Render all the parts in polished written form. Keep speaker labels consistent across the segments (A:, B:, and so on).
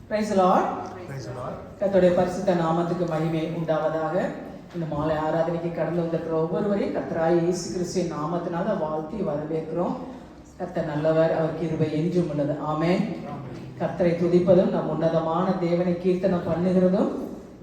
A: Praise the Lord. கர்த்தருடைய பரிசுத்த நாமத்துக்கு மகிமை உண்டாவதாக. இந்த மாலை ஆராதனைக்கு கடந்து வந்திருக்கிற ஒவ்வொருவரையும் கர்த்தராகிய இயேசு கிறிஸ்துவின் நாமத்தினால வாழ்த்தி வரவேற்கிறோம். கர்த்தர் நல்லவர், அவர் கிருபை என்றும் உள்ளது. ஆமென். கர்த்தரை துதிப்பதும் நம் உன்னதமான தேவனை கீர்த்தனம் பண்ணுகிறதும்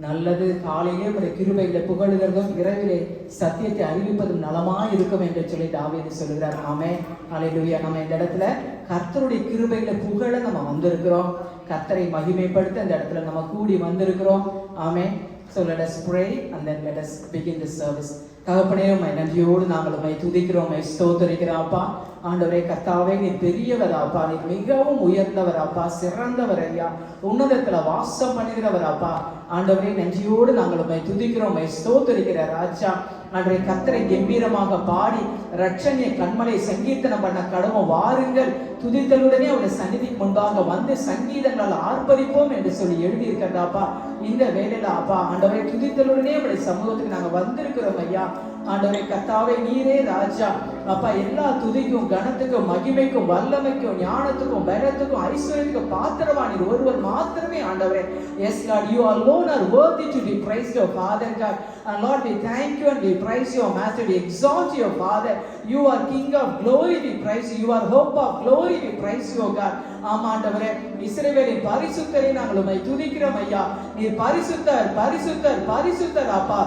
A: நல்லது. காலையிலே ஒரு கிருபைகளை புகழுகிறதும் இரவிலே சத்தியத்தை அறிவிப்பதும் நலமாய் இருக்கும் என்று சொல்லி தாவீது சொல்கிறார். ஆமென். ஹல்லேலூயா. நம்ம இந்த இடத்துல கர்த்தருடைய கிருபைகளை புகழ நம்ம வந்திருக்கிறோம். கர்த்தரை மகிமைப்படுத்த இந்த இடத்துல நம்ம கூடி வந்திருக்கிறோம். ஆமென். So let us pray and then let us begin the service. தகப்பனே, உம்மை நன்றியோடு நாங்கள் உம்மை துதிக்கிறோம், உம்மை ஸ்தோத்திரிக்கிறோம் அப்பா. ஆண்டவரே கர்த்தாவே, நீர் பெரியவர் அப்பா, நீர் மிகவும் உயர்ந்தவர் அப்பா, சிறந்தவர் ஐயா, உன்னதத்துல வாசம் பண்ணுகிறவர் அப்பா. ஆண்டவரே நன்றியோடு நாங்கள் உம்மை துதிக்கிறோம், உம்மை ஸ்தோத்திரிக்கிற ராஜா. ஆண்டவரே கர்த்தரை கம்பீரமாக பாடி ரட்சணிய கண்மலை சங்கீர்த்தனம் பண்ண கடவும் வாருங்கள், துதித்தலுடனே அவருடைய சந்நிதிக்கு முன்பாக வந்து சங்கீதங்களால் ஆர்ப்பரிப்போம் என்று சொல்லி எழுதி இருக்கிறதாப்பா. இந்த வேலையில அப்பா ஆண்டவரை துதித்தலுடனே அவருடைய சமூகத்துக்கு நாங்க வந்திருக்கிறோம் ஐயா. ஆண்டவரே கர்த்தாவே, நீரே ராஜா அப்பா. எல்லா துதிக்கும் கனத்துக்கும் மகிமைக்கும் வல்லமைக்கும் ஞானத்துக்கும் பலத்துக்கும் ஐஸ்வர்யத்துக்கும் பாத்திரமா நீர் ஒருவர் மாத்திரமே ஆண்டவரே. Yes Lord, you alone are worthy to be praised, your Father God. And Lord, we thank you and we praise your Master, we exalt you, Father. You are King of glory, we praise you. You are hope of glory, we praise you, God. ஆமாண்டவரே, இஸ்ரவேலின் பரிசுத்தரை நாங்கள் உம்மை துதிக்கிறோம் ஐயா. நீர் பரிசுத்தர் பரிசுத்தர் பரிசுத்தர் அப்பா.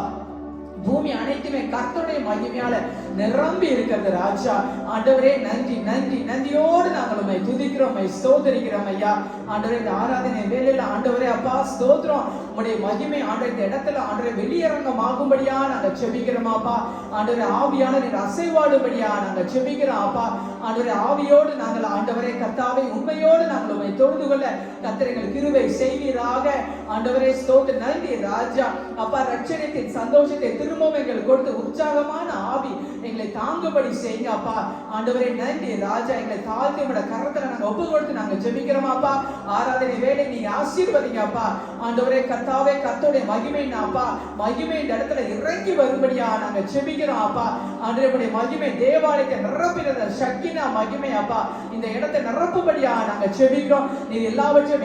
A: பூமி அனைத்துமே கர்த்தருடைய மகிமையால நிரம்பி இருக்கிறது ராஜா. ஆண்டவரே நன்றி நன்றி நன்றியோடு நாங்கள் உம்மை துதிக்கிறோம், உம்மை ஸ்தோத்திரிக்கிறோம் ஐயா. ஆண்டவரே இந்த ஆராதனை வேளையில ஆண்டவரே அப்பா ஸ்தோத்திரம், உம்முடைய மகிமை ஆண்டவரே இந்த இடத்துல ஆண்டவரே வெளியரங்கம் ஆகும்படியா நாங்கள் செபிக்கிறோம் அப்பா. ஆண்டவரே ஆவியான நீர் அசைவாடும்படியா நாங்கள் செபிக்கிறோம் அப்பா. ஆண்டவரே ஆவியோடு நாங்கள் ஆண்டவரே கர்த்தாவை உண்மையோடு நாங்கள் உம்மை தொழுது கொள்ள கர்த்தர் கிருபை செய்வீராக. ஆண்டவரே ஸ்தோத்திரம், நன்றி ராஜா அப்பா. ரட்சணியத்தின் சந்தோஷத்தை திரும்பவும் எங்களுக்கு கொடுத்து உற்சாகமான ஆவி எங்களை தாங்கும்படி செய்யுங்க அப்பா. ஆண்டவரே நன்றி ராஜா. எங்களை தாழ்த்தி உம்முடைய கரத்துல நாங்க ஒப்பு கொடுத்து நாங்க ஜெபிக்கிறோம் அப்பா. ஆராதனை வேளை நீங்க ஆசீர்வதிங்க அப்பா. ஆண்டவரே கர்த்தாவே, கர்த்தருடைய மகிமை அப்பா, மகிமை இந்த இடத்துல இறங்கி வரும்படியா நாங்க ஜெபிக்கிறோம் அப்பா. ஆண்டவருடைய மகிமை தேவாலயத்தை நிரப்பின சக்கினா மகிமை அப்பா இந்த இடத்தை நிரப்பும்படியா நாங்க ஜெபிக்கிறோம். நீ எல்லாவற்றையும்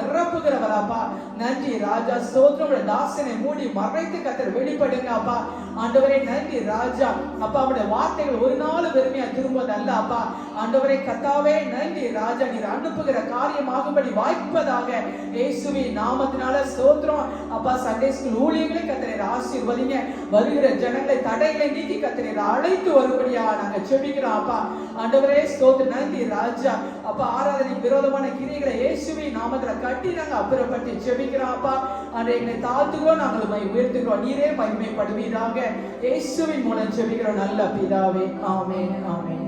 A: நிரப்புகிறவர் அப்பா. நன்றி ராஜா ஸ்தோத்திரம். தாசனை மூடி மறைத்து கர்த்தர் வெளிப்படுங்க அப்பா. ஆண்டவரே நன்றி ராஜா அப்பா. அவருடைய வார்த்தைகள் ஒரு நாள் வெறுமையா திரும்புவது அல்ல அப்பா. ஆண்டவரே கர்த்தாவே நன்றி ராஜா. நீர் அனுப்புகிற காரியமாகும்படி வாய்ப்பதாக இயேசுவின் நாமத்தினால ஸ்தோத்திரம் அப்பா. சண்டே ஸ்கூல் ஊழியர்களை கர்த்தர் ஆசீர்வதிங்க. வருகிற ஜனங்களை தடைகளை நீக்கி கர்த்தர் அழைத்து வரும்படியா நாங்க ஜெபிக்கிறோம் அப்பா. ஆண்டவரே ஸ்தோத்திரம், நன்றி ராஜா அப்பா. ஆராதனை விரோதமான கிரியைகளை இயேசுவின் நாமத்துல கட்டி நாங்க அப்புறப்பட்டு ஜெபிக்கிறோம் அப்பா. ஆண்டவரே எங்களை தாழ்த்துகிறோம், நாங்கள் உம்மை உயர்த்துகிறோம். நீரே மகிமைப்படுவீராக. இயேசுவின் மூலம் ஜெபிக்கிறோம் நல்ல பிதாவே. ஆமென் ஆமென்.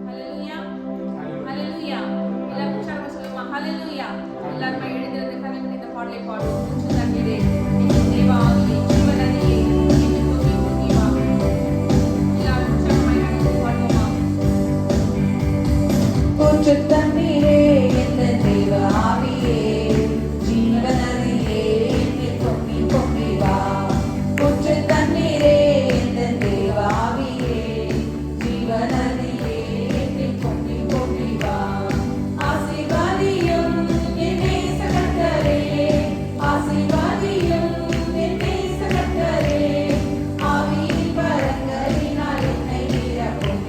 B: ஹல்லேலூயா ஹல்லேலூயா. எல்லாரும் உற்சாகமா சொல்லுமா ஹல்லேலூயா. எல்லாரும் எழுந்திருந்து கரங்களை இந்த பாடலை பாடுவோம். மூச்சு தண்ணீரே என் தேவாவியே ஜீவநதியே என்னை தூக்கி கொண்டு வா. எல்லாரும் உற்சாகமா பாடுவோமா.
C: மூச்சு தண்ணீரே என் தேவாவியே ஜீவநதியே என்னை தூக்கி கொண்டு வா. மூச்சு தண்ணீரே என் தேவாவியே ஜீவநதியே என்னை தூக்கி கொண்டு வா. ஆசீர்வாதியும் என் நேசகர்த்தரே, ஆசீர்வாதியும் என் நேசகர்த்தரே. ஆவியின் வரங்களினால் என்னை நிரப்பும்,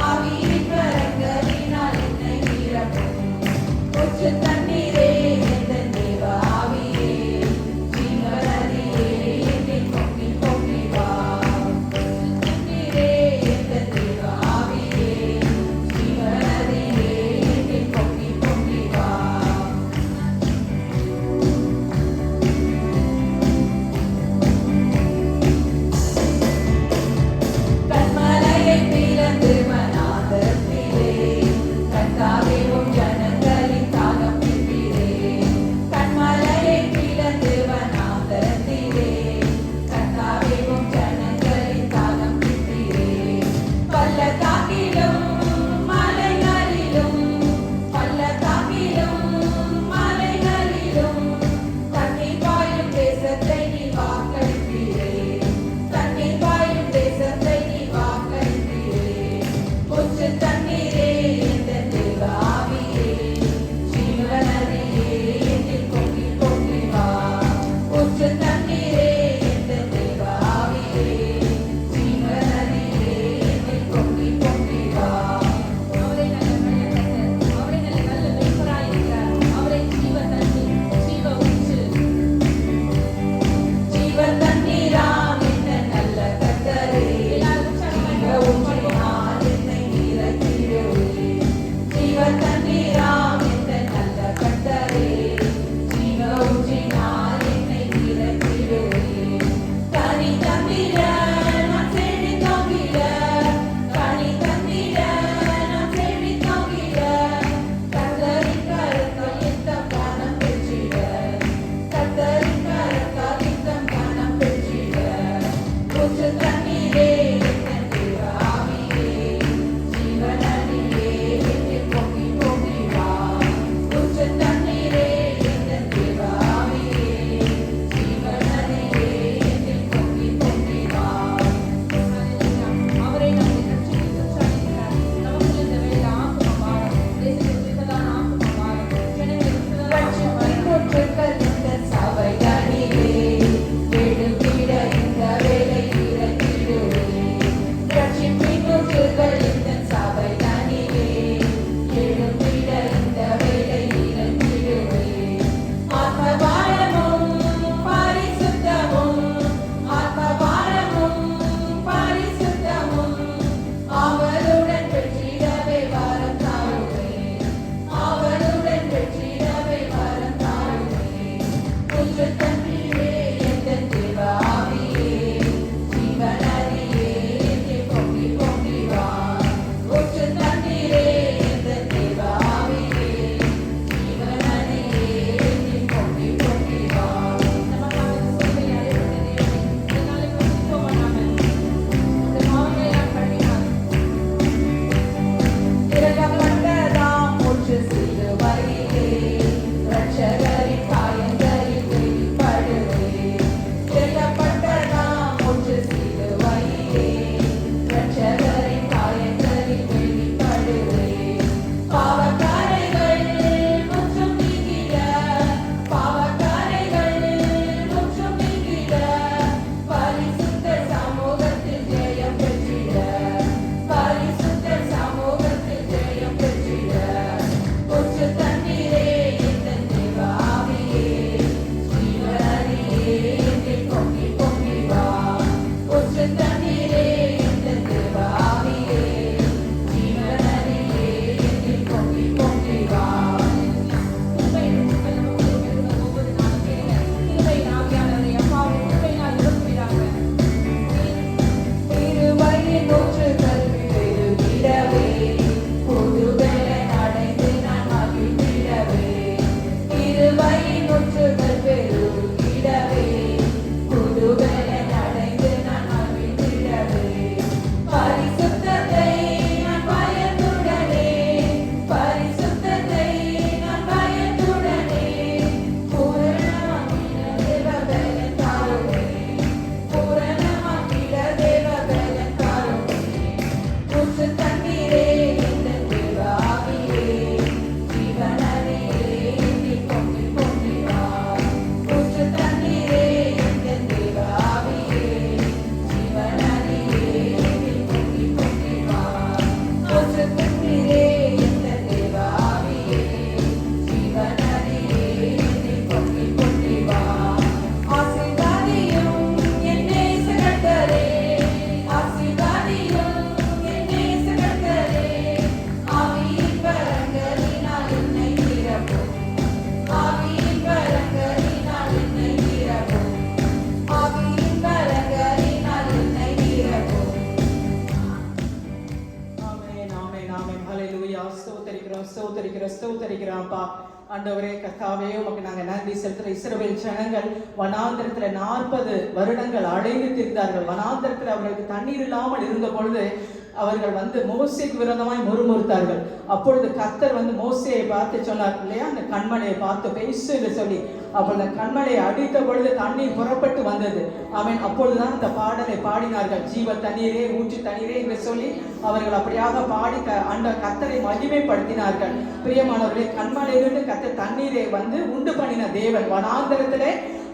C: ஆவியின் வரங்களினால் என்னை
A: ஹalleluya. ஸ்தோத்தரிக்கிறோம்ப்பா. ஆண்டவரே கர்த்தாவே உமக்கு நாங்கள் நன்றி செலுத்துகிறோம். இஸ்ரவேல் ஜனங்கள் வனாந்தரத்தில் 40 வருடங்கள் அலைந்து திரிந்தார்கள். வனாந்தரத்தில் அவர்களுக்கு தண்ணீர் இல்லாமல் இருந்த பொழுது அவர்கள் மோசேக்கு விரோதமாய் முறுமுறுத்தார்கள். அப்பொழுது கர்த்தர் மோசேயை பார்த்து சொன்னார் இல்லையா, அந்த கண்மலையை பார்த்து பேசு என்று சொல்லி. அப்போ அந்த கண்மலையை அடித்த பொழுது தண்ணீர் புறப்பட்டு வந்தது. அவன் அப்பொழுதுதான் அந்த பாடலை பாடினார்கள். ஜீவ தண்ணீரே ஊற்று தண்ணீரே என்று சொல்லி அவர்கள் அப்படியாக பாடி அந்த கர்த்தரை மகிமைப்படுத்தினார்கள். பிரியமானவர்களே, கண்மலையிலிருந்து கர்த்தர் தண்ணீரை உண்டு பண்ணின தேவன்.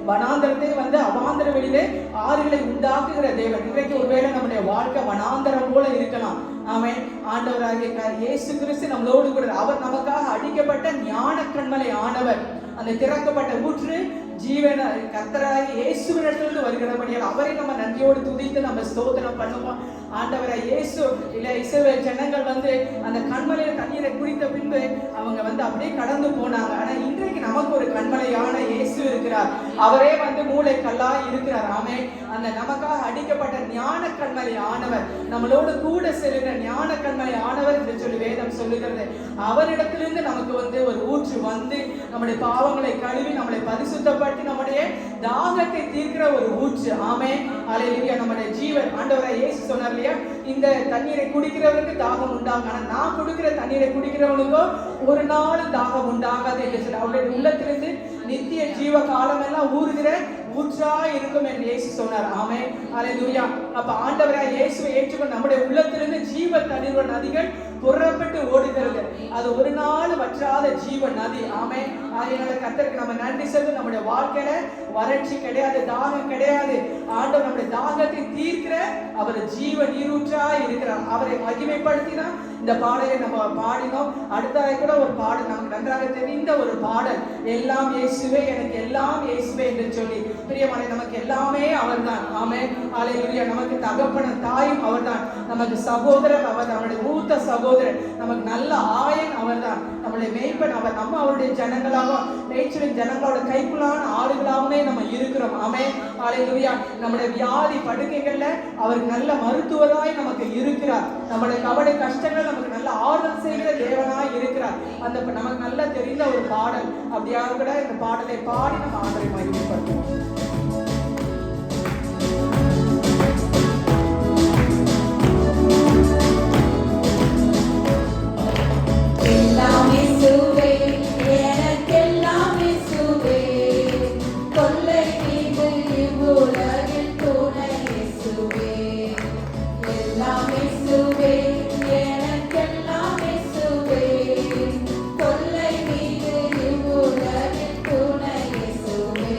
A: வனாந்தரத்தை அவாந்தர வெளியிலே ஆறுகளை உண்டாக்குகிற தேவன். இன்றைக்கு ஒருவேளை நம்முடைய வாழ்க்கை வனாந்தரம் போல இருக்கலாம். ஆமென். ஆண்டவராகிய இயேசு கிறிஸ்து நம்மளோடு கூட, அவர் நமக்காக அடிக்கப்பட்ட ஞான கண்மலை ஆனவர். அந்த திறக்கப்பட்ட ஊற்று ஜீவன கர்த்தராகிய இயேசுவினிடத்திலிருந்து வருகிறபடியால் அவரை நம்ம நன்றியோடு துதித்து நம்ம ஸ்தோத்திரம் பண்ணுவோம். ஆண்டவரை இயேசு இல்ல இஸ்ரவேல் ஜனங்கள் அந்த கண்மலையில தண்ணீரை குடித்த பின்பு அவங்க அப்படியே கடந்து போனாங்க. ஆனா இன்றைக்கு நமக்கு ஒரு கண்மலையான இயேசு இருக்கிறார். அவரே மூளை கல்லாய் இருக்கிறார். ஆமென். அந்த நமக்காக அடிக்கப்பட்ட ஞான கண்மலை ஆனவர், நம்மளோடு கூட செல்கிற ஞான கண்மலை ஆனவர் என்று சொல்லி வேதம் சொல்லுகிறது. அவரிடத்திலிருந்து நமக்கு ஒரு ஊற்று நம்முடைய பாவங்களை கழுவி நம்மளை பரிசுத்தப்படுத்தி நம்முடைய தாகத்தை தீர்க்கிற ஒரு ஊற்று. ஆமென். ஹல்லேலூயா. நம்முடைய ஜீவன் ஆண்டவரே இயேசு சொன்னார் இல்லையா, இந்த தண்ணீரை குடிக்கிறவருக்கு தாகம் உண்டாகும், ஆனா நான் கொடுக்கிற தண்ணீரை குடிக்கிறவனுக்கோ ஒரு நாள் தாகம் உண்டாகாது என்று சொல்லி அவருடைய உள்ளத்திலிருந்து நித்திய ஜீவ காலம் எல்லாம் ஊறுகிற ஊற்றா இருக்கும் என்று இயேசு சொன்னார். ஆமென். ஹல்லேலூயா. அப்ப ஆண்டவராய் இயேசுவை ஏற்றுக்கொண்டு நம்முடைய உள்ளத்திலிருந்து ஜீவ தண்ணீர் நதிகள் புறப்பட்டு ஓடுகிறது. அது ஒரு நாள் வற்றாத ஜீவ நதி. ஆமென். அதனால கர்த்தருக்கு நம்ம நன்றி செலுத்தி நம்முடைய வாழ்க்கையில வறட்சி கிடையாது, தாகம் கிடையாது. ஆண்டவர் நம்முடைய தாகத்தை தீர்க்கிற அவர் ஜீவ நீரூற்றா இருக்கிறார். அவரை மகிமைப்படுத்தினா இந்த பாடலை நம்ம பாடினோம். அடுத்ததாக கூட ஒரு பாடல் நமக்கு நன்றாக தெரிந்த ஒரு பாடல், எல்லாம் இயேசுவே எனக்கு எல்லாம் இயேசுவே என்று சொல்லி. பிரியமான நமக்கு எல்லாமே அவர்தான். ஆமென். ஹல்லேலூயா. நமக்கு தகப்பனும் தாயும் அவர்தான், நமக்கு சகோதரன் அவர், நம்முடைய மூத்த சகோதரன், நமக்கு நல்ல ஆயன் அவர்தான், நம்முடைய மேய்ப்பன் அவர். நம்ம அவருடைய ஜனங்களாக மேய்ச்சலின் ஜனங்களோட கைக்குள்ளான ஆளுகளாகவே நம்ம இருக்கிறோம். ஆமென். ஹல்லேலூயா. நம்முடைய வியாதி படுக்கைகள்ல அவர் நல்ல மருத்துவராய் நமக்கு இருக்கிறார். நம்முடைய கவலை கஷ்டங்கள் நமக்கு நல்ல ஆறுதல் செய்கிற தேவனாய் இருக்கிறார். அந்த நமக்கு நல்லா தெரிந்த ஒரு பாடல். அப்படியாக கூட இந்த பாடலை பாடி நம்ம ஆண்டவரை மகிமைப்படுத்துவோம்.
C: எல்லாம் இயேசுவே, எனக்கெல்லாம் இயேசுவே, கொள்ளை மீது இவ்வுலகில் துணை இயேசுவே. எல்லாம் இயேசுவே, எனக்கெல்லாம் இயேசுவே, கொள்ளை மீது இவ்வுலகில் துணை இயேசுவே.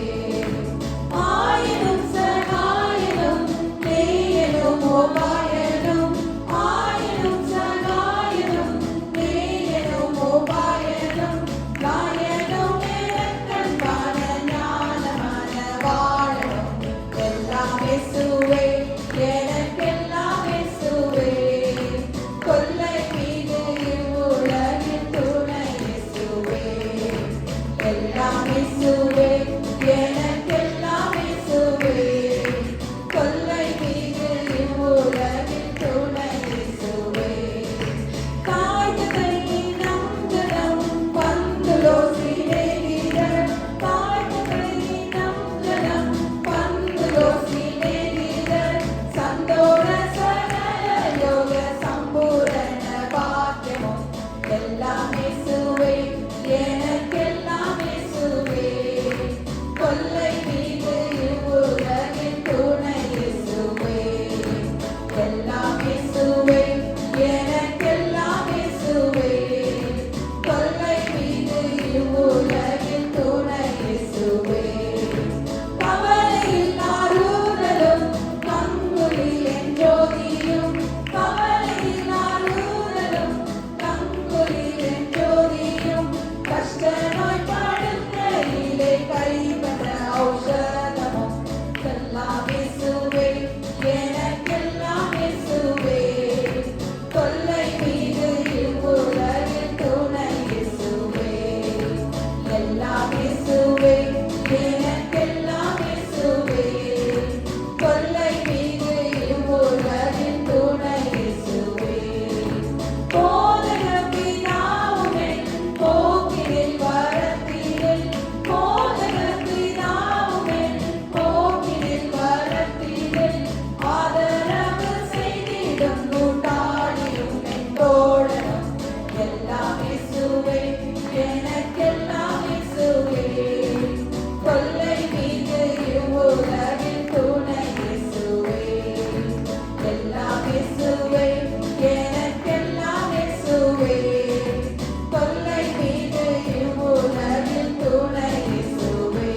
C: போடணும். எல்லாம் இயேசுவே, எனக்கெல்லாம் இயேசுவே. கொள்ளை மீது இவ்வுலகில் துணை இயேசுவே. எல்லாம் இயேசுவே, எனக்கெல்லாம் இயேசுவே. கொள்ளை மீது இவ்வுலகில் துணை இயேசுவே.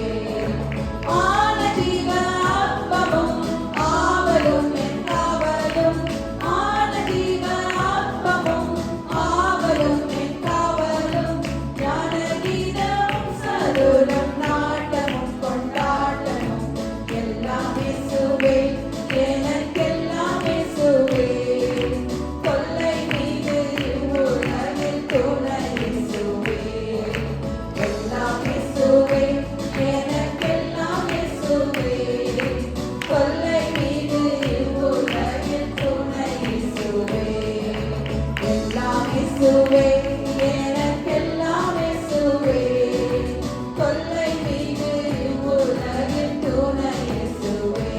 C: ஆன ஜீவ அப்பமும் ஆவலும் என் காவலும். ஆன ஜீவ அப்பமும் ஆவலும் என் காவலும். ஞான கீதம் சதுரம் நாட்டமும் கொண்டாட்டமும். எல்லாம் இயேசுவே, எனக்கெல்லாம் இயேசுவே. கொள்ளை மீது இவ்வுலகில் துணை இயேசுவே. எல்லாம் இயேசுவே, எனக்கெல்லாம் இயேசுவே. கொள்ளை மீது இவ்வுலகில் துணை இயேசுவே. எல்லாம் இயேசுவே, எனக்கெல்லாம் இயேசுவே. கொள்ளை மீது இவ்வுலகில் துணை இயேசுவே.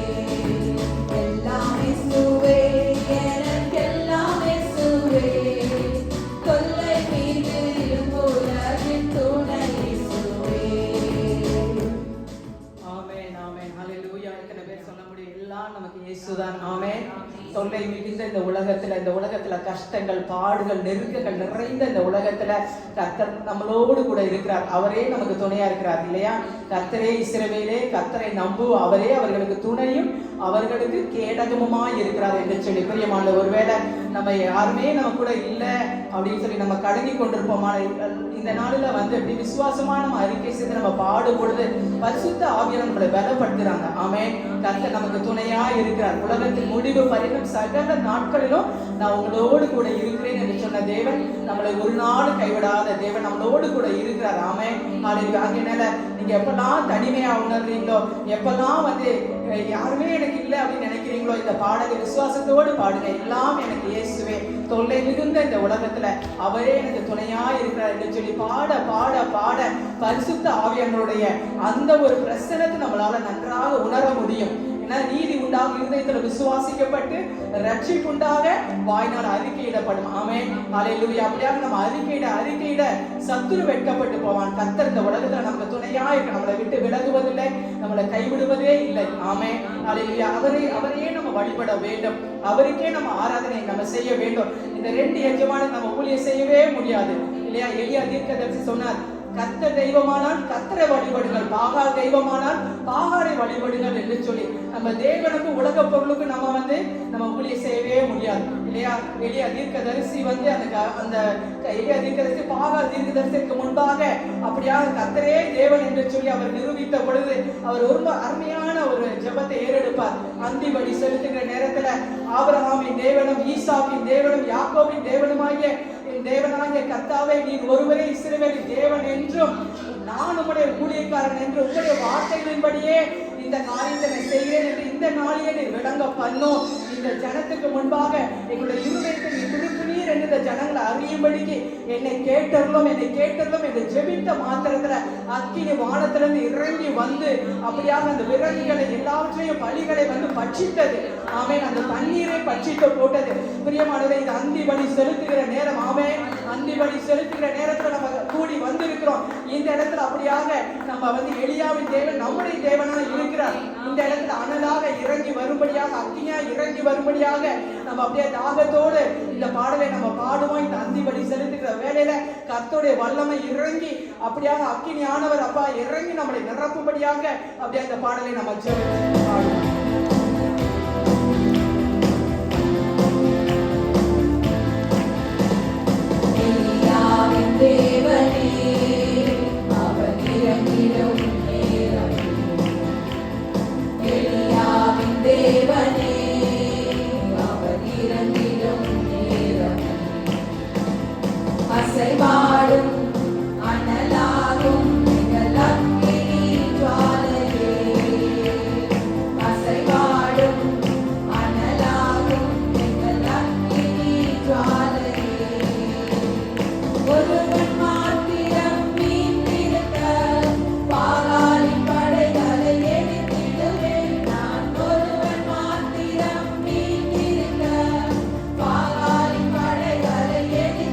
C: எல்லாம் இயேசுவே, எனக்கெல்லாம் இயேசுவே. கொள்ளை மீது இவ்வுலகில் துணை இயேசுவே.
A: ஆமென், ஆமென். ஹல்லேலூயா. எத்தனை பேர் சொல்ல முடியும்? எல்லாம் நமக்கு இயேசுதான். ஆமென். தொல்லை மிகுந்த இந்த உலகத்துல கஷ்டங்கள், பாடுகள், நெருக்கங்கள் நிறைந்த இந்த உலகத்துல கர்த்தர் நம்மளோடு கூட இருக்கிறார். அவரே நமக்கு துணையா இருக்கிறார் இல்லையா? கர்த்தரே இஸ்ரவேலே, கர்த்தரை நம்பு, அவரே அவர்களுக்கு துணையும் அவர்களுக்கு கேடகமுமாய் இருக்கிறார் என்று சொல்லி பிரியமான, ஒருவேளை நம்ம யாருமே நம்ம கூட இல்லை அப்படின்னு சொல்லி நம்ம கடங்கி கொண்டிருப்போமான இந்த நாளில் வந்து எப்படி விசுவாசமா நம்ம அறிக்கை செய்து நம்ம பாடும் பொழுது பரிசுத்த ஆவியானவர் நம்மளை பலப்படுத்துறாங்க. ஆமென். கர்த்தர் நமக்கு துணையா இருக்கிறார். உலகத்தின் முடிவு பரிணம் சகல நாட்களிலும் நான் உங்களோடு கூட இருக்கிறேன் என்று சொன்ன தேவன் நம்மளை ஒரு நாள் கைவிடாத தேவன் நம்மளோடு கூட இருக்கிறார். ஆமென். அதனால நீங்க எப்பெல்லாம் தனிமையா உணர்றீங்களோ, எப்பெல்லாம் வந்து யாருமே எனக்கு இல்லை அப்படின்னு நினைக்கிறீங்களோ, இந்த பாடலை விசுவாசத்தோடு பாடுங்க. எல்லாம் எனக்கு இயேசுவே, தொல்லை மிகுந்த இந்த உலகத்துல அவரே எனக்கு துணையா இருக்கிறார் என்று சொல்லி பாட பாட பாட பரிசுத்த ஆவியானவருடைய அந்த ஒரு பிரசனத்தை நம்மளால நன்றாக உணர முடியும். ஏன்னா நீதி உண்டாக இருதயத்துல விசுவாசிக்கப்பட்டு ரட்சிப்பு உண்டாக வாய்நாள் அறிக்கையிடப்படும். ஆமென். ஹல்லேலூயா. அப்படியாக நம்ம அறிக்கையிட சத்துரு வெட்கப்பட்டு போவான். கர்த்தர் இந்த உலகத்துல நமக்கு துணையா இருக்க, நம்மளை விட்டு விலகுவதில்லை, நம்மளை கைவிடுவதே இல்லை. ஆமென். ஹல்லேலூயா. அவரையே நம்ம வழிபட வேண்டும். அவருக்கே நம்ம ஆராதனை நம்ம செய்ய வேண்டும். இந்த ரெண்டு எஜமான நம்ம ஊழியம் செய்யவே முடியாது இல்லையா? எலியா தீர்க்கதரிசி சொன்னார், கர்த்தர் தெய்வமானால் கர்த்தரை வழிபடுங்கள், பாகால் தெய்வமானால் பாகாலை வழிபடுங்கள் என்று சொல்லி நம்ம தேவனுக்கு உலக பொருளுக்கு நம்ம ஊழியம் செய்யவே முடியாது இல்லையா? எலியா தீர்க்கதரிசி வந்து அந்த எலியா தீர்க்கதரிசி பாகால் தீர்க்கதரிசிக்கு முன்பாக அப்படியாக கர்த்தரே தேவன் என்று சொல்லி அவர் நிரூபித்த பொழுது அவர் ரொம்ப அருமையான ஒரு ஜெபத்தை ஏறெடுப்பார். அந்திபடி செலுத்துகிற நேரத்துல ஆபிரகாமின் தேவனும் ஈசாக்கின் தேவனும் யாக்கோபின் தேவனுமாகிய தேவனாகிய கர்த்தாவே, நீர் ஒருவரே இஸ்ரவேலின் தேவன் என்றும் நான் உம்முடைய ஊழியக்காரன் என்று உங்களுடைய வார்த்தைகளின்படியே இந்த காரியத்தை செய்கிறேன் என்று இந்த நாளையே நீர் விளங்க பண்ணும். இந்த ஜனத்துக்கு முன்பாக எங்களுடைய இருதயத்தை நீ திருப்பினீர் என்று இந்த ஜனங்களை அறியும்படிக்கு என்னை கேட்டர்களும் என்று ஜெபித்த மாத்திரத்துல அக்கினி வானத்திலிருந்து இறங்கி வந்து அப்படியாக அந்த விறகுகளை எல்லாவற்றையும் பலிகளை வந்து பட்சித்தது. ஆமென். அந்த தண்ணீரை பட்சித்து போட்டது. பிரியமானவரே, இந்த அந்திபலி செலுத்துகிற நேரம். ஆமென். அந்திபலி செலுத்துகிற நேரத்துல நம்ம கூடி வந்திருக்கிறோம். இந்த இடத்துல அப்படியாக நம்ம வந்து எலியாவின் தேவன் நம்முடைய தேவனாக இருக்கிறார். இந்த இடத்துல அனலாக இறங்கி வரும்படியாக, அக்கினியா இறங்கி வரும்படியாக நம்ம அப்படியே தாகத்தோடு இந்த பாடலை நம்ம பாடுவோம். இந்த அந்திபலி செலுத்துகிற வேளையில கர்த்தருடைய வல்லமை இறங்கி அப்படியாக அக்கினியானவர் அப்பா இறங்கி நம்மளை நிரப்பும்படியாக அப்படியே அந்த பாடலை நம்ம ஜெபித்து பாடுவோம்.
C: தேவனே அவர் இறங்கிடும் நேரம். எலியாவின் தேவனே அவர் இறங்கிடும் நேரம். அசைவாடும் அனலாகும் எங்கள் அக்கினி ஜுவாலையே. அசைவாடும் அனலாகும் எங்கள் அக்கினி ஜுவாலையே. ஒருவன் மாத்திரம் மீந்திருக்க பாகாலின் படைகளை எதிர்த்திடுவேன் நான். ஒருவன் மாத்திரம் மீந்திருக்க பாகாலின் படைகளை எதிர்த்திடுவேன்.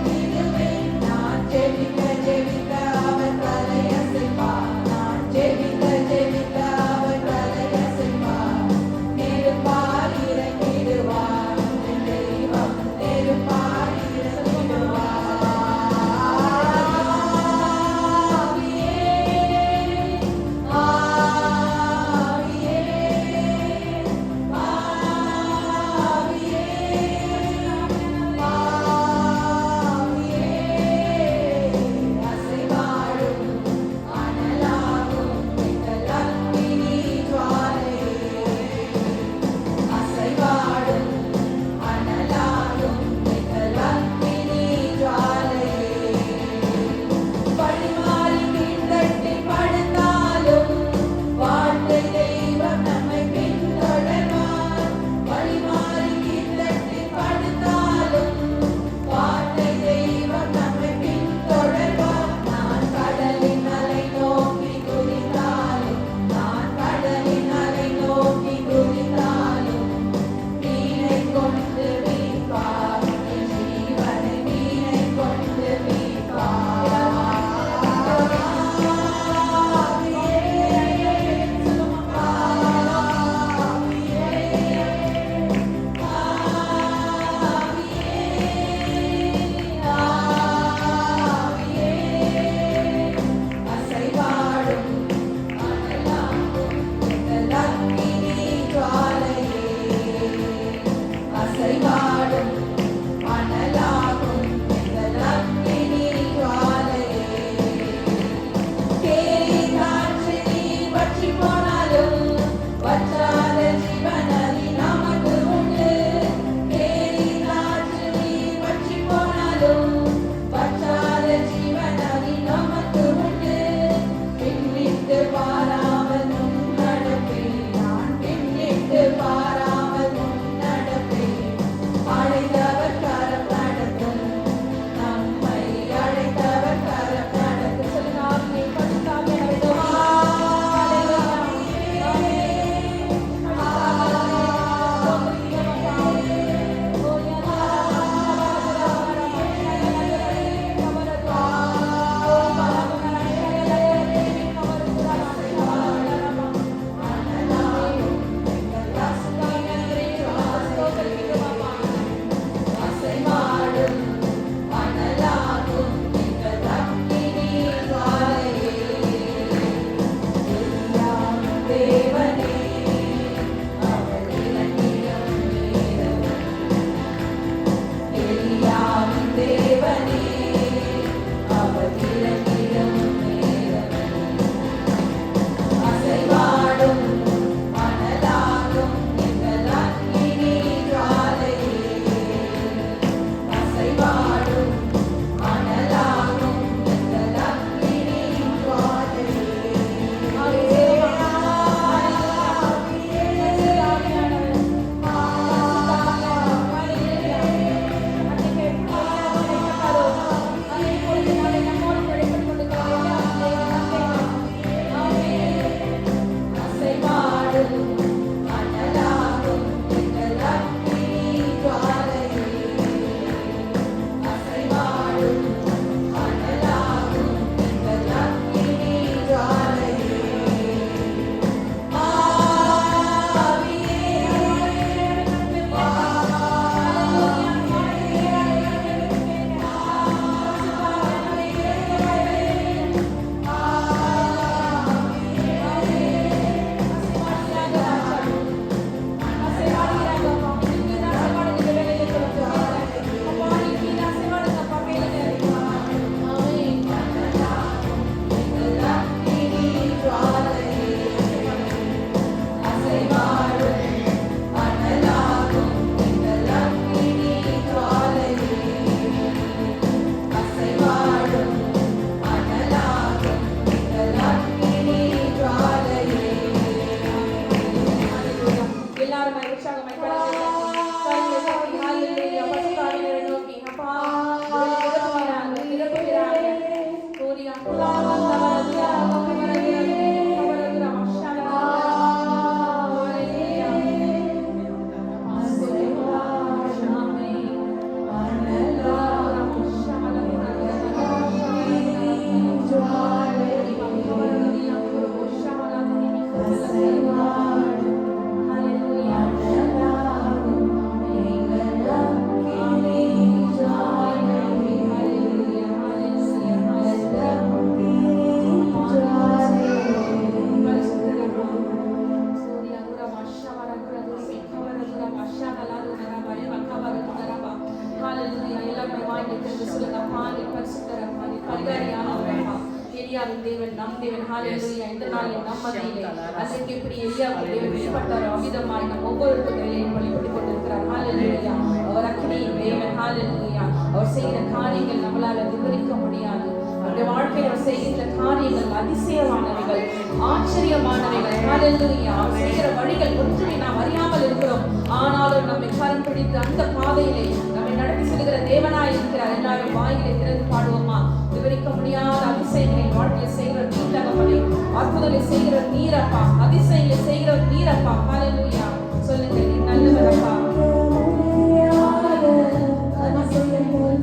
B: பரிசுத்தர் அப்பா, நீ பரிகாரியானவர் அப்பா. எலியாவின் தேவன் நம் தேவன். ஹalleluya. இந்த நாளில் நம் மத்தியிலே அன்றைக்கு எப்படி எலியாவுக்கு தேவன் வெளிப்பட்டாரோ அவ்விதமாய் நம் ஒவ்வொருவருக்கும் மேலேயும் வெளிப்பட்டுக் கொண்டிருக்கிறார். ஹalleluya. அவர் அக்கினியின் தேவன். ஹalleluya. அவர் செய்கிற காரியங்கள் நம்மளால விவரிக்க முடியாது. அவருடைய வாழ்க்கையில் அவர் செய்கிற காரியங்கள் அதிசயமானவைகள், ஆச்சரியமானவைகள். ஹalleluya. அவர் செய்கிற வழிகள் ஒன்றுமே நாம் அறியாமல் இருக்கிறோம். ஆனாலும் நம்மை கரம் பிடித்து அந்த பாதையிலே நம்மை நடத்தி செல்கிற தேவனாய் இருக்கிறார். எல்லாரும் வாயிலை திறந்து பாடுவோமா? விவரிக்க முடியாத அதிசயங்களை வாழ்க்கையில் செய்கிற நீர் தகப்பனே, அற்புதங்களை செய்கிற நீரப்பா, அதிசயங்களை செய்கிற நீரப்பா. ஹalleluya. சொல்லுங்க, நீ நல்லவர் அப்பா.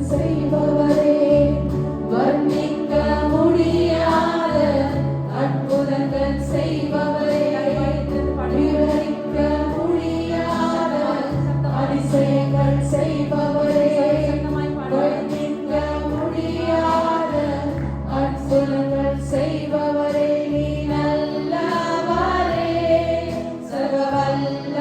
C: செய்பவரே, வர்ணிக்க முடியாத அற்புதங்கள் செய்பவரே, விவரிக்க முடியாத அதிசயங்கள் செய்பவரே, வர்ணிக்க முடியாத அற்புதங்கள் செய்பவரே, நீ நல்லவரே, சர்வவல்லவரே.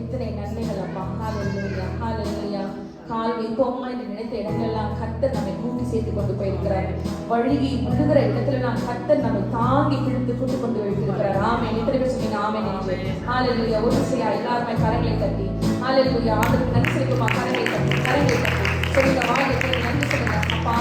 B: எத்தனை நன்மைகள் அப்பா. ஹalleluya ஹalleluya. கால் வைப்போமா என்று நினைத்த இடங்கள்லாம் கர்த்தர் நம்மை கூட்டி சேர்த்து கொண்டு போயிருக்கிறார். வழுகி விழுகிற இடத்துல நான் கர்த்தர் நம்மை தாங்கி பிடித்து கூட்டு கொண்டு வைத்திருக்கிறார். ஆமென். எத்தனை பேர் சொன்னீங்க ஆமென் என்று? ஹalleluya. ஒரு செய்யா எல்லாருமே கரங்களை தட்டி ஹalleluya. ஆண்டவருக்கு நன்றி செலுத்துமா. கரங்களை தட்டி சொல்லுங்க. வாயிலே நன்றி சொல்லுங்க. அப்பா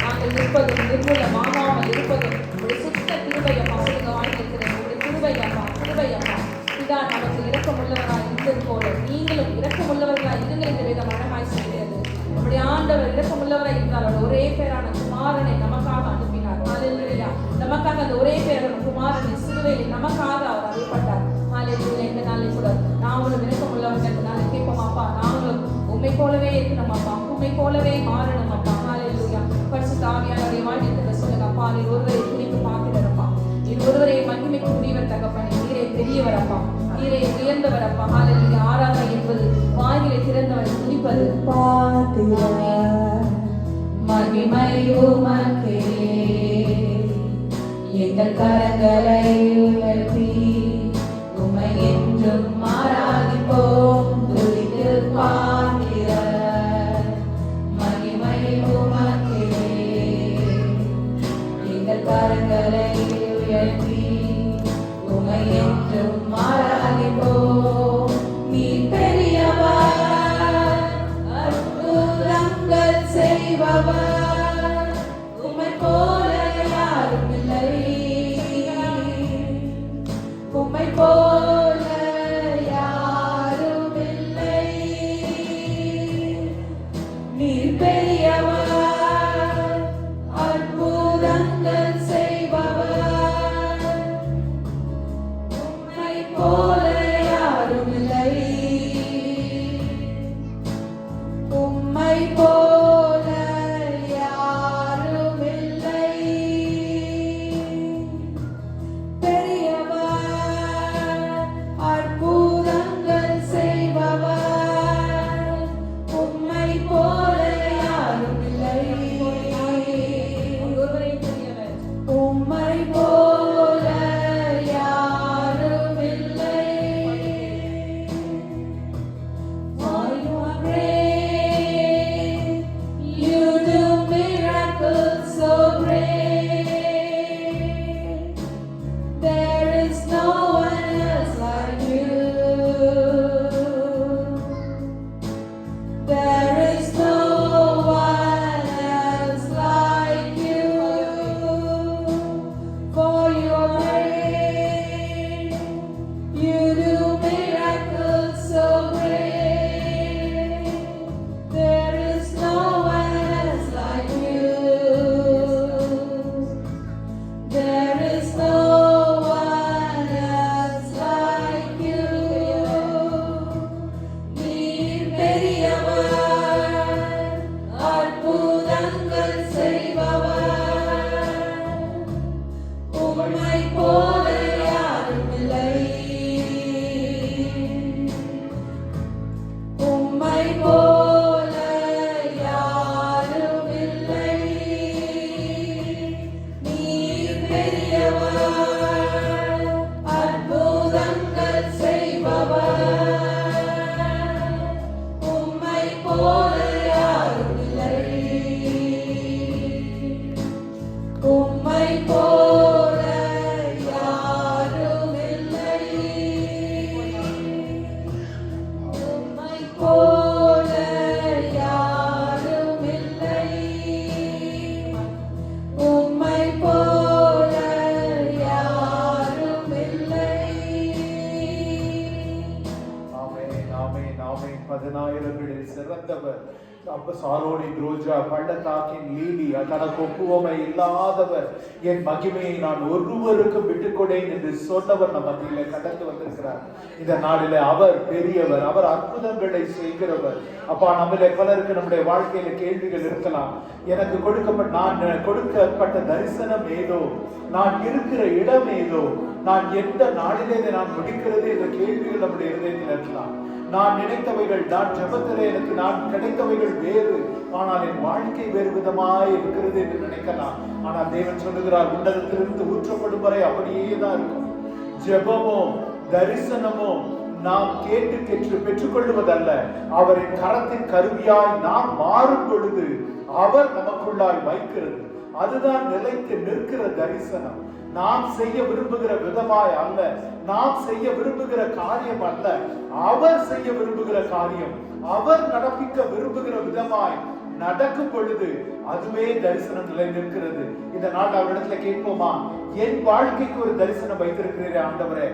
B: நாங்கள் இருப்பதும் நிர்மூலமாகாமல் இருப்பதும் ஒரு சுத்த கிருபையப்பா. சொல்லுங்க. வாயிலே இருக்கிற ஒரு கிருபையப்பா கிருபையப்பா. இதான் நமக்கு இரக்கமுள்ளவராய் இருந்தது போல நீங்களும் இரக்கமுள்ளவர்களாய் இருங்கள் என்று வேதம் அழகாய் சொல்கிறது. நம்முடைய ஆண்டவர் இரக்கமுள்ளவராய் இருந்தால் அவர் ஒரே பேரான குமாரனை நமக்காக அனுப்பினார். ஹalleluya. நமக்காக அந்த ஒரே பேரான குமாரனை சிலுவையில் நமக்காக அவர் அறையப்பட்டார். ஹalleluya. இந்த நாளில் கூட நாங்களும் இரக்கமுள்ளவர்கள் இந்த நாளில் கேட்போம் அப்பா. நாங்களும் உம்மை போலவே இருக்கணும் அப்பா. உம்மை போலவே மாறணும் அப்பா. ஹalleluya. பரிசுத்த ஆவியானவருடைய வாழ்க்கையை சொல்லுங்க அப்பா. நீர் ஒருவரை துணிக்கு பார்க்கிறப்பா. நீர் ஒருவரை மகிமைக்கு உரியவர் தகப்பனே. நீரே பெரியவர் அப்பா. நீரே உயர்ந்தவர் அப்பா. ஹalleluya. ஆராதனை என்பது வாயிலை திறந்தவரை துதிப்பது.
C: மகிமை உமக்கே எங்கள் கரங்களை உயர்த்தி உம்மை என்றும் ஆராதிப்போம். துதித்து பாடுகிற மகிமை உமக்கே எங்கள் கரங்களை உயர்த்தி உம்மை என்றும் ஆராதிப்போம். நீ பெரியவர் அற்புதங்கள் செய்பவர் உம்மை போல யாரும் இல்லை. உம்மை போல யாரும் இல்லை. நீர் பெரியவர் அற்புதங்கள் செய்பவர் உம்மை போல யாரும் இல்லை. உம்மை போல யாரும் இல்லை. பெரியவர் அற்புதங்கள் செய்பவர் உம்மை போல யாரும் இல்லை.
B: ஒருவரை பெரியவர்.
C: உம்மை போல யாரும் இல்லை. For you are great, you do miracles so great. There is no one else like you. There is no one else like you. For you are great, you do miracles so great. There is no one else like you. There is no one else like you. நீர் பெரியவர் அற்புதங்கள் செய்பவர் உம்மை போல யாரும் இல்லை. உம்மை போல யாரும் இல்லை. நீர் பெரியவர் அற்புதங்கள் செய்பவர் உம்மை போல யாரும் இல்லை. உம்மை போல யாரும் இல்லை. உம்மை போல யாரும் இல்லை. உம்மை போல யாரும் இல்லை.
D: ஆமென் ஆமென் ஆமென். 10,000களில் சிறந்தவர் அப்ப சாரோனின் ரோஜா பள்ளத்தாக்கின் லீலி தனக்கு ஒப்புவமை இல்லாதவர் என் மகிமையை நான் ஒருவருக்கும் விட்டுக்கொடேன் என்று சொன்னவர் நம் மத்தியிலே கடந்து வந்திருக்கிறார். இந்த நாளிலே அவர் பெரியவர், அவர் அற்புதங்களை செய்கிறவர். அப்பா நம்மளே பலருக்கு நம்முடைய வாழ்க்கையில கேள்விகள் இருக்கலாம். எனக்கு கொடுக்கப்பட்ட தரிசனம் ஏதோ, நான் இருக்கிற இடம் ஏதோ, நான் எந்த நாளிலே நான் முடிக்கிறது என்ற கேள்விகள் நம்முடைய இதயத்தில் இருக்கலாம். நான் நினைத்தவைகள், நான் ஜெபத்திலே எனக்கு நான் கிடைத்தவைகள் வேறு, ஆனால் என் வாழ்க்கை வேறு விதமாய் இருக்கிறது என்று நினைக்கலாம். ஆனால் தேவன் சொல்லுகிறார், உன்னதத்திலிருந்து ஊற்றப்படும் வரை அப்படியே தான் இருக்கும். ஜெபமோ தரிசனமோ நாம் கேட்டு பெற்றுக்கொள்வதல்ல, அவரின் கரத்தின் கருவியாய் நாம் மாறும் பொழுது அவர் நமக்குள்ளாய் வைக்கிறது. அதுதான் நிலைத்து நிற்கிற தரிசனம். நாம் செய்ய விரும்புகிற விதமாய் அல்ல, நாம் செய்ய விரும்புகிற காரியம் அல்ல, அவர் செய்ய விரும்புகிற காரியம், அவர் நடப்பிக்க விரும்புகிற விதமாய் நடக்கும் பொழுது அதுவே தரிசனம் நிலை நிற்கிறது. இந்த நாள் அவரிடத்துல கேட்போமா, என் வாழ்க்கைக்கு ஒரு தரிசனம் வைத்திருக்கிறீரே ஆண்டவரே,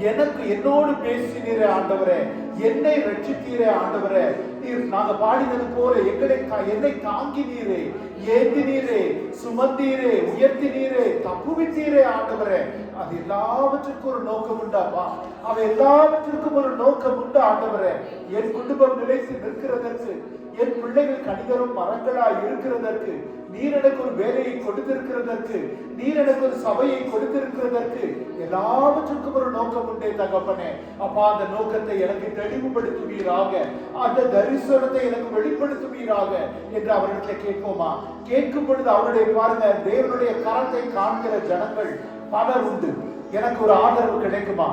D: எனக்கு என்னோடு பேசினீரே ஆண்டவரே, என்னை ரட்சித்தீரே ஆண்டவரே, நீர் நாங்க பாடினது போல என்னை தாங்கினீரே, ஏந்தினீரே, சுமந்தீரே, உயர்த்தினீரே, தப்புவித்தீரே ஆண்டவரே. அது எல்லாவற்றுக்கும் ஒரு நோக்கம் உண்டாப்பா, அவ எல்லாவற்றுக்கும் ஒரு நோக்கம் உண்டு ஆண்டவரே. என் குடும்பம் நிலைத்து நிற்கிறதற்கு, என் பிள்ளைகள் கனிதரும் மரங்களாய் இருக்கிறதற்கு, நீர் எனக்கு ஒரு வேலையை கொடுத்திருக்கிறதற்கு, நீர் எனக்கு ஒரு சபையை கொடுத்திருக்கிறதற்கு, எல்லாவற்றுக்கும் ஒரு நோக்கம் உண்டே தகப்பனே. அப்பா, அந்த நோக்கத்தை எனக்கு தெளிவுபடுத்துவீராக, அந்த தரிசனத்தை எனக்கு வெளிப்படுத்துவீராக என்று அவரிடத்துல கேட்போமா? கேட்கும் பொழுது அவருடைய பாருங்க, தேவனுடைய கரத்தை காண்கிற ஜனங்கள் பலர் உண்டு. எனக்கு ஒரு ஆதரவு கிடைக்குமா,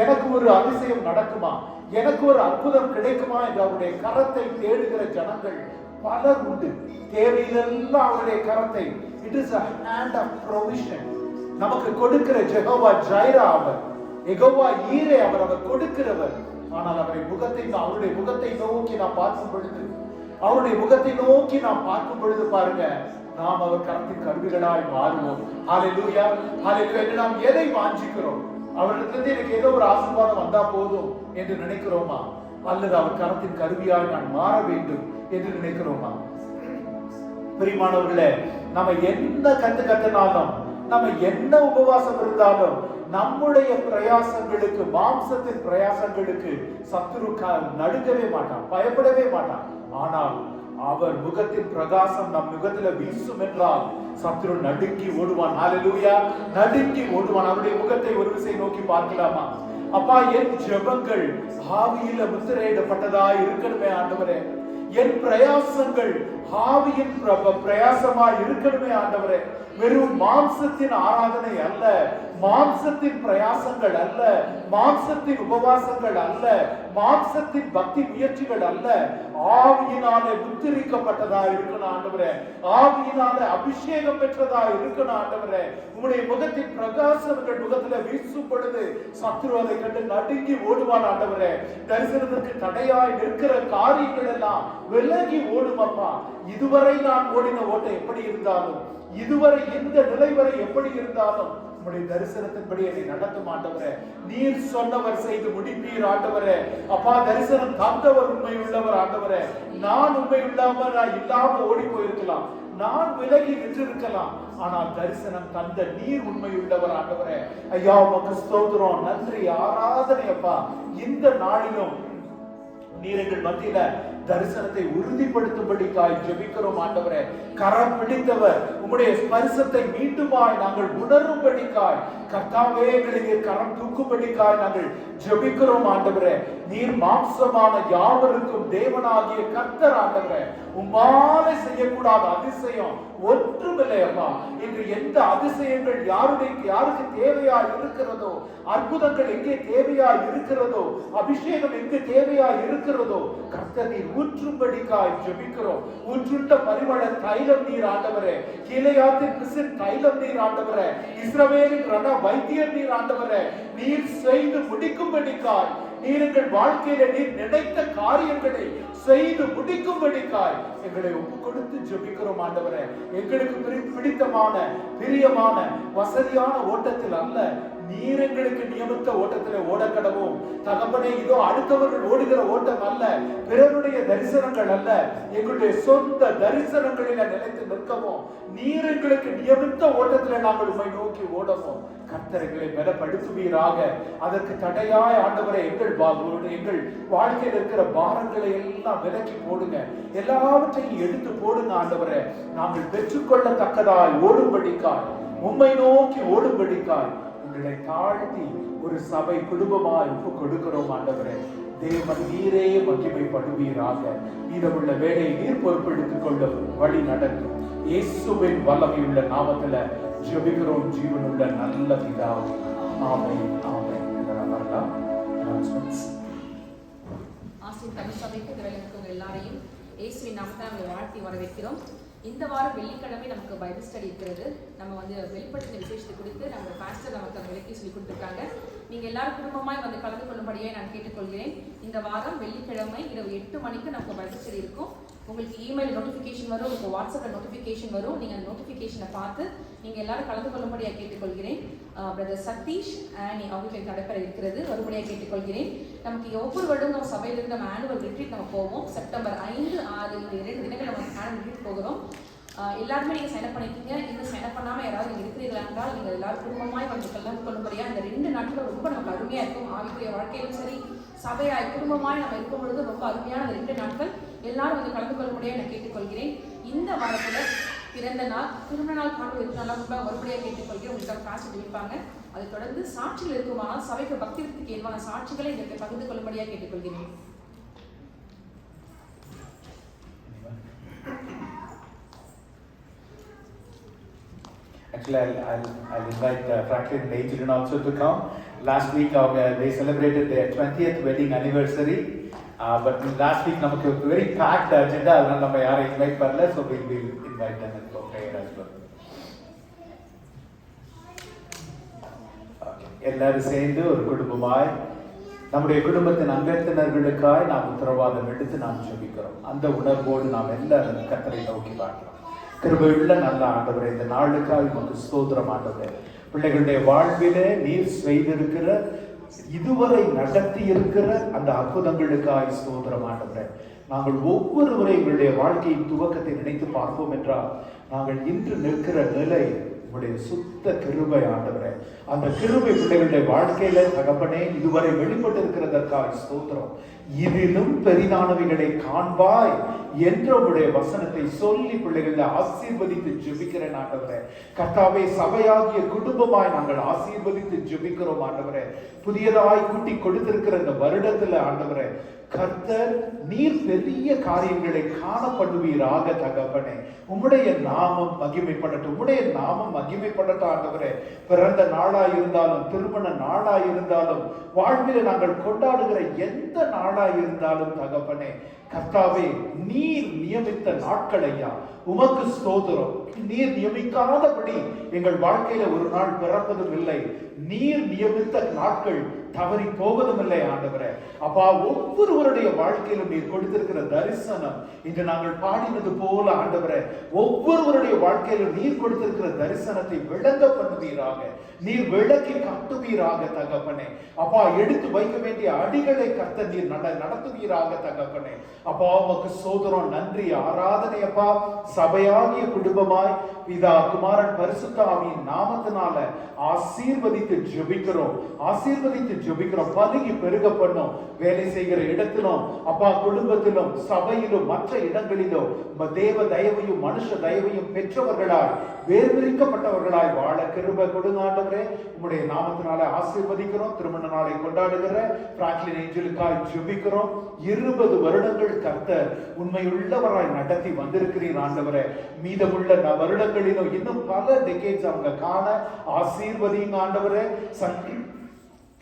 D: எனக்கு ஒரு அதிசயம் நடக்குமா, எனக்கு ஒரு அற்புதம் கிடைக்குமா என்று அவருடைய கரத்தை தேடுகிற ஜனங்கள் பலர் உண்டு. தேவையிலெல்லாம் அவருடைய கரத்தை, it is a hand of provision, நமக்கு கொடுக்கிற ஜெகோவா ஜைரா அவர், யெகோவா ஈரே அவர் கொடுக்கிறவர். ஆனால் அவருடைய முகத்தை நோக்கி நாம் பார்க்கும் பொழுது, அவருடைய முகத்தை நோக்கி நாம் பார்க்கும் பொழுது பாருங்க, நாம் அவர் கரத்தின் கருவிகளாய் மாறுவோம். ஹல்லேலூயா, ஹல்லேலூயா. என்று நாம் எதை வாஞ்சிக்கிறோம்? அவரிடத்திலிருந்து எனக்கு ஏதோ ஒரு ஆசீர்வாதம் வந்தா போதும் என்று நினைக்கிறோமா? அல்லது அவர் கரத்தின் கருவியாய் நான் மாற வேண்டும் என்று நினைக்கிறோமா? பிரியமானவர்களே, நம்ம என்ன கத்துனாலும், நம்ம என்ன உபவாசம் இருந்தாலும், நம்முடைய பிரயாசங்களுக்கு, மாம்சத்தின் பிரயாசங்களுக்கு சத்துரு நடுங்கவே மாட்டான், பயப்படவே மாட்டான். ஆனால் அவர் முகத்தின் பிரகாசம் நம் முகத்துல வீசும் என்றால் சத்துரு நடுங்கி ஓடுவான். ஹல்லேலூயா, நடுங்கி ஓடுவான். அவருடைய முகத்தை ஒரு விசை நோக்கி பார்க்கலாமா? அப்பா, என் ஜெபங்கள் ஆவியில முத்திரையிடப்பட்டதா இருக்கணுமே ஆண்டவரே. என் பிரயாசங்கள் ஆவியின் பிரயாசமாய் இருக்கணுமே ஆண்டவரே. வெறும் மாம்சத்தின் ஆராதனை அல்ல, மாம்சத்தின் பிரயாசங்கள் அல்ல, மாம்சத்தின் உபவாசங்கள் அல்ல, மாம்சத்தின் பக்தி முயற்சிகள் அல்ல, ஆவியினாலே முத்திரிக்கப்பட்டதா இருக்கணும் ஆண்டவரே. ஆவியினாலே அபிஷேகம் பெற்றதா இருக்கணும் ஆண்டவரே. உங்களுடைய முகத்தின் பிரகாசங்கள் முகத்துல வீசும் பொழுது சத்துரு அதை கண்டு நடுங்கி ஓடுவான் ஆண்டவரே. தரிசனத்திற்கு தடையாய் நிற்கிற காரியங்கள் எல்லாம் விலகி ஓடும். அப்பா, இதுவரை நான் ஓடின ஓட்டம் எப்படி இருந்தாலும், இதுவரை இந்த நிலை வரை எப்படி இருந்தாலும், உம்முடைய தரிசனத்தின்படி என்னை நடத்தும் ஆண்டவரே. நீர் சொன்னவர் செய்து முடிப்பீர் ஆண்டவரே. அப்பா, தரிசனம் தந்தவர் உண்மை உள்ளவர் ஆண்டவரே. நான் உண்மை இல்லாம ஓடி போயிருக்கலாம், நான் விலகி நின்றிருக்கலாம், ஆனால் தரிசனம் தந்த நீர் உண்மை உள்ளவர் ஆண்டவரே. ஐயா, உமக்கு ஸ்தோத்திரம், நன்றி, ஆராதனை. அப்பா, இந்த நாளிலும் நீர் எங்கள் மத்தியில தரிசனத்தை உறுதிப்படுத்தும்படிக்காய் ஜெபிக்கிறோம் ஆண்டவரே. கரம் பிடித்தவர் உம்முடைய ஸ்பரிசத்தை மீண்டுமாய் நாங்கள் உணரும்படிக்காய் கர்த்தாவே எங்களுக்கு கரம் தூக்கும்படிக்காய் நாங்கள் ஜெபிக்கிறோம் ஆண்டவரே. நீர் மாம்சமான யாவருக்கும் தேவனாகிய கர்த்தர் ஆண்டவரே. உம்மாலே செய்யக்கூடாத அதிசயம் ஒன்றுமில்லை அப்பா. இன்று எந்த அதிசயங்கள் யாருக்கு தேவையா இருக்கிறதோ, அற்புதங்கள் எங்கே தேவையா இருக்கிறதோ, அபிஷேகம் எங்கே தேவையா இருக்கிறதோ, கர்த்தர் நீர் ஊற்றும்படிக்காய் ஜெபிக்கிறோம். ஊற்றுண்ட பரிமள தைலம் நீர் ஆண்டவரே. கீலேயாத்தின் பிசின் தைலம் நீர் ஆண்டவரே. இஸ்ரவேலின் ரண வைத்தியர் நீர் ஆண்டவரே. நீர் செய்து முடிக்கும்படிக்காய், நீர் எங்கள் வாழ்க்கையில நீர் நினைத்த காரியங்களை செய்து முடிக்கும்படிக்காய் எங்களை ஒப்பு கொடுத்து ஜெபிக்கிறோம் ஆண்டவரே. எங்களுக்கு பிடித்தமான, பிரியமான, வசதியான ஓட்டத்தில் அல்ல, நீர் எங்களுக்கு நியமித்த ஓட்டத்திலே ஓடக்கடவும் தகப்பனே. இதோ அடுத்தவர்கள் ஓடுகிற ஓட்டம் அல்ல, பிறருடைய தரிசனங்கள் அல்ல, எங்களுடைய சொந்த தரிசனங்களில நிலைத்து நிற்கவும் நீர் எங்களுக்கு நியமித்த ஓட்டத்திலே நாங்கள் உம்மை நோக்கி ஓடவும் கர்த்தர் எங்களை பலப்படுத்துவீராக. அதற்கு தடையாய் ஆண்டவரை எங்கள் வாழ்க்கையில் இருக்கிற பாரங்களை எல்லாம் விலக்கி போடுங்க, எல்லாவற்றையும் எடுத்து போடுங்க ஆண்டவரே. நாங்கள் பெற்றுக்கொள்ளத்தக்கதாய் ஓடும்படிக்காய், உம்மை நோக்கி ஓடும்படிக்காய் உங்களை தாழ்த்தி ஒரு சபை குடும்பமாய் ஒப்பு கொடுக்கிறோம் ஆண்டவரே. தேவன் நீரே மகிமைப்படுவீராக. மீதமுள்ள வேலையை நீர் பொறுப்பெடுத்துக் கொள்ள வழி நடக்கும். இயேசுவின் வல்லமையுள்ள நாமத்துல ஜெபிக்கிறோம் ஜீவனுள்ள நல்ல பிதாவே. ஆமென், ஆமென்.
B: ஆராதனைக்கு இந்த வேலை இருக்கவங்க எல்லாரையும் இயேசுவின் நாமத்தை நம்ம வாழ்த்தி வரவேற்கிறோம். இந்த வாரம் வெள்ளிக்கிழமை நமக்கு பைபிள் ஸ்டடி இருக்கிறது. நம்ம வெளிப்படுத்தின விசேஷத்தை குறித்து நம்ம பாஸ்டர் நமக்கு அந்த விளக்கி சொல்லி கொடுத்துருக்காங்க. நீங்கள் எல்லாரும் குடும்பமாய் கலந்து கொள்ளும்படியே நான் கேட்டுக்கொள்கிறேன். இந்த வாரம் வெள்ளிக்கிழமை இரவு 8 மணிக்கு நமக்கு பைபிள் ஸ்டடி இருக்கும். உங்களுக்கு இமெயில் நோட்டிஃபிகேஷன் வரும், உங்களுக்கு வாட்ஸ்அப்பில் நோட்டிஃபிகேஷன் வரும். நீங்கள் அந்த நோட்டிஃபிகேஷனை பார்த்து நீங்கள் எல்லாரும் கலந்து கொள்ளும்படியாக கேட்டுக்கொள்கிறேன். பிரதர் சதீஷ் ஆனி அவங்களுக்கு நடைபெற இருக்கிறது, வரும்படியாக கேட்டுக்கொள்கிறேன். நமக்கு ஒவ்வொரு வருடம் நம்ம சபையிலிருந்து நம்ம ஆனுவல் ரிட்ரீட் நம்ம போவோம். செப்டம்பர் 5, 6 இந்த 2 தினங்கள் நம்ம ஆனுவல் ரிட்ரீட் போகிறோம். எல்லாருமே நீங்கள் சைன் அப் பண்ணிக்கிங்க. இன்னும் சைன் அப் பண்ணாமல் யாராவது நீங்கள் இருக்கிறீர்களா என்றால் நீங்கள் எல்லாரும் குடும்பமாய் கலந்து கொள்ளும்படியாக இந்த 2 நாட்களும் ரொம்ப நமக்கு அருமையாக இருக்கும். ஆவிக்குரிய வாழ்க்கையிலும் சரி, சபையாய் குடும்பமாய் நம்ம இருக்கும் பொழுது ரொம்ப அருமையான அந்த 2 நாட்கள் எல்லாரும் கலந்து கொள்ளும்படியாக நான் கேட்டுக்கொள்கிறேன். இந்த வாரத்தில் பிறந்த நாள், திருமண நாள் காணும் இருக்கிறனால ரொம்ப மறுபடியாக கேட்டுக்கொள்கிறேன். உங்களுக்கு காசு ஜெயிப்பாங்க. அதை தொடர்ந்து சாட்சிகள் இருக்குமானால் சபைக்கு பக்திக்கு ஏதுவான சாட்சிகளை இதற்கு பகிர்ந்து கொள்ளும்படியாக கேட்டுக்கொள்கிறேன்.
D: Actually, I'll invite Franklin and Adrian also to come. Last week they celebrated their 20th wedding anniversary. But last week நமக்கு very packed agenda, அதனால நம்ம யாரை இன்வைட் பண்ணல. So we will invite them and go prayer as well. Okay. எல்லாரும் சேர்ந்து ஒரு குடும்பமாய் நம்முடைய குடும்பத்தின் அங்கத்தினர்களுக்காய் நாம் உத்தரவாதம் எடுத்து நாம் ஜெபிக்கிறோம். அந்த உணர்வோடு நாம் எல்லாரும் கர்த்தரை நோக்கி பார்க்கிறோம். கிருபையுள்ள நல்ல ஆண்டவரே, இந்த நாளுக்காக உமக்கு ஸ்தோத்திரம் ஆண்டவரே. பிள்ளைகளுடைய வாழ்விலே நீர் செய்திருக்கிற, இதுவரை நடத்தி இருக்கிற அந்த அற்புதங்களுக்காய் ஸ்தோத்திரம் ஆண்டவரே. நாங்கள் ஒவ்வொருவரை எங்களுடைய வாழ்க்கையின் துவக்கத்தை நினைத்து பார்ப்போம் என்றால், நாங்கள் இன்று நிற்கிற நிலை உங்களுடைய சுத்த கிருபை ஆண்டவரே. அந்த கிருபை பிள்ளைகளுடைய வாழ்க்கையில தகப்பனே இதுவரை வெளிப்பட்டு இருக்கிறதற்காக ஸ்தோத்திரம். இதிலும் பெரிதானவைகளை காண்பாய் என்ற உடைய வசனத்தை சொல்லி பிள்ளைகளை ஆசீர்வதித்து ஜெபிக்கிறேன் ஆண்டவரே. கர்த்தாவே, சபையாகிய குடும்பமாய் நாங்கள் ஆசீர்வதித்து ஜெபிக்கிறோம் ஆண்டவரே. புதியதாய் கூட்டி கொடுத்திருக்கிற இந்த வருடத்துல ஆண்டவரே, கர்த்தர் நீர் பெரிய காரியங்களை காணப்படுவீராக தகப்பனே. உம்முடைய நாமம் மகிமைப்படட்டும், உம்முடைய நாமம் மகிமைப்படட்டும் ஆண்டவரே. பிறந்த நாளாய் இருந்தாலும், திருமண நாளாய் இருந்தாலும், வாழ்வில நாங்கள் கொண்டாடுகிற எந்த நாளாய் இருந்தாலும் தகப்பனே, கர்த்தாவே நீர் நியமித்த நாட்கள் ஐயா உமக்கு ஸ்தோத்திரம். நீர் நியமிக்காதபடி எங்கள் வாழ்க்கையில ஒரு நாள் பிறப்பதும் இல்லை. நீர் நியமித்த நாட்கள் தவறி போவதும் இல்லை ஆண்டவரே. அப்பா, ஒவ்வொருவருடைய வாழ்க்கையிலும் நீர் கொடுத்திருக்கிற தரிசனம் இன்று நாங்கள் பாடினது போல ஆண்டவரே, ஒவ்வொருவருடைய வாழ்க்கையிலும் நீர் கொடுத்திருக்கிற தரிசனத்தை விளங்க பண்ணுவீராக, நீர் விளக்கி காட்டுவீராக தகப்பனே. அப்பா, எடுத்து வைக்க வேண்டிய அடிகளை கர்த்தர் நீர் நடத்துவீராக தகப்பனே. அப்பா, உமக்கு ஸ்தோத்திரம், நன்றி, ஆராதனை அப்பா. சபையாகிய குடும்பமாய் பிதா, குமாரன், பரிசுத்த ஆவியின் நாமத்தினால ஆசீர்வதித்து ஜெபிக்கிறோம், ஆசீர்வதித்து ஜெபிக்கிறோம். பலுகி பெருக பண்ணும். வேலை செய்கிற இடத்திலும் அப்பா, குடும்பத்திலும், சபையிலும், மற்ற இடங்களிலும் தேவ தயவையும் மனுஷ தயவையும் பெற்றவர்களாய், வேர்விரிக்கப்பட்டவர்களாய் வாழ கிருபை கொடுங்க ஆண்டவரே. உம்முடைய நாமத்தினால ஆசீர்வதிக்கிறோம். திருமண நாளை கொண்டாடுகிற பிராங்க்லின் ஏஞ்சலுக்காய் ஜெபிக்கிறோம். 20 வருடங்கள் கர்த்தர் உண்மையுள்ளவராய் நடத்தி வந்திருக்கிறீர் ஆண்டவரே. மீதமுள்ள வருடங்களிலும் இன்னும் பல டெகேட்ஸ் அவங்க காண ஆசீர்வதிங்க ஆண்டவரே.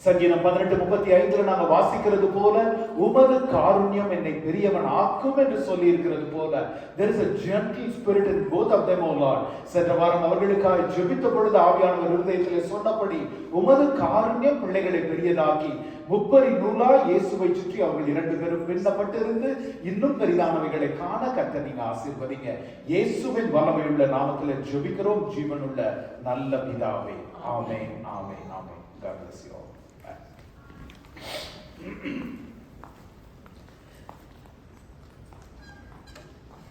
D: சங்கீதம் 18:35 நாங்க வாசிக்கிறது போல, உமது காருண்யம் என்னை பெரியவன் ஆக்கும் என்று சொல்லி இருக்கிறது போல, there is a gentle spirit in both of them, O Lord. சென்ற வாரம் அவர்களுக்காக ஜெபித்த பொழுது ஆவியானவர் இருதயத்திலே சொன்னபடி, உமது காருண்யம் பிள்ளைகளை பெரியதாக்கி முப்பரி நூலா இயேசுவை சுற்றி அவர்கள் 2 பேரும் பின்னப்பட்டிருந்து இன்னும் பெரிதானவைகளை காண கர்த்தர் நீங்க ஆசீர்வதிங்க. இயேசுவின் வல்லமையுள்ள நாமத்திலே ஜெபிக்கிறோம் ஜீவனுள்ள நல்ல பிதாவே. ஆமென், ஆமென், ஆமென். God bless you all.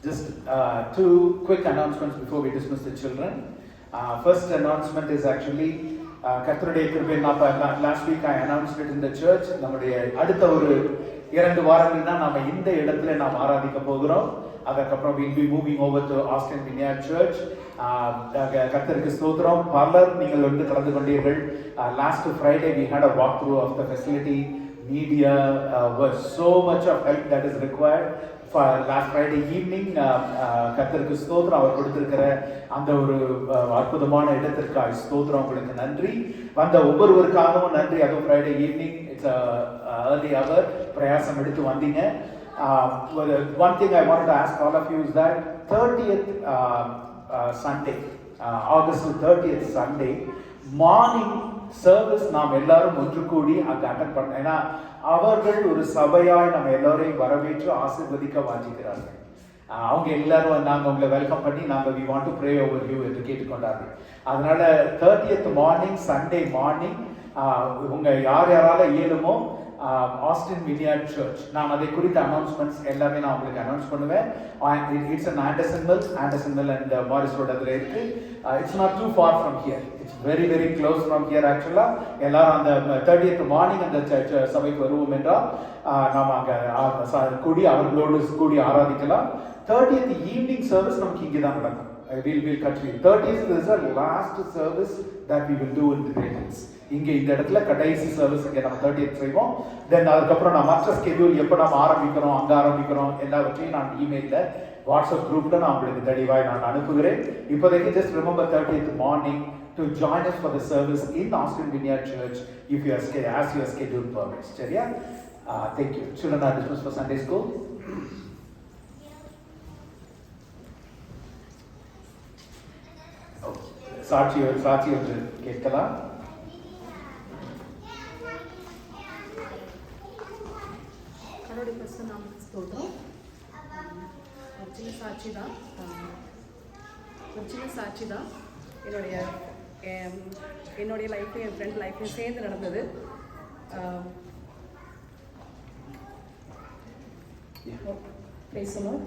D: Just 2 quick announcements before we dismiss the children. First announcement is actually கர்த்தருடைய கிருபை. Last week I announced it in the church. நம்முடைய அடுத்த ஒரு 2 வாரங்கள் தான் நாம இந்த இடத்துல நாம் ஆராதிக்க போகிறோம். அதுக்கப்புறம் we'll be moving over to Austin Vineyard Church. கர்த்தருக்கு ஸ்தோத்திரம். பலர் நீங்கள் கலந்து கொண்டீர்கள். Last Friday we had a walkthrough of the facility. Media was so much of help that is required. For last Friday evening, கர்த்தருக்கு ஸ்தோத்திரம். அவர் கொடுத்திருக்கிற அந்த ஒரு அற்புதமான இடத்திற்காக ஸ்தோத்திரம். உங்களுக்கு நன்றி. வந்த ஒவ்வொருவருக்காகவும் நன்றி. அதுவும் Friday evening, it's early hour, பிரயாசம் எடுத்து வந்தீங்க. One thing I wanted to ask all of you is that 30th Sunday, August 30th Sunday, morning service நாம் எல்லாரும் ஒன்று கூடி அங்கே அட்டன் பண்ண. ஏன்னா அவர்கள் ஒரு சபையாய் நம்ம எல்லாரையும் வரவேற்று ஆசீர்வதிக்க வாஞ்சிக்கிறார்கள். அவங்க எல்லாரும் நாங்கள் உங்களை வெல்கம் பண்ணி நாங்கள் we want to pray over you என்று கேட்டுக்கொண்டார்கள். அதனால 30th மார்னிங், சண்டே மார்னிங், உங்கள் யாரால இயலுமோ ஆஸ்டின் வினியார்ட் சர்ச், நான் அதை குறித்த அனௌன்ஸ்மெண்ட்ஸ் எல்லாமே நான் உங்களுக்கு அனௌன்ஸ் பண்ணுவேன். It's an Anderson Mill and Morris Road அதில் இருக்கு. It's not too far from here, it's very very close from here. ஆக்சுவலாக எல்லாரும் அந்த 30th மார்னிங் அந்த சபைக்கு வருவோம் என்றால் நாம் அங்கே கூடி அவர்களோடு கூடி ஆராதிக்கலாம். 30th ஈவினிங் சர்வீஸ் நமக்கு இங்கே தான் நடக்கும். We'll continue. 30th is the last service that we will do in the Great Hills. இங்கே இந்த இடத்துல கடைசி சர்வீஸ் இங்கே நம்ம 30th செய்வோம். தென் அதுக்கப்புறம் நான் மற்ற ஸ்கெடியூல் எப்போ நம்ம ஆரம்பிக்கிறோம், அங்கே ஆரம்பிக்கிறோம், எல்லாவற்றையும் நான் இமெயிலில் வாட்ஸ்அப் குரூப்பில் நான் உங்களுக்கு தெளிவாக நான் அனுப்புகிறேன். இப்போதைக்கு just remember 30th morning to join us for the service in Austin Vineyard Church if you are as your schedule permits. சரியா? Thank you. Children are dismissed for Sunday school. சாட்சி ஒன்று கேட்கலாம்.
E: கடவுளுடைய பரிசுத்த நாமத்துக்கு ஸ்தோத்திரம். ஒரு சின்ன சாட்சி தான் என்னுடைய லைஃப்லையும் என் ஃப்ரெண்ட் லைஃப்லையும் சேர்ந்து நடந்தது. பேசணும்.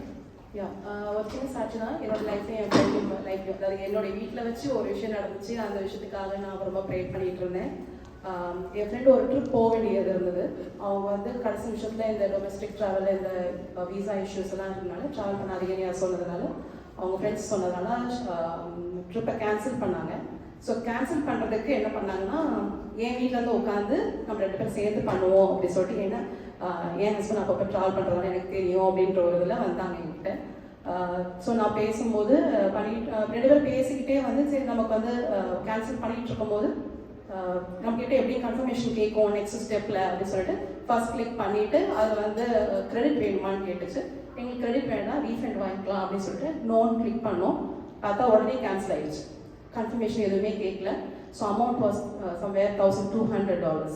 E: ஒரு சின்ன சாட்சி தான் என்னோட லைஃப்லையும் என் ஃப்ரெண்ட் லைஃப். அதாவது என்னுடைய வீட்டில் வச்சு ஒரு விஷயம் நடந்துச்சு. அந்த விஷயத்துக்காக நான் ரொம்ப ப்ரே பண்ணிகிட்டு இருந்தேன். என் ஃப்ரெண்டு ஒரு ட்ரிப் போக வேண்டியது இருந்தது. அவங்க வந்து கடைசி விஷயத்தில் இந்த டொமஸ்டிக் ட்ராவல், இந்த விசா இஷ்யூஸ் எல்லாம் இருந்தனால ட்ராவல் பண்ணாதீங்கன்னு சொன்னதுனால, அவங்க ஃப்ரெண்ட்ஸ் சொன்னதுனால ட்ரிப்பை கேன்சல் பண்ணாங்க. ஸோ கேன்சல் பண்ணுறதுக்கு என்ன பண்ணாங்கன்னா, என் வீட்டிலேருந்து உட்காந்து நம்ம 2 பேரும் சேர்ந்து பண்ணுவோம் அப்படின்னு சொல்லிட்டு, ஏன்னா என் ஹஸ்பண்ட் அப்பப்போ ட்ராவல் பண்ணுறதுனால எனக்கு தெரியும் அப்படின்ற ஒரு இதில் வந்தாங்க என்கிட்ட. ஸோ நான் பேசும்போது 2 பேரும் பேசிக்கிட்டே வந்து சரி நமக்கு வந்து கேன்சல் பண்ணிகிட்டு இருக்கும்போது நம்மகிட்ட எப்படி கன்ஃபர்மேஷன் கேட்கும் நெக்ஸ்ட் ஸ்டெப்பில் அப்படின்னு சொல்லிட்டு ஃபர்ஸ்ட் கிளிக் பண்ணிவிட்டு அதில் வந்து கிரெடிட் வேணுமான்னு கேட்டுச்சு. எங்களுக்கு கிரெடிட் வேணால் ரீஃபண்ட் வாங்கிக்கலாம் அப்படின்னு சொல்லிட்டு நோன் கிளிக் பண்ணோம். பார்த்தா உடனே கேன்சல் ஆகிடுச்சு. கன்ஃபர்மேஷன் எதுவுமே கேட்கல. So amount was somewhere $1,200.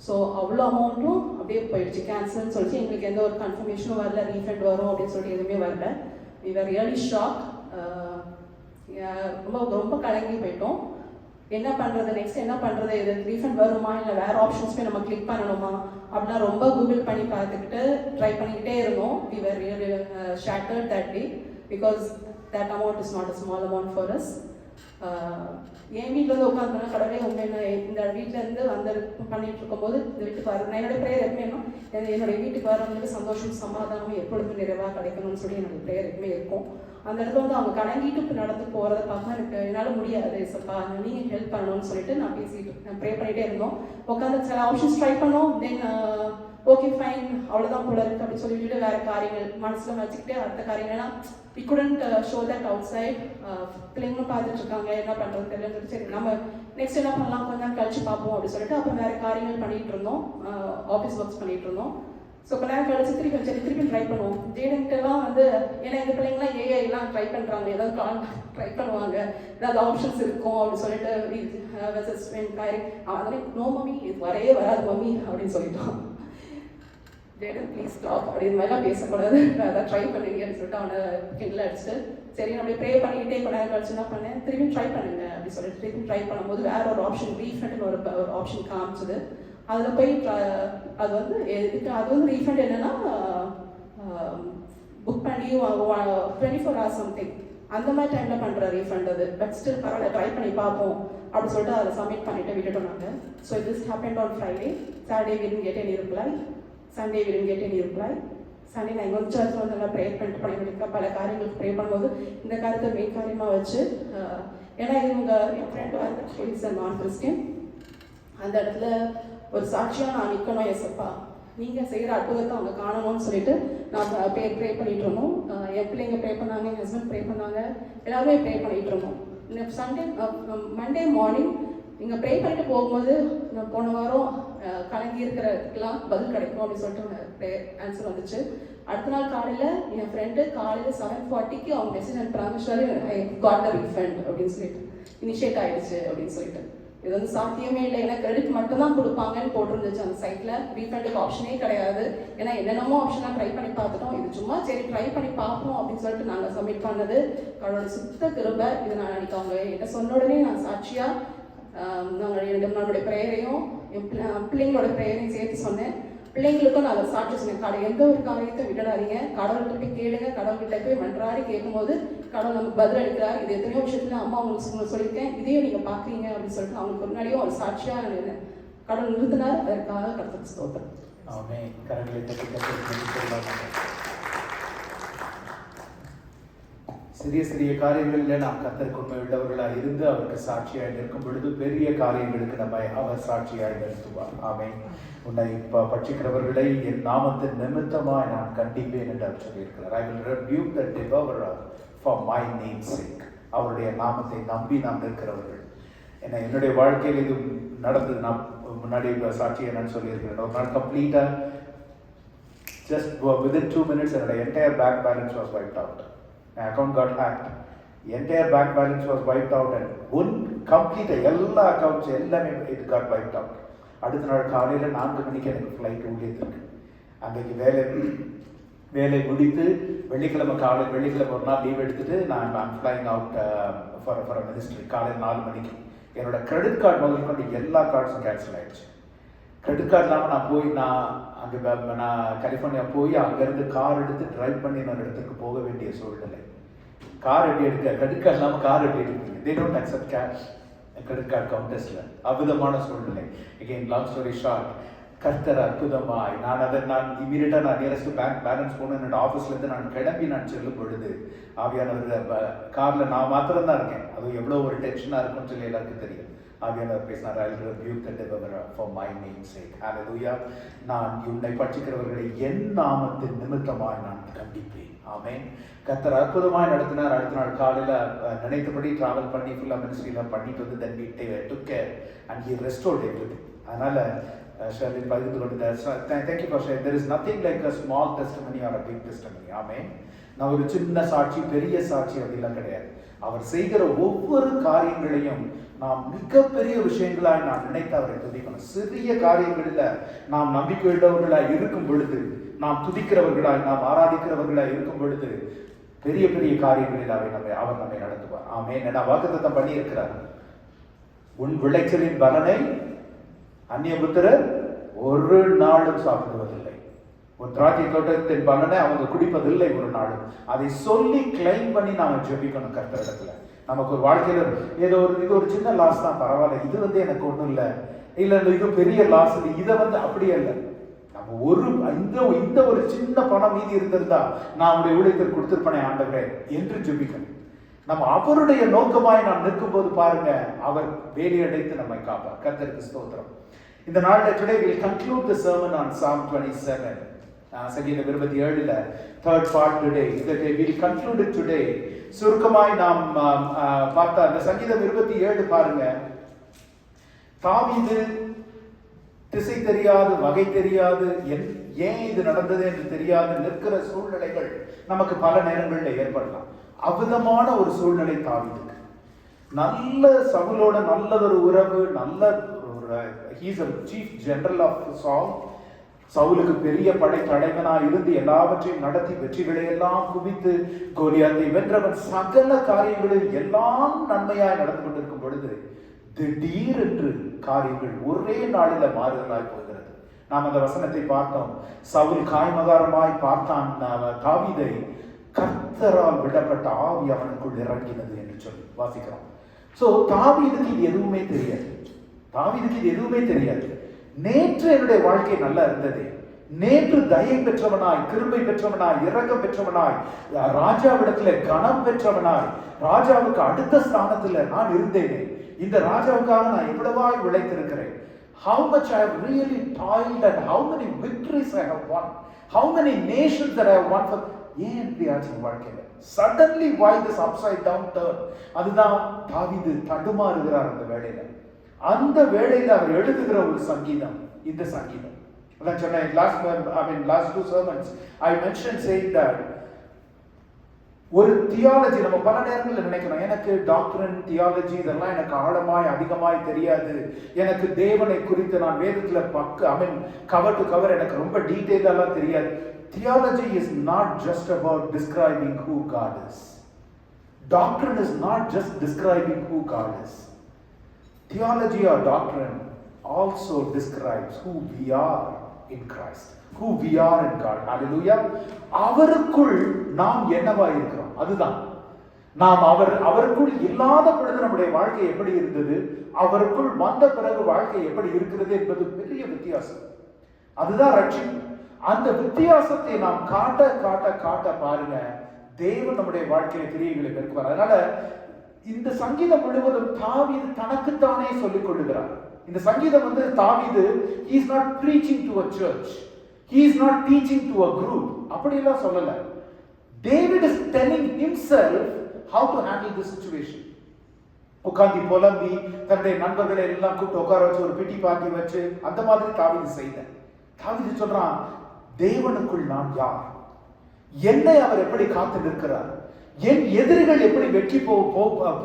E: So அவ்வளோ அமௌண்ட்டும் அப்படியே போயிடுச்சு. கேன்சல்னு சொல்லிட்டு எங்களுக்கு எந்த ஒரு கன்ஃபர்மேஷனும் வரல, ரீஃபண்ட் வரும் அப்படின்னு சொல்லிட்டு எதுவுமே வரல. We were really shock. ரொம்ப கலங்கி போயிட்டோம். என்ன பண்ணுறது, நெக்ஸ்ட் என்ன பண்ணுறது, இது ரீஃபண்ட் வருமா இல்லை வேறு ஆப்ஷன்ஸ்மே நம்ம கிளிக் பண்ணணுமா அப்படின்னா ரொம்ப கூகுள் பண்ணி பார்த்துக்கிட்டு ட்ரை பண்ணிக்கிட்டே இருந்தோம். We were really shattered that day because that amount is not a small amount for us. என் வீட்டிலேருந்து உட்காந்துனா கடவுளே உண்மையான இந்த வீட்டிலேருந்து வந்து பண்ணிட்டு இருக்கும்போது இந்த வீட்டுக்கு வர என்னுடைய ப்ரேயர் எப்பவுமே என்னுடைய வீட்டுக்கு வரவங்களுக்கு சந்தோஷம் சமாதானம் எப்பொழுதும் நிறைவாக கிடைக்கணும்னு சொல்லி என்னுடைய ப்ரேயர் எப்பவுமே இருக்கும். அந்த இடத்துல வந்து அவங்க கலங்கிட்டு நடந்து போகிறத பார்த்தா எனக்கு என்னால் முடியாது, சப்பா நீங்கள் ஹெல்ப் பண்ணணும்னு சொல்லிட்டு நான் ப்ரே பண்ணிகிட்டே இருந்தோம். உட்காந்து சில ஆப்ஷன்ஸ் ட்ரை பண்ணோம். தென் ஓகே ஃபைன் அவ்வளோதான் போல இருக்குது அப்படின்னு சொல்லிட்டு வேறு காரியங்கள் மனசில் வச்சுக்கிட்டே அடுத்த காரியங்கள்லாம் we couldn't show that outside. பிள்ளைங்களும் பார்த்துட்டு இருக்காங்க, என்ன பண்ணுறது தெரியலன்னு சரி நம்ம நெக்ஸ்ட் என்ன பண்ணலாம் கொஞ்ச நாள் கழிச்சு பார்ப்போம் அப்படின்னு சொல்லிட்டு அப்புறம் வேறு காரியங்கள் பண்ணிகிட்டு இருந்தோம். ஆஃபீஸ் ஒர்க்ஸ் பண்ணிகிட்டு இருந்தோம். ஸோ கொஞ்ச நேரம் கழிச்சு திருப்பி ட்ரை பண்ணுவோம். ஜேடன்ட்டெல்லாம் வந்து ஏன்னா இந்த பிள்ளைங்களாம் ஏஐலாம் ட்ரை பண்ணுறாங்க, ஏதாவது ட்ரை பண்ணுவாங்க, ஏதாவது ஆப்ஷன்ஸ் இருக்கும் அப்படின்னு சொல்லிட்டு அதனால நோ மம்மி இது வரவே வராது மம்மி அப்படின்னு சொல்லிட்டோம். ஜேடன் ப்ளீஸ் ஸ்டாப் அப்படின்னு மாதிரிலாம் பேசக்கூடாது, அதான் ட்ரை பண்ணுங்கன்னு சொல்லிட்டு அவனை கிண்டில் அடிச்சுட்டு சரி நான் அப்படியே ப்ரே பண்ணிக்கிட்டே கொஞ்ச நேரம் கழிச்சு என்ன பண்ணேன், திரும்பி ட்ரை பண்ணுங்க அப்படின்னு சொல்லிட்டு திரும்பி ட்ரை பண்ணும்போது வேற ஒரு ஆப்ஷன் ரீஃபண்ட்னு ஒரு ஆப்ஷன் காமிச்சுது. அதில் போய் அது வந்து அது வந்து ரீஃபண்ட் என்னென்னா புக் பண்ணி 24 hours சம்திங் அந்த மாதிரி டைமில் பண்ணுற ரீஃபண்ட் அது. பட் ஸ்டில் பரவாயில்ல ட்ரை பண்ணி பார்ப்போம் அப்படின்னு சொல்லிட்டு அதை சப்மிட் பண்ணிவிட்டு விட்டுட்டோம் நாங்கள். So this happened on Friday. Saturday we didn't get any reply. Sunday we didn't get any reply. Sunday நான் எங்கள் சர்ச்சில் வந்து நல்லா ப்ரேயர் பண்ணிட்டு பண்ணிட்டு பல காரியங்களுக்கு ப்ரே பண்ணும்போது இந்த காரியத்தை மெயின் காரியமாக வச்சு ஏன்னா இவங்க என் ஃப்ரெண்டு வந்து இஸ் அ நான் கிறிஸ்டியன். அந்த இடத்துல ஒரு சாட்சியாக நான் நிற்கணும், எஸ்ப்பா நீங்கள் செய்கிற அற்புதத்தை அவங்க காணணும்னு சொல்லிட்டு நான் ப்ரே பண்ணிட்டு இருந்தோம். என் பிள்ளைங்க ப்ரே பண்ணாங்க, என் ஹஸ்பண்ட் ப்ரே பண்ணாங்க, எல்லாருமே ப்ரே பண்ணிட்டு இருந்தோம். சண்டே மண்டே மார்னிங் இங்கே ப்ரே பண்ணிட்டு போகும்போது நான் போன வாரம் கலங்கி இருக்கிறதுக்கெல்லாம் பதில் கிடைக்கும் அப்படின்னு சொல்லிட்டு ஆன்சர் வந்துச்சு. அடுத்த நாள் காலையில் என் ஃப்ரெண்டு காலையில் 7:40க்கு அவங்க மெசேஜ் அனுப்புறாங்க, ஐ காட் த ரீஃபண்ட் அப்படின்னு சொல்லிட்டு, இனிஷியேட் ஆகிடுச்சு அப்படின்னு சொல்லிட்டு. இது வந்து சாத்தியமே இல்லை, ஏன்னா கிரெடிட் மட்டும் தான் கொடுப்பாங்கன்னு போட்டிருந்துச்சு அந்த சைட்டில். ரீஃபண்டுக்கு ஆப்ஷனே கிடையாது. ஏன்னா என்னென்னமோ ஆப்ஷனாக ட்ரை பண்ணி பார்த்துட்டோம். இது சும்மா சரி ட்ரை பண்ணி பார்ப்போம் அப்படின்னு சொல்லிட்டு நாங்கள் சப்மிட் பண்ணது அவரோட சுத்த கிருபை. இது நான் அன்றைக்கி அவங்க என்ன சொன்ன உடனே நான் சாட்சியாக நம்மளுடைய ப்ரேயரையும் என் பிள்ளைங்களோட ப்ரேயரையும் சேர்த்து சொன்னேன். பிள்ளைங்களுக்கும் நான் அதை சாட்சி சொன்னேன். எந்த ஒரு காரியத்தை விடடாதீங்க, கடவுள்கிட்ட போய் கேளுங்க. கடவுள்கிட்ட போய் மன்றாடி கேட்கும்போது கடவுள் நமக்கு பதில் அளிக்கிறார். இது எத்தனையோ விஷயத்துல அம்மா உங்களுக்கு சொல்லியிருக்கேன், இதையும் நீங்கள் பார்க்குறீங்க அப்படின்னு சொல்லிட்டு அவங்களுக்கு முன்னாடியும் ஒரு சாட்சியாக நான் கடவுள் நிறுத்தினார். அதற்காக கர்த்தருக்கு ஸ்தோத்திரம்.
D: சிறிய சிறிய காரியங்களில் நாம் கர்த்தருக்கு உண்மை உள்ளவர்களாக இருந்து அவருக்கு சாட்சியாக நிற்கும் பொழுது பெரிய காரியங்களுக்கு நம்ம அவர் சாட்சியாக நிறுத்துவார். ஆமென். உன்னை பட்சிக்கிறவர்களை என் நாமத்தின் நிமித்தமாய் நான் கண்டிப்பேன் என்று அவர் சொல்லியிருக்கிறார். I will rebuke the devourer for my name's sake. அவருடைய நாமத்தை நம்பி நாம் நிற்கிறவர்கள். என்னுடைய வாழ்க்கையில் இது நடந்தது. நான் முன்னாடி சாட்சி என்னன்னு சொல்லியிருக்கிறேன். ஒரு நாள் கம்ப்ளீட்டாக just within 2 minutes என்னுடைய entire bank balance was wiped out. My account got hacked. Entire bank balance was wiped out and one complete எல்லா accounts எல்லாமே it got wiped out. அடுத்த நாள் காலையில் 4 மணிக்கு எனக்கு ஃப்ளைட் ஊழியத்திற்கு. அன்றைக்கு வேலை முடித்து வெள்ளிக்கிழமை ஒரு நாள் லீவ் எடுத்துட்டு நான் ஃப்ளைங் அவுட் ஃபார் மினிஸ்ட்ரி. காலையில் 4 மணிக்கு என்னோட கிரெடிட் கார்டு முதல் கொண்டு எல்லா கார்ட்ஸும் கேன்சல் ஆகிடுச்சு. கிரெடிட் கார்டு இல்லாமல் நான் கலிஃபோர்னியா போய் அங்கேருந்து கார் எடுத்து ட்ரைவ் பண்ணி நான் இடத்துக்கு போக வேண்டிய சூழ்நிலை. கார் எப்படி எடுக்க, கிரெடிட் கார்டு இல்லாமல் கார் எப்படி எடுப்பீங்க? They don't accept cash credit card கவுண்டர்ஸில். அற்புதமான சூழ்நிலை. அகெயின் லாங் ஸ்டோரி ஷார்ட், கர்த்தர் அற்புதமாய் நான் இமீடியட்டாக நான் நியரஸ்ட் பேங்க் பேலன்ஸ் போகணும். என்னோட ஆஃபீஸ்லேருந்து நான் கிளம்பி நான் செல்லும் பொழுது ஆவியானவர் காரில் நான் மாத்திரம் தான் இருக்கேன். அது எவ்வளோ ஒரு டென்ஷனாக இருக்கும்னு சொல்லி எல்லாருக்கும் தெரியும். ஆவியானவர் பேசினார், I will rebuke the devourer for my name's sake. Hallelujah. நான் உன்னை பட்சிக்கிறவர்களை என் நாமத்தின் நிமித்தமாய் நான் கண்டிப்பேன். ஆமென். கர்த்தர் அற்புதமாய் நடத்தினார். அடுத்த நாள் காலையில் நினைத்தபடி டிராவல் பண்ணி ஃபுல்லாக மினிஸ்ட்ரியில் பண்ணிட்டு வந்து then we took care and he restored everything. அதனால் ஷர்லின் பகிர்ந்து கொண்டு thank you for sharing. There is nothing like a small testimony or a big testimony. ஆமென். நான் ஒரு சின்ன சாட்சி பெரிய சாட்சி அப்படிலாம் கிடையாது. அவர் செய்கிற ஒவ்வொரு காரியங்களையும் நாம் மிகப்பெரிய விஷயங்களாய் நான் நினைத்து அவரை துதிக்கணும். சிறிய காரியங்களில் நாம் நம்பிக்கையுள்ளவர்களாய் இருக்கும் பொழுது, நாம் துதிக்கிறவர்களாய் நாம் ஆராதிக்கிறவர்களாய் இருக்கும் பொழுது பெரிய பெரிய காரியங்களில் அவர் நம்மை நடத்துவார். ஆமென். நான் வாக்குத்தத்தம் பண்ணி இருக்கிறார், உன் விளைச்சலின் பலனை அந்நியபுத்திரர் ஒரு நாளும் சாப்பிடுவதில்லை, ஒரு திராட்சை தோட்டத்தின் பலனை அவங்க குடிப்பதில்லை ஒரு நாளும். அதை சொல்லி கிளைம் பண்ணி நாம ஜெபிக்கணும் கர்த்தரிடத்துல. நமக்கு ஒரு வாழ்க்கையில ஏதோ இது ஒரு சின்ன லாஸ் தான், பரவாயில்ல, இது எனக்கு ஒன்றும் இல்லை, இது பெரிய லாஸ், இதை அப்படியே இல்லை. நம்ம இந்த ஒரு சின்ன பணம் மீதி இருந்திருந்தா நான் அவருடைய ஊழியத்தில் கொடுத்திருப்பேனே ஆண்டவரே என்று ஜெபிக்கணும். நம்ம அவருடைய நோக்கமாய் நாம் நிற்கும் போது பாருங்க, அவர் வேலி அடைத்து நம்மை காப்பார். கர்த்தருக்கு ஸ்தோத்திரம். இந்த நாளில் today we'll conclude the sermon on Psalm 27. சங்கீதம் 27ல third part today. We'll conclude it today. சுருக்கமாய் நாம் பார்த்தா அந்த சங்கீதம் 27 பாருங்க. தாவீது திசை தெரியாது, வகை தெரியாது, ஏன் இது நடந்தது என்று தெரியாது நிற்கிற சூழ்நிலைகள் நமக்கு பல நேரங்களில் ஏற்படலாம். அவ்விதமான ஒரு சூழ்நிலை தாவீதுக்கு. நல்ல சவுலோட நல்லதொரு உறவு, நல்ல he is a chief general of Saul. சவுலுக்கு பெரிய படை தலைவனாய் இருந்து எல்லாவற்றையும் நடத்தி வெற்றிகளை எல்லாம் குவித்து கோலியாத்தை வென்றவன். சகல காரியங்களில் எல்லாம் நன்மையாய் நடந்து கொண்டிருக்கும் பொழுது திடீரென்று காரியங்கள் ஒரே நாளில் மாறுதலாய் போகிறது. நாம் அந்த வசனத்தை பார்த்தோம். சவுல் காய்மகாரமாய் பார்த்தான் தாவீதை, கர்த்தரால் விடப்பட்ட ஆவி அவனுக்குள் இறங்கினது என்று சொல்லி வாசிக்கிறோம். சோ தாவீதுக்கு இது எதுவுமே தெரியாது. நேற்று என்னுடைய வாழ்க்கை நல்லா இருந்தது, நேற்று தயை பெற்றவனாய், கிருபை பெற்றவனாய், இரக்கம் பெற்றவனாய், ராஜாவிடத்துல கனம் பெற்றவனாய், ராஜாவுக்கு அடுத்த ஸ்தானத்துல நான் இருந்தேனே, இந்த ராஜாவுக்காக நான் எவ்வளவாய் உழைத்திருக்கிறேன். How much I have really toiled and how many victories I have won, how many nations that I have won for. ஏன் இப்படி ஆச்சு வாழ்க்கையில? Suddenly why this upside down turn? அதுதான் தாவீது தடுமாறுகிறார் அந்த வேளையில. அந்த வேளையில் அவர் எழுதுகிற ஒரு சங்கீதம் இந்த சங்கீதம். அதான் சொன்னேன், last two sermons I mentioned saying that ஒரு தியாலஜி நம்ம பல நேரங்களில் நினைக்கிறோம், எனக்கு டாக்டரின் தியாலஜி இதெல்லாம் எனக்கு ஆழமாய் அதிகமாய் தெரியாது, எனக்கு தேவனை குறித்து நான் வேதத்துல கவர் டு கவர் எனக்கு ரொம்ப டீட்டெயிலாலாம் தெரியாது. Theology is not just about describing who God is. Doctrine is not just describing who God is. Theology or doctrine also describes who we are in Christ, who we are in God. Hallelujah. அவருக்குள் நாம் என்னவா இருக்கிறோம், அதுதான். நாம் அவருக்குள் இல்லாத பொழுது நம்முடைய வாழ்க்கை எப்படி இருந்தது, அவருக்குள் வந்த பிறகு வாழ்க்கை எப்படி இருக்கிறது என்பது பெரிய வித்தியாசம். அதுதான் ரட்சிப்பு. அந்த வித்தியாசத்தை நாம் காட்ட காட்ட காட்ட பாருங்க, தேவன் நம்முடைய வாழ்க்கையில கிரியைகளை பெருக்குவார். அதனால இந்த சங்கீதம் முழுவதும் தாவீது தனக்குத்தானே சொல்லிக் கொள்ளுகிறார். இந்த சங்கீதம் தாவீது he is not preaching to a church, he is not teaching to a group, அப்படி எல்லாம் சொல்லல. David is telling himself how to handle this situation. உட்கார்ந்து புலம்பி தன்னுடைய நண்பர்களை எல்லாம் கூப்பிட்டு உட்கார வச்சு ஒரு பிட்டி பாக்கி வச்சு அந்த மாதிரி தாவீது செய்த. தாவீது சொல்றான், தேவனுக்குள் நான் யார், என்னை அவர் எப்படி காத்து நிற்கிறார், என் எதிரிகள் எப்படி வெற்றி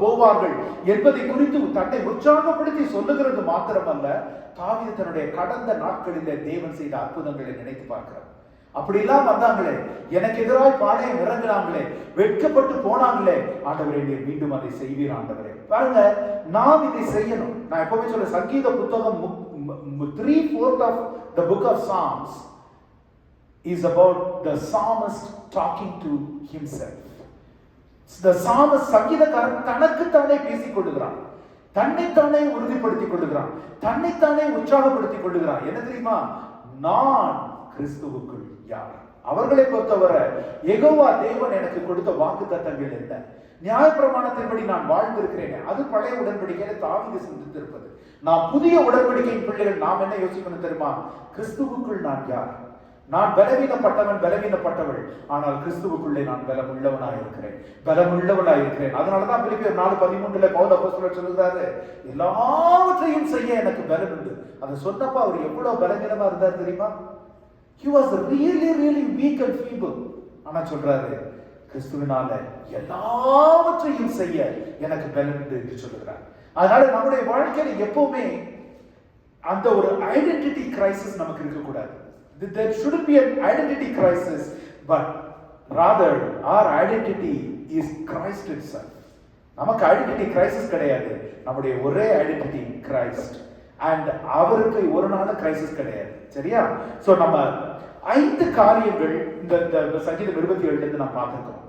D: போவார்கள் என்பதை குறித்து தன்னை உற்சாகப்படுத்தி சொல்லுகிறது மாத்திரமல்ல, தாவீது தன்னுடைய கடந்த நாட்களிலே தேவன் செய்த அற்புதங்களை நினைத்து பார்க்கிறார். அப்படிலாம் வந்தாங்களே, எனக்கு எதிராக பாளையம் இறங்கினாங்களே, வெட்கப்பட்டு போனாங்களே, ஆண்டவரே நீர் மீண்டும் அதை செய்வீர் ஆண்டவரே. பாருங்க, நாம் இதை செய்யணும். நான் எப்பவுமே சொல்ல, சங்கீத புத்தகம் 3/4 of the book of Psalms is about the psalmist talking to himself. The psalmist, சங்கீதக்காரன் தனக்குத்தானே பேசிக் கொள்ளுகிறான், தன்னைத்தானே உறுதிப்படுத்திக் கொள்ளுகிறான், தன்னைத்தானே உற்சாகப்படுத்திக் கொள்ளுகிறான். என்ன தெரியுமா? நான் கிறிஸ்துவுக்குள் யார். அவர்களை பொறுத்தவரை யெகோவா தேவன் எனக்கு கொடுத்த வாக்குத்தத்தங்கள் என்ன, நியாயப்பிரமாணத்தின்படி நான் வாழ்ந்திருக்கிறேன், அது பழைய உடன்படிக்கையில தாவீது சிந்தித்திருப்பது. நான் புதிய உடன்படிக்கையின் பிள்ளைகள் நாம் என்ன யோசிக்கணும் தெரியுமா? கிறிஸ்துவுக்குள் நான் யார். நான் பலவீனப்பட்டவள், ஆனால் கிறிஸ்துவுக்குள்ளே நான் பலமுள்ளவனாய் இருக்கிறேன். அதனாலதான் பிலிப்பியர் 4:13 பவுல் அப்போஸ்தலர் சொல்லுகிறாரு, எல்லாவற்றையும் செய்ய எனக்கு பலம் உண்டு. அதை சொன்னப்ப அவர் எவ்வளவு பலவீனமா இருந்தார் தெரியுமா? He was really really weak and feeble. ஆனா சொல்றாரு, கிறிஸ்துவினால எல்லாவற்றையும் செய்ய எனக்கு பலம் உண்டு என்று சொல்லுகிறார். அதனால நம்முடைய வாழ்க்கையில எப்பவுமே அந்த ஒரு ஐடென்டிட்டி கிரைசிஸ் நமக்கு இருக்கக்கூடாது. There shouldn't be an identity crisis, but rather our identity is Christ itself. நமக்கு ஐடென்டிட்டி கிரைசிஸ் கிடையாது, நம்முடைய ஒரே ஐடென்டிட்டி கிரைஸ்ட். அண்ட் அவருக்கு ஒரு நாள் கிரைசிஸ் கிடையாது. சரியா? சோ நம்ம 5 காரியங்கள் இந்த சங்கீதம் 27 நாம் பார்த்திருக்கோம்.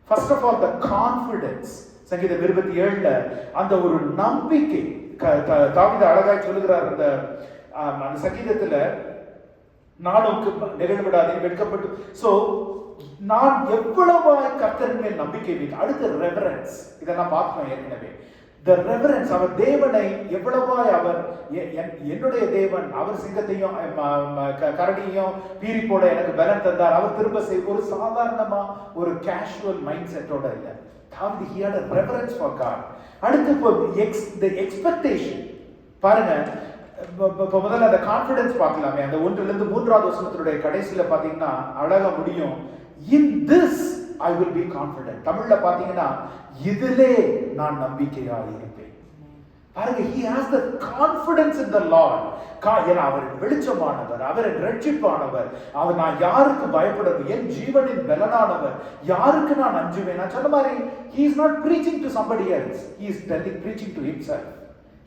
D: First of all, the confidence. சங்கீதம் 27 அந்த ஒரு நம்பிக்கை தாவீது அழகாய் சொல்லுகிறார். அந்த சங்கீதத்துல நானுக்கு நிகழ்விடாதே வெட்கப்பட்டு, சோ நான் எவ்வளவாய் கர்த்தரின் மேல் நம்பிக்கை வைத்து. அடுத்து ரெவரன்ஸ், இதெல்லாம் பார்க்கணும் ஏற்கனவே. the reverence, அவர் தேவனை எவ்வளவாய் அவர் என்னுடைய தேவன், அவர் சிங்கத்தையும் கரடியையும் பீறி போட எனக்கு பலன் தந்தார், அவர் திரும்ப ஒரு சாதாரணமா ஒரு கேஷுவல் மைண்ட் செட்டோட இல்ல. தாவீது he had a reverence for God. அடுத்து the expectation. பாருங்க, முதல்ல அந்த கான்ஃபிடன்ஸ் பார்க்கலாமே. அந்த 1 3 வசனத்தினுடைய கடைசியில பாத்தீங்கன்னா அழகா முடியும், in this I will be confident. தமிழ்ல பாத்தீங்கன்னா இதிலே நான் நம்பிக்கையாக இருப்பேன். பாருங்க, he has the confidence in the Lord. ஏன்னா அவர் வெளிச்சமானவர், அவர் ரட்சிப்பானவர், அவர் நான் யாருக்கு பயப்படுறது, என் ஜீவனின் பலனானவர், யாருக்கு நான் அஞ்சுவேன். நான் சொன்ன மாதிரி he is not preaching to somebody else, he is preaching to himself.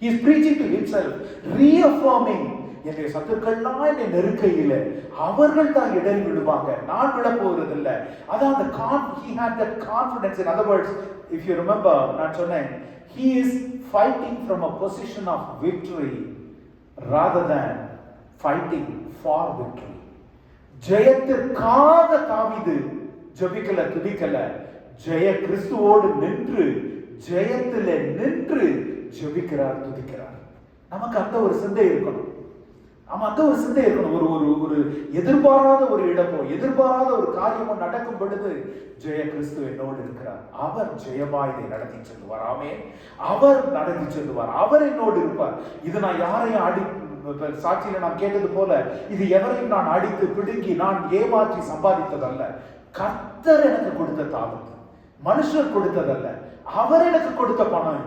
D: He is preaching to himself, reaffirming, என்னுடைய சத்துருக்கள்லாம் என்னை நெருக்கையில் அவர்கள் தான் இடறி விடுவாங்க, நான் விட போறது இல்லை. அதான் he had that confidence. In other words, if you remember, நான் சொன்னேன், he is fighting from a position of victory rather than fighting for victory. ஜெயத்திற்காக தாவீது ஜெபிக்கல, துதிக்கல, ஜெய கிறிஸ்துவோடு நின்று ஜெயத்திலே நின்று ஜெபிக்கிறார், துதிக்கிறார். நமக்கு அந்த ஒரு சிந்தை இருக்கணும். ஆமா, அந்த ஒரு சிந்தை இருக்கணும். ஒரு ஒரு ஒரு எதிர்பாராத ஒரு இழப்போ எதிர்பாராத ஒரு காரியமோ நடக்கும் பொழுது ஜெய கிறிஸ்து என்னோடு இருக்கிறார், அவர் ஜெயமா இதை நடத்தி செல்லுவார். ஆமென். அவர் நடத்தி செல்லுவார், அவர் என்னோடு இருப்பார். இது நான் யாரையும் அடி சாட்சியில நான் கேட்டது போல இது எவரையும் நான் அடித்து பிடுங்கி நான் ஏமாற்றி சம்பாதித்ததல்ல. கர்த்தர் எனக்கு கொடுத்த தாளந்து, மனுஷர் கொடுத்ததல்ல, அவர் எனக்கு கொடுத்த பணம்.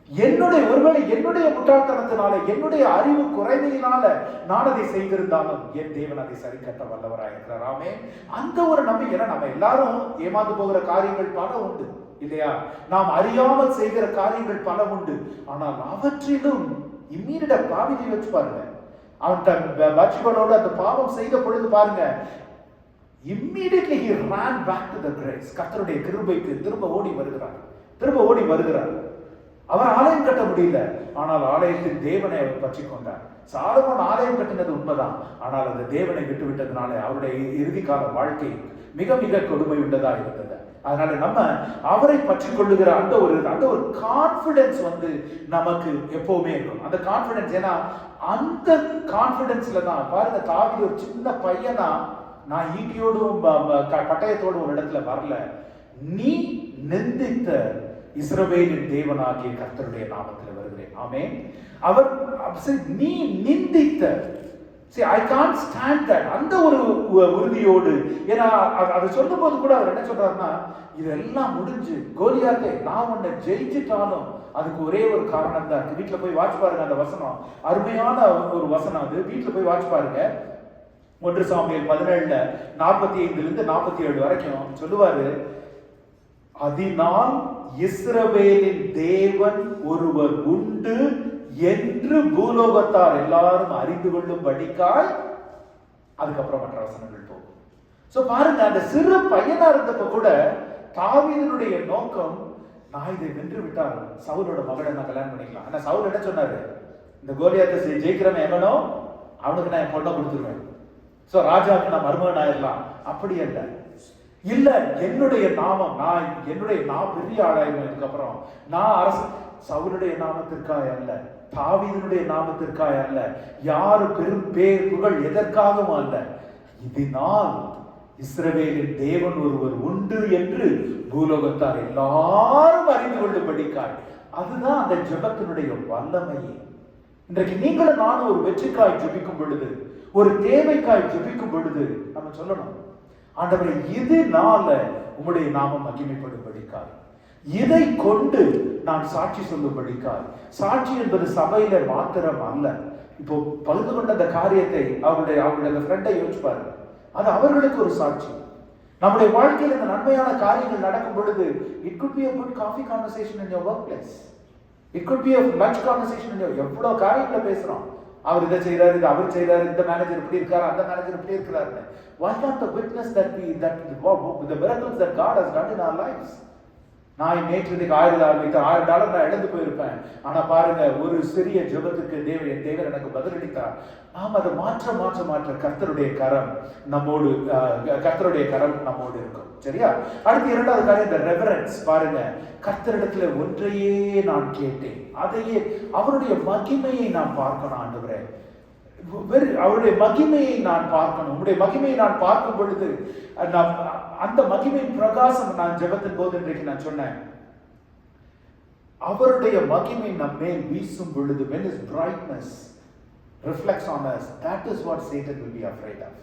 D: இது என்னுடைய, ஒருவேளை என்னுடைய முட்டாள்தனத்தினால என்னுடைய அறிவு குறைவினால நான் அதை செய்திருந்தாலும் என் தேவன் அதை சரி கட்ட வல்லவராயிருக்கிறார். ஆமென். அந்த ஒரு நம்பிக்கை. நம்ம எல்லாரும் ஏமாந்து போகிற காரியங்கள் பல உண்டு இல்லையா? நாம் அறியாமல் செய்கிற காரியங்கள் பல உண்டு. ஆனால் அவற்றிலும் இம்மீடியட்டா பாவியை வச்சு பாருங்க. அவன் தன் பட்சிகளோடு அந்த பாவம் செய்த பொழுது பாருங்க, immediately he ran back to the grace. கர்த்தருடைய கிருபைக்கு திரும்ப ஓடி வருகிறார். அவர் ஆலயம் கட்ட முடியல, ஆனால் ஆலயத்தின் தேவனை அவர் பற்றி கொண்டார். சாலமோன் ஆலயம் கட்டினது உண்மைதான், ஆனால் அந்த தேவனை விட்டு விட்டதுனால அவருடைய இறுதி கால வாழ்க்கை மிக மிக கொடுமை உள்ளதா இருந்தது. அதனால நம்ம அவரை பற்றி கொள்ளுகிற அந்த ஒரு கான்பிடன்ஸ் நமக்கு எப்பவுமே இருக்கும். அந்த கான்பிடன்ஸ், ஏன்னா அந்த கான்பிடன்ஸ்ல தான் பாருங்க, தாவீது ஒரு சின்ன பையனா, நான் ஈட்டியோடும் பட்டயத்தோடும் ஒரு இடத்துல வரல, நீ நிந்தித்த இஸ்ரவேலின் தேவனாகிய கர்த்தருடைய நாமத்தில் வருகிறேன். ஆமென். அவர் நீ நிந்தித்த, see I can't stand that, அந்த ஒரு உறுதியோடு. ஏன்னா அதை சொல்லும் போது கூட அவர் என்ன சொல்றாருன்னா, இதெல்லாம் முடிஞ்சு கோலியாத்தை நான் உன்னை ஜெயிச்சுட்டாலும் அதுக்கு ஒரே ஒரு காரணம் தான் இருக்கு. வீட்டுல போய் வாட்ச் பாருங்க, அந்த வசனம் அருமையான ஒரு வசனம். அது வீட்டுல போய் வாட்ச் பாருங்க. 1 சாமுவேல் 17:45-47 வரைக்கும் சொல்லுவாரு, அதனால் இஸ்ரவேலின் தேவன் ஒருவர் உண்டு என்று பூலோகத்தார் எல்லாரும் அறிந்து கொள்ளும் படிக்காய். அதுக்கப்புறம் மற்ற வசனங்கள் போகும். சோ பாருங்க, அந்த சிறு பையனா இருந்தப்ப கூட தாவீதுடைய நோக்கம், நான் இதை வென்று விட்டால் சவுலோட மகளை நான் கல்யாணம் பண்ணிக்கலாம். ஆனா சவுல் என்ன சொன்னாரு, இந்த கோலியாத்தை ஜெயிக்கிறவன் எவனோ அவனுக்கு நான் என் பொண்ணை கொடுத்துருவேன், சோ ராஜாவுக்கு நான் மருமகன் ஆயிடலாம். அப்படி அல்ல, இல்ல என்னுடைய நாமம், நான் பெரிய ஆளாயிருவேன், இதுக்கப்புறம் நான் அரசு, சவுலுடைய நாமத்திற்காக அல்ல, தாவீதுடைய நாமத்திற்காக அல்ல, யாரு பெரும் பேர் புகழ் எதற்காகவும் அல்ல, இதனால் இஸ்ரவேலின் தேவன் ஒருவர் உண்டு என்று பூலோகத்தார் எல்லாரும் அறிந்து கொள்ளும்படிக்காய். அதுதான் அந்த ஜெபத்தினுடைய வல்லமையே. இன்றைக்கு நீங்களும் நானும் ஒரு வெற்றிக்காய் ஜெபிக்கும் பொழுது, ஒரு தேவைக்காய் ஜெபிக்கும் பொழுது நம்ம சொல்லணும், ஆண்டவரே இதனால உம்முடைய நாமம் மகிமைப்படும்படிக்காய், இதை கொண்டு நான் சாட்சி சொல்லும்படிக்காய். சாட்சி என்பது சபையில மாத்திரம் அல்ல. இப்போ பகிர்ந்து கொண்ட அந்த காரியத்தை அவருடைய ஃப்ரெண்டை யோசிச்சு பாருங்க, அது அவர்களுக்கு ஒரு சாட்சி. நம்முடைய வாழ்க்கையில் இந்த நன்மையான காரியங்கள் நடக்கும் பொழுது, it could be a good coffee conversation in your workplace, it could be a lunch conversation in your, எவ்வளவு காரியங்களை பேசுறோம், அவர் இதை செய்யறாரு, இது அவர் செய்யறாரு, இந்த மேனேஜர் இப்படி இருக்காரு, அந்த மேனேஜர் இப்படி இருக்கிறாரு. Why not the witness that the miracles that God has done in our lives? நான் நேற்று $1000 நான் இழந்து போயிருப்பேன், ஆனா பாருங்க, ஒரு சிறிய ஜெபத்துக்கு தேவன் எனக்கு பதிலளித்தார். நாம் அதை மாற்ற கர்த்தருடைய கரம் நம்மோடு இருக்கும். சரியா? அடுத்து இரண்டாவது காரியம், இந்த ரெவரன்ஸ். பாருங்க, கர்த்தரிடத்துல ஒன்றையே நான் கேட்டேன், அதையே, அவருடைய மகிமையை நான் பார்க்கணும். ஆண்டவரே, அவருடைய மகிமையை நான் பார்க்கணும். உங்களுடைய மகிமையை நான் பார்க்கும் பொழுது அந்த மகிமையின் பிரகாசம், நான் ஜெபத்தின் போது இன்றைக்கு நான் சொன்னேன், அவருடைய மகிமை நம்மே வீசும் பொழுது, when his brightness reflects on us, that is what Satan will be afraid of.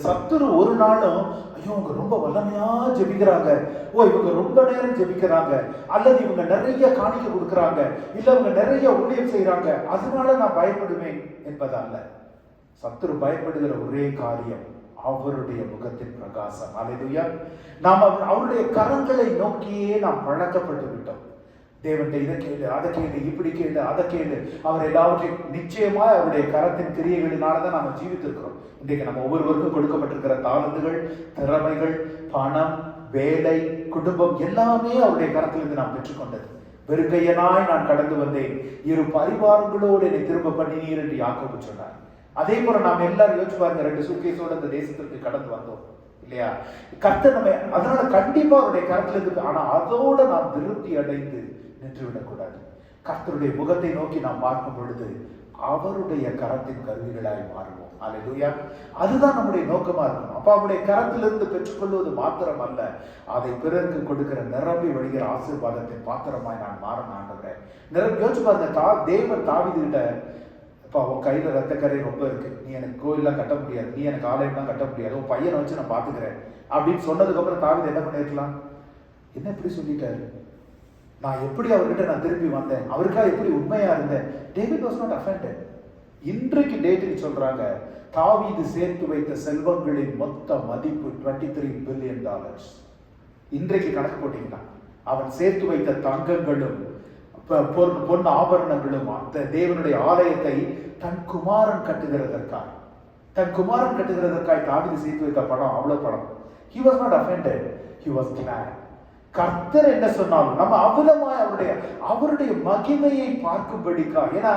D: சத்துரு ஒரு நாளும், ஐயோ இவங்க ரொம்ப வல்லமையா ஜெபிக்கிறாங்க, இவங்க ரொம்ப நேரம் ஜெபிக்கிறாங்க, அல்லது இவங்க நிறைய காணிக்கை கொடுக்கறாங்க, இல்ல இவங்க நிறைய ஊழியம் செய்யறாங்க, அதனால நான் பயப்படுவேன் என்பதல்ல. சத்துரு பயப்படுகிற ஒரே காரியம் அவருடைய முகத்தின் பிரகாசம். அல்லேலூயா. நாம் அவருடைய கரங்களை நோக்கியே நாம் பழக்கப்பட்டு விட்டோம். தேவன் இதை கேளு, அதை கேளு, இப்படி கேளு, அதை கேளு, அவர் எல்லாவற்றையும் நிச்சயமா அவருடைய கரத்தின் கிரியைகளினாலதான் நாம ஜீவித்திருக்கிறோம். இன்றைக்கு நம்ம ஒவ்வொருவருக்கும் கொடுக்கப்பட்டிருக்கிற தாளந்துகள், திறமைகள், பணம், வேலை, குடும்பம் எல்லாமே அவருடைய கரத்திலிருந்து நாம் பெற்றுக்கொண்டது. வெறுங்கையனாய் நான் கடந்து வந்தேன், இரு பரிவாரங்களோடு என்னை திரும்ப பண்ணினீர் என்று யாக்கோபு சொன்னார். அதே போல நாம் எல்லாரும் யோசிச்சு பாருங்க, 2 சூட்கேஸோட இந்த தேசத்திற்கு கடந்து வந்தோம் இல்லையா? கர்த்தர் நம்ம அதனால கண்டிப்பா அவருடைய கரத்துல இருக்கு. ஆனா அதோட நாம் திருப்தி அடைந்து நின்று விடக்கூடாது. கர்த்தருடைய முகத்தை நோக்கி நாம் பார்க்கும் பொழுது அவருடைய கரத்தின் கருவிகளாய் மாறுவோம். அல்லேலூயா. அதுதான் நம்முடைய நோக்கமா இருக்கணும். அப்ப அவருடைய கரத்திலிருந்து பெற்றுக்கொள்வது மாத்திரம் அல்ல, அதை பிறருக்கு கொடுக்கிற நிரம்பி வழிகிற ஆசீர்வாதத்தின் பாத்திரமாய் நான் மாறணும் ஆண்டவரே. யோசிச்சு பாருங்க, தேவன் தாவீதுகிட்ட, அப்பா உன் கையில ரத்தக்கரை ரொம்ப இருக்கு, நீ எனக்கு கோயிலாம் கட்ட முடியாது, நீ எனக்கு ஆலயம்லாம் கட்ட முடியாது, உன் பையனை வச்சு நான் பாத்துக்கிறேன் அப்படின்னு சொன்னதுக்கு அப்புறம் தாவீது என்ன பண்ணிருக்கலாம்? என்ன இப்படி சொல்லிட்டாரு, நான் எப்படி அவர்கிட்ட நான் திரும்பி வந்தேன், அவருக்காக எப்படி உண்மையா இருந்தேன். David was not offended. இன்றைக்கு டேட்டுக்கு சொல்றாங்க, தாவீது சேர்த்து வைத்த செல்வங்களின் மொத்த மதிப்பு $23 பில்லியன். இன்றைக்கு கணக்கு போட்டீங்கன்னா அவன் சேர்த்து வைத்த தங்கங்களும் பொன் ஆபரணங்களும் அந்த தேவனுடைய ஆலயத்தை தன் குமாரன் கட்டுகிறதற்காய் தாவீது சேர்த்து வைத்த பணம், அவ்வளவு பணம். He was not offended, he was glad. கர்த்தர் என்ன சொன்னாலும் நம்ம அவ்வளவாய் அவருடைய மகிமையை பார்க்கும்படிக்கா. ஏன்னா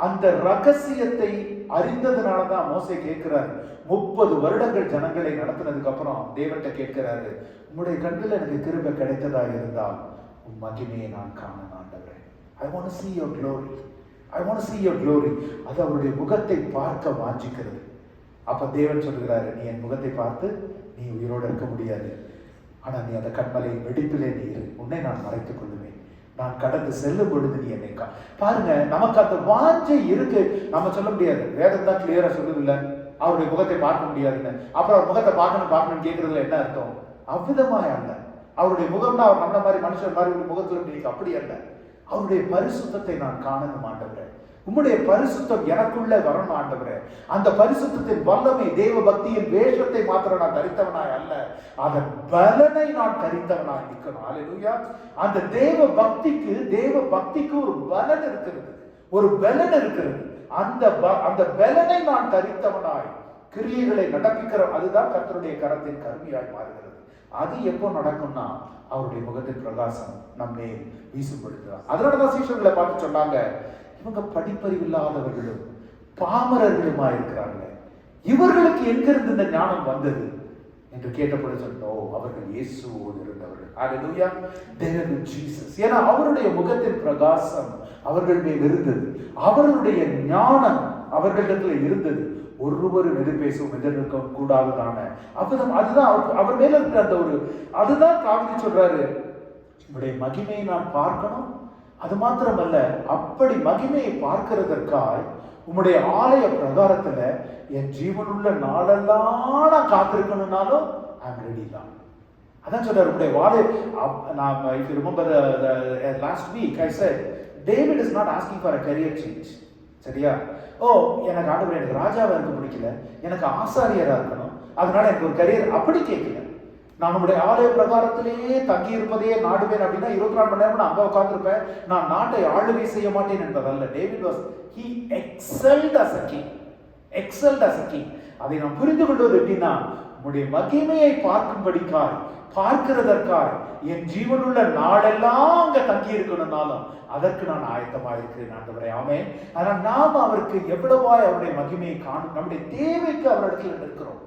D: அந்த ரகசியத்தை அறிந்ததுனாலதான் மோசே கேட்கிறாரு, 30 வருடங்கள் ஜனங்களை நடத்தினதுக்கு அப்புறம் தேவன்கிட்ட கேட்கிறாரு, உங்களுடைய கண்ணில் எனக்கு கிருபை கிடைத்ததா இருந்தால் உன் மகிமையை நான் காண ஆண்டவரே. I want to see your glory. I want to see your glory. அது அவருடைய முகத்தை பார்க்க வாஞ்சிக்கிறது. அப்ப தேவன் சொல்கிறாரு, நீ என் முகத்தை பார்த்து நீ உயிரோடு இருக்க முடியாது, ஆனா நீ அந்த கண்மலை வெடிப்பிலே நீ இரு, உன்னை நான் மறைத்துக் கொள்ளுவேன், நான் கடந்து செல்லும் பொழுது நீ என்னை பாருங்க. நமக்கு அந்த வாஞ்சை இருக்கு, நம்ம சொல்ல முடியாது. வேதம் தான் கிளியரா சொல்லுதில்ல, அவருடைய முகத்தை பார்க்க முடியாதுன்னு. அப்புறம் அவர் முகத்தை பார்க்கணும் கேட்கறதுல என்ன அர்த்தம்? அவ்விதமாய் அல்ல. அவருடைய முகம்னா அவர் நம்மள மாதிரி மனுஷன் மாதிரி முகத்துல நீங்க அப்படி அல்ல. அவருடைய பரிசுத்தத்தை நான் காணணும் ஆண்டவரே, உம்முடைய பரிசுத்தம் எனக்குள்ள வரணும் ஆண்டவரே. அந்த பரிசுத்தத்தின் வல்லமை, தேவ பக்தியின் வேஷத்தை மாத்திரம் நான் தரித்தவனாய் அல்ல, அதன் பலனை நான் தரித்தவனாய் நிற்கணும். அல்லேலூயா. அந்த தேவ பக்திக்கு ஒரு பலன் இருக்கிறது, ஒரு பலன் இருக்கிறது. அந்த பலனை நான் தரித்தவனாய் கிரியைகளை நடப்பிக்கிற, அதுதான் கர்த்தருடைய கரத்தின் கருவியாய் மாறுகிறது. அது எப்போ நடக்கும்னா அவருடைய முகத்தின் பிரகாசம் நம்மை வீசுபடுத்துறார். அதனாலதான் சீஷர்களை பார்த்து சொன்னாங்க, இவங்க படிப்பறிவு இல்லாதவர்களும் பாமரர்களுமா இருக்கிறார்கள், இவர்களுக்கு எங்கிருந்து இந்த ஞானம் வந்தது என்று கேட்டபோது சொன்னோம், அவர்கள் இயேசுவோடு இருந்தவர்கள். அல்லேலூயா. they were with Jesus. ஏன்னா அவருடைய முகத்தின் பிரகாசம் அவர்கள் மேல் இருந்தது, அவருடைய ஞானம் அவர்களிடத்துல இருந்தது. ஒருவரும் எதிர்பேசும் எதிர்க்கும் கூடாதுதான அதுதான் அவர் மேல இருக்கிற அந்த ஒரு, அதுதான் தாவீது சொல்றாரு, உங்களுடைய மகிமையை நான் பார்க்கணும். அது மாத்திரமல்ல, அப்படி மகிமையை பார்க்கிறதற்காய் உம்முடைய ஆலய பிரகாரத்துல என் ஜீவனுள்ள நாளெல்லாம் நான் காத்திருக்கணும்னாலும் ஐ அம் ரெடி தான். அதான் சொல்றாரு, உங்களுடைய நான் if you remember the last week I said David is not asking for a career change. சரியா? எனக்கு ஆண்டவரே, எனக்கு ராஜாவா இருக்க பிடிக்கல, எனக்கு ஆசாரியரா இருக்கணும், அதனால எனக்கு ஒரு கரியர், அப்படி கேட்கல. நான் உங்களுடைய ஆலய பிரகாரத்திலேயே தங்கி இருப்பதையே நாடுவேன் அப்படின்னா 24 மணி நேரம் நான் அங்க உட்கார்ந்துருப்பேன், நான் நாட்டை ஆளுகை செய்ய மாட்டேன் என்பதல்ல. David was he excelled as a king. அதை நாம் புரிந்து கொள்வது எப்படின்னா, உங்களுடைய மகிமையை பார்க்கிறதற்காய் என் ஜீவனுள்ள நாளெல்லாம் அங்க தங்கி இருக்கணும்னாலும் அதற்கு நான் ஆயத்தமாக இருக்கிறேன் ஆண்டவரே. ஆமென். ஆனால் நாம் அவருக்கு எவ்வளவாய் அவருடைய மகிமையை காணும், நம்முடைய தேவைக்கு அவரிடத்தில் நிற்கிறோம்.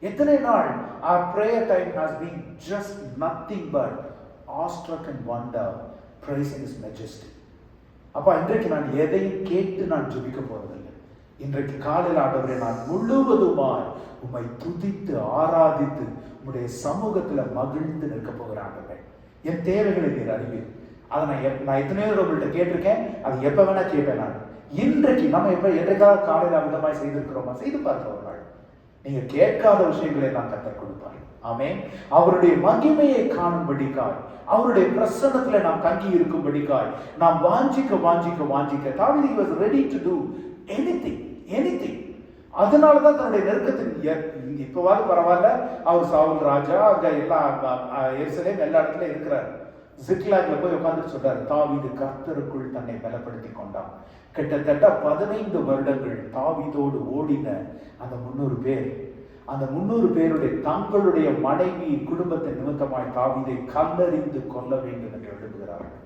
D: எத்தனை நாள் our prayer time has been just nothing but awestruck and wonder praising his majesty. அப்பா, இன்றைக்கு நான் எதையும் கேட்டு நான் ஜெபிக்க போறதில்லை. இன்றைக்கு காலையில் ஆண்டவரே, நான் முழுவதுமாய் உம்மை துதித்து ஆராதித்து உம்முடைய சமூகத்துல மகிழ்ந்து நிற்க போகிறேன் ஆண்டவரே. என் தேவைகளை நீர் அறிவீர். அதை நான் எத்தனையோ உங்கள்கிட்ட கேட்டிருக்கேன், அது எப்ப வேணா கேட்பேன். நான் இன்றைக்கு நம்ம என்றைக்காவது காலையில் அமிதமாய் செய்திருக்கிறோமா? செய்து பார்க்க ஒரு நாள் நீங்க கேட்காத விஷயங்களை நான் கற்றுக் கொடுப்பார். ஆமென். அவருடைய மகிமையை காணும்படிக்காய், அவருடைய பிரசன்னத்துல நாம் தங்கி இருக்கும்படிக்காய் நாம் வாஞ்சிக்க தாவீது was ready to do anything. அதனாலதான் தன்னுடைய நெருக்கத்தின் இப்பவாது பரவாயில்ல, அவர் சவுல் ராஜா அங்க எல்லா எருசலேம் எல்லா இடத்துல இருக்கிறார். சிக்லாக்ல போய் உட்கார்ந்து சொல்றாரு, தாவீது கர்த்தருக்குள் தன்னை பலப்படுத்தி கொண்டான். கிட்டத்தட்ட 15 வருடங்கள் தாவீதோடு ஓடின அந்த 300 பேருடைய தங்களுடைய மனைவி குடும்பத்தின் நிமித்தமாய் தாவீதை கல்லறிந்து கொல்ல வேண்டும் என்று எழுதுகிறார்கள்.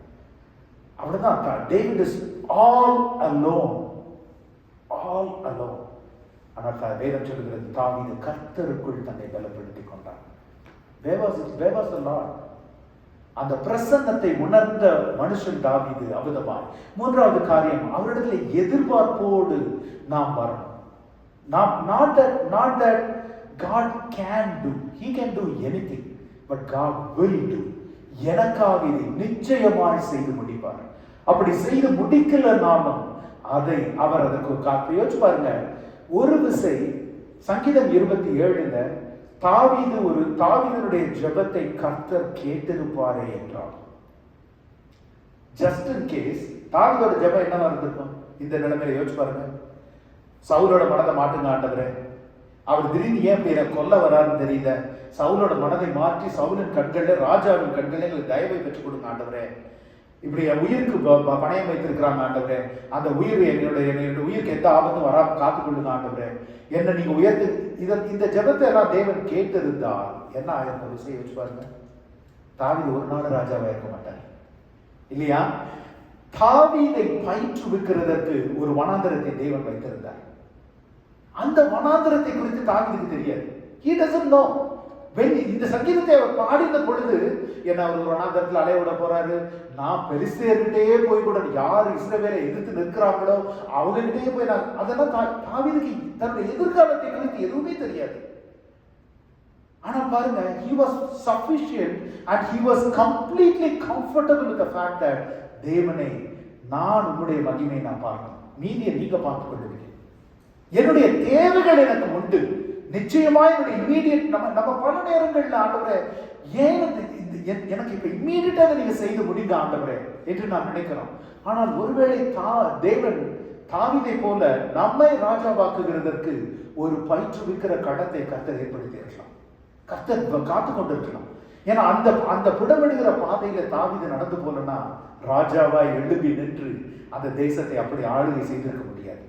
D: அவ்வளவுதான். David is all alone. ஆனால் வேதம் சொல்லுகிறது, தாவீது கர்த்தருக்குள் தன்னை பலப்படுத்தி கொண்டான். Where was the Lord? அந்த பிரசன்னத்தை உணர்ந்த மனுஷன் தாவீது அபதமாய். மூன்றாவது காரியம், அவரிடத்தில் எதிர்பார்ப்போடு நாம் வரணும். Not that God can do, he can do anything, but God will do. எனக்காக இதை நிச்சயமாய் செய்து முடிப்பார். அப்படி செய்து முடிக்கல நாமும் அதை அவர் அதற்கு காத்து. யோசிச்சு பாருங்க, ஒரு விசை சங்கீதம் 27ல தாவீதுடைய ஜெபத்தை கர்த்தர் கேட்டிருப்பாரே என்றார். ஜஸ்ட் இன் கேஸ் தாவீதோட ஜெபம் என்னவா இருந்திருக்கும் இந்த நிலைமையில? யோசிச்சு பாருங்க. சவுலோட மனதை மாட்டுங்க ஆண்டவரே, அவர் திடீர்னு ஏன் இப்படி எனக்கு கொல்ல வராருன்னு தெரியல, சவுலோட மனதை மாற்றி சவுலின் கண்களில் ராஜாவின் கண்களில் எங்களுக்கு தயவை பெற்றுக் கொடுங்க ஆண்டவரே, இப்படி என் உயிருக்கு பணயம் வைத்திருக்கிறாங்க ஆண்டவரே, அந்த உயிர் என்னுடைய உயிருக்கு எந்த ஆபத்தும் வராம காத்துக்கொள்ளுங்க ஆண்டவரே, என்ன நீங்க உயர்த்து. இந்த ஜெபத்தை எல்லாம் தேவன் கேட்டிருந்தால் என்ன ஆயிருக்கும்? விஷயம் வச்சு பாருங்க. தாவீது ஒரு நாள் ராஜாவா இருக்க மாட்டார் இல்லையா? தாவீதை பயிற்றுவிக்கிறதற்கு ஒரு வனாந்தரத்தை தேவன் வைத்திருந்தார். அந்த வனாந்தரத்தை குறித்து தாவீதுக்கு தெரியாது. He doesn't know. இந்த சங்கீதத்தை அவர் பாடின பொழுது என்ன, அவர் ஒரு வனாந்தரத்தில் அலைய விட போறாரு, நான் பெலிஸ்தேர்கிட்டே போய் கூட யார் இஸ்ரவேலை எதிர்த்து நிற்கிறாங்களோ அவங்ககிட்டயே போய் நான், அதெல்லாம் தாவீதுக்கு தன்னுடைய எதிர்காலத்தை குறித்து எதுவுமே தெரியாது. ஆனா பாருங்க, he was sufficient and he was completely comfortable with the fact that தேவனே, நான் உங்களுடைய மகிமையை நான் பார்க்கணும், மீதியை நீங்க பார்த்துக் கொள்ளுவீங்க, என்னுடைய தேவைகள் எனக்கு உண்டு, நிச்சயமா என்னுடைய இம்மீடியட். நம்ம பல நேரங்கள்ல ஆண்டவரே, ஏன் எனக்கு இப்ப இம்மீடியட்டாக நீங்க செய்து முடிங்க ஆண்டவரே என்று நான் நினைக்கிறோம். ஆனால் ஒருவேளை தேவன் தாவீதை போல நம்மை ராஜாவாக்குகிறதற்கு ஒரு பயிற்றுவிக்கிற கடத்தை கர்த்தர் ஏற்படுத்தி இருக்கலாம், கர்த்தர் காத்து கொண்டிருக்கலாம். ஏன்னா அந்த புடமிடுகிற பாதையில தாவீது நடந்து போலன்னா ராஜாவா எழுப்பி நின்று அந்த தேசத்தை அப்படி ஆளுகை செய்திருக்க முடியாது